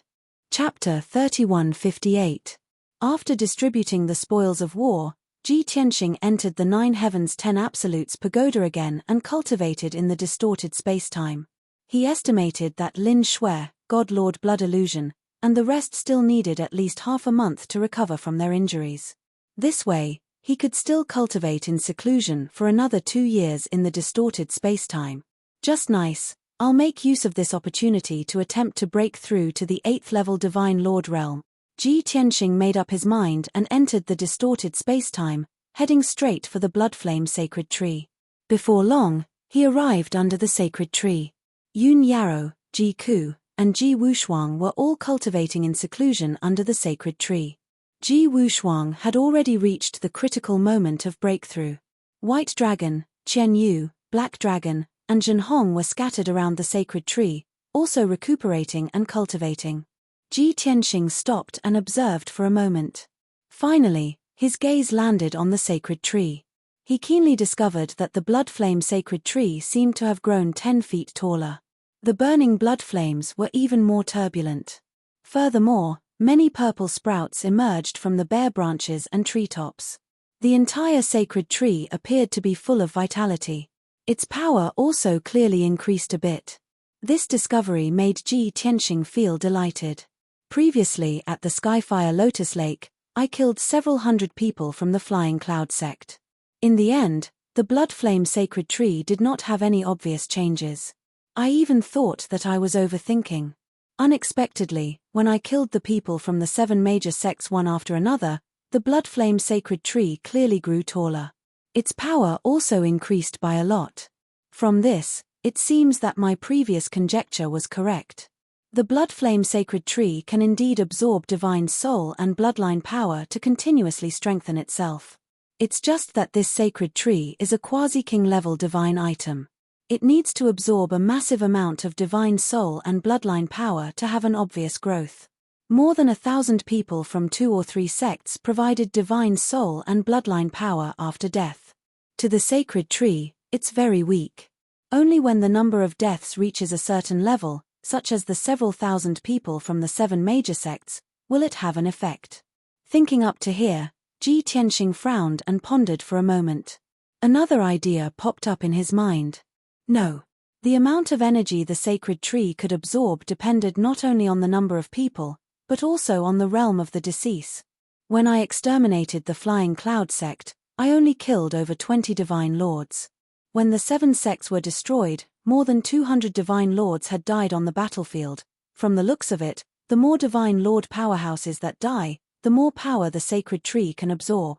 Speaker 1: Chapter 3158. After distributing the spoils of war, Ji Tianxing entered the 9 Heavens 10 Absolutes pagoda again and cultivated in the distorted spacetime. He estimated that Lin Shui, God Lord Blood Illusion, and the rest still needed at least half a month to recover from their injuries. This way, he could still cultivate in seclusion for another 2 years in the distorted spacetime. Just nice, I'll make use of this opportunity to attempt to break through to the 8th level Divine Lord realm. Ji Tianxing made up his mind and entered the distorted spacetime, heading straight for the Bloodflame Sacred Tree. Before long, he arrived under the sacred tree. Yun Yarrow, Ji Ku, and Ji Wushuang were all cultivating in seclusion under the sacred tree. Ji Wushuang had already reached the critical moment of breakthrough. White Dragon, Qian Yu, Black Dragon, and Zhen Hong were scattered around the sacred tree, also recuperating and cultivating. Ji Tianxing stopped and observed for a moment. Finally, his gaze landed on the sacred tree. He keenly discovered that the Bloodflame Sacred Tree seemed to have grown 10 feet taller. The burning blood flames were even more turbulent. Furthermore, many purple sprouts emerged from the bare branches and treetops. The entire sacred tree appeared to be full of vitality. Its power also clearly increased a bit. This discovery made Ji Tianxing feel delighted. Previously at the Skyfire Lotus Lake, I killed several hundred people from the Flying Cloud sect. In the end, the Bloodflame Sacred Tree did not have any obvious changes. I even thought that I was overthinking. Unexpectedly, when I killed the people from the 7 major sects one after another, the blood flame sacred tree clearly grew taller. Its power also increased by a lot. From this, it seems that my previous conjecture was correct. The blood flame sacred tree can indeed absorb divine soul and bloodline power to continuously strengthen itself. It's just that this sacred tree is a quasi-king level divine item. It needs to absorb a massive amount of divine soul and bloodline power to have an obvious growth. More than 1,000 people from 2 or 3 sects provided divine soul and bloodline power after death. To the sacred tree, it's very weak. Only when the number of deaths reaches a certain level, such as the several thousand people from the 7 major sects, will it have an effect. Thinking up to here, Ji Tianxing frowned and pondered for a moment. Another idea popped up in his mind. No. The amount of energy the sacred tree could absorb depended not only on the number of people, but also on the realm of the deceased. When I exterminated the Flying Cloud sect, I only killed over 20 divine lords. When the 7 sects were destroyed, more than 200 divine lords had died on the battlefield. From the looks of it, the more divine lord powerhouses that die, the more power the sacred tree can absorb.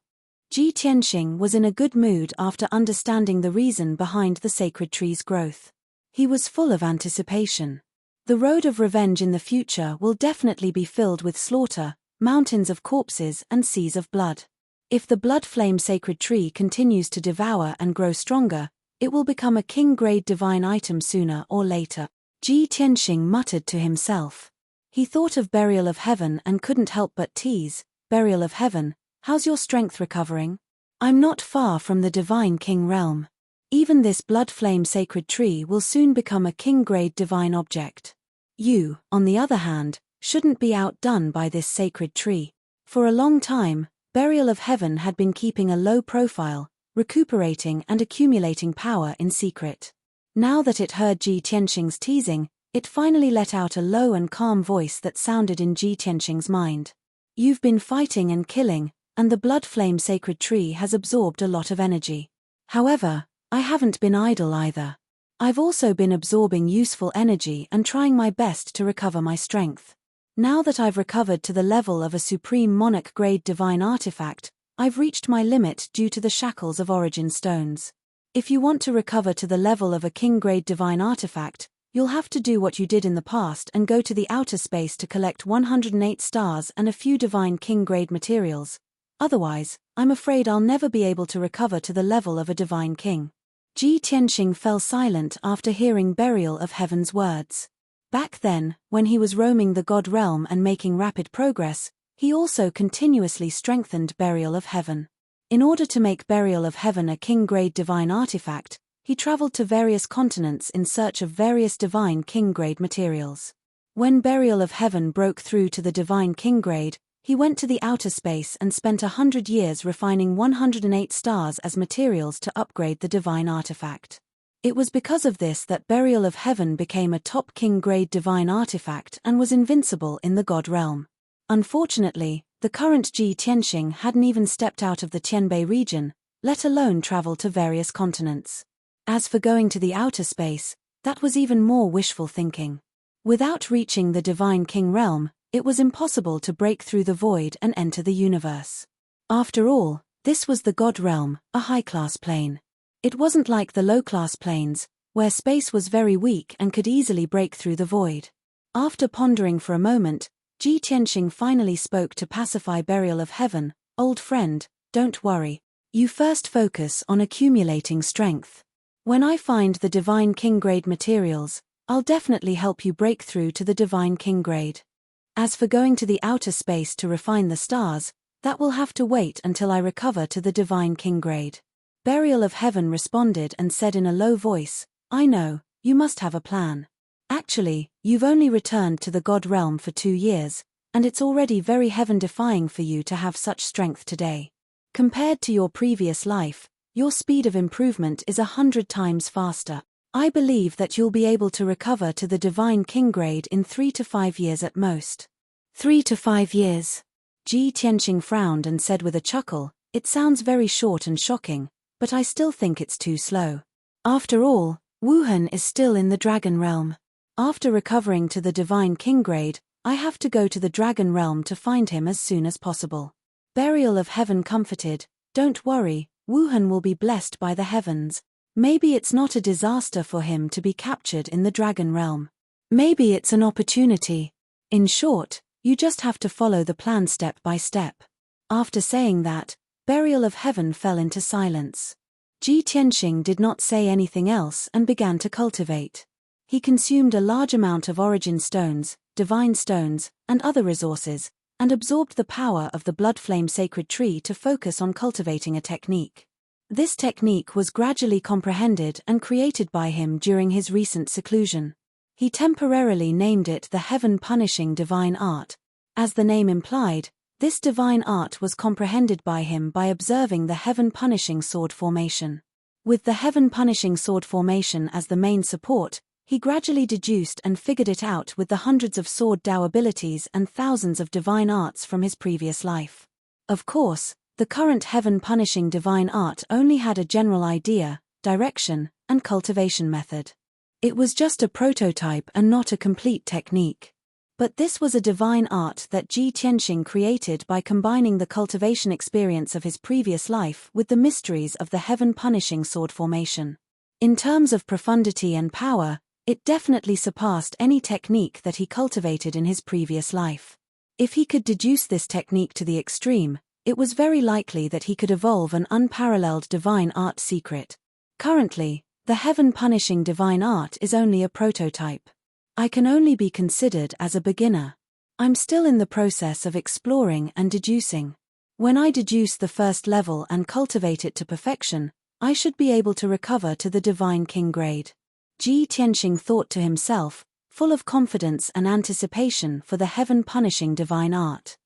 Speaker 1: Ji Tianxing was in a good mood after understanding the reason behind the sacred tree's growth. He was full of anticipation. The road of revenge in the future will definitely be filled with slaughter, mountains of corpses and seas of blood. If the blood flame sacred tree continues to devour and grow stronger, it will become a king-grade divine item sooner or later. Ji Tianxing muttered to himself. He thought of Burial of Heaven and couldn't help but tease, Burial of Heaven, how's your strength recovering? I'm not far from the divine king realm. Even this blood flame sacred tree will soon become a king-grade divine object. You, on the other hand, shouldn't be outdone by this sacred tree. For a long time, Burial of Heaven had been keeping a low profile, recuperating and accumulating power in secret. Now that it heard Ji Tianxing's teasing, it finally let out a low and calm voice that sounded in Ji Tianxing's mind. You've been fighting and killing, and the blood flame sacred tree has absorbed a lot of energy. However, I haven't been idle either. I've also been absorbing useful energy and trying my best to recover my strength. Now that I've recovered to the level of a supreme monarch-grade divine artifact, I've reached my limit due to the shackles of origin stones. If you want to recover to the level of a king-grade divine artifact, you'll have to do what you did in the past and go to the outer space to collect 108 stars and a few divine king-grade materials. Otherwise, I'm afraid I'll never be able to recover to the level of a divine king. Ji Tianxing fell silent after hearing Burial of Heaven's words. Back then, when he was roaming the God realm and making rapid progress, he also continuously strengthened Burial of Heaven. In order to make Burial of Heaven a king-grade divine artifact, he traveled to various continents in search of various divine king-grade materials. When Burial of Heaven broke through to the divine king-grade, he went to the outer space and spent 100 years refining 108 stars as materials to upgrade the divine artifact. It was because of this that Burial of Heaven became a top king-grade divine artifact and was invincible in the God realm. Unfortunately, the current Ji Tianxing hadn't even stepped out of the Tianbei region, let alone travel to various continents. As for going to the outer space, that was even more wishful thinking. Without reaching the divine king realm, it was impossible to break through the void and enter the universe. After all, this was the God realm, a high-class plane. It wasn't like the low-class planes, where space was very weak and could easily break through the void. After pondering for a moment, Ji Tianxing finally spoke to pacify Burial of Heaven. Old friend, don't worry. You first focus on accumulating strength. When I find the divine king-grade materials, I'll definitely help you break through to the divine king-grade. As for going to the outer space to refine the stars, that will have to wait until I recover to the divine king-grade. Burial of Heaven responded and said in a low voice, I know, you must have a plan. Actually, you've only returned to the God realm for 2 years, and it's already very heaven-defying for you to have such strength today. Compared to your previous life, your speed of improvement is 100 times faster. I believe that you'll be able to recover to the divine king grade in 3 to 5 years at most. 3 to 5 years. Ji Tianxing frowned and said with a chuckle, it sounds very short and shocking, but I still think it's too slow. After all, Wuhan is still in the dragon realm. After recovering to the Divine King grade, I have to go to the Dragon Realm to find him as soon as possible. Burial of Heaven comforted, don't worry, Wuhan will be blessed by the heavens. Maybe it's not a disaster for him to be captured in the Dragon Realm. Maybe it's an opportunity. In short, you just have to follow the plan step by step. After saying that, Burial of Heaven fell into silence. Ji Tianxing did not say anything else and began to cultivate. He consumed a large amount of origin stones, divine stones, and other resources, and absorbed the power of the blood flame sacred tree to focus on cultivating a technique. This technique was gradually comprehended and created by him during his recent seclusion. He temporarily named it the Heaven Punishing Divine Art. As the name implied, this divine art was comprehended by him by observing the Heaven Punishing Sword formation. With the Heaven Punishing Sword formation as the main support, he gradually deduced and figured it out with the hundreds of sword Dao abilities and thousands of divine arts from his previous life. Of course, the current Heaven Punishing Divine Art only had a general idea, direction, and cultivation method. It was just a prototype and not a complete technique. But this was a divine art that Ji Tianxing created by combining the cultivation experience of his previous life with the mysteries of the Heaven Punishing Sword formation. In terms of profundity and power, it definitely surpassed any technique that he cultivated in his previous life. If he could deduce this technique to the extreme, it was very likely that he could evolve an unparalleled divine art secret. Currently, the Heaven Punishing Divine Art is only a prototype. I can only be considered as a beginner. I'm still in the process of exploring and deducing. When I deduce the first level and cultivate it to perfection, I should be able to recover to the Divine King grade. Ji Tianxing thought to himself, full of confidence and anticipation for the Heaven Punishing Divine Art.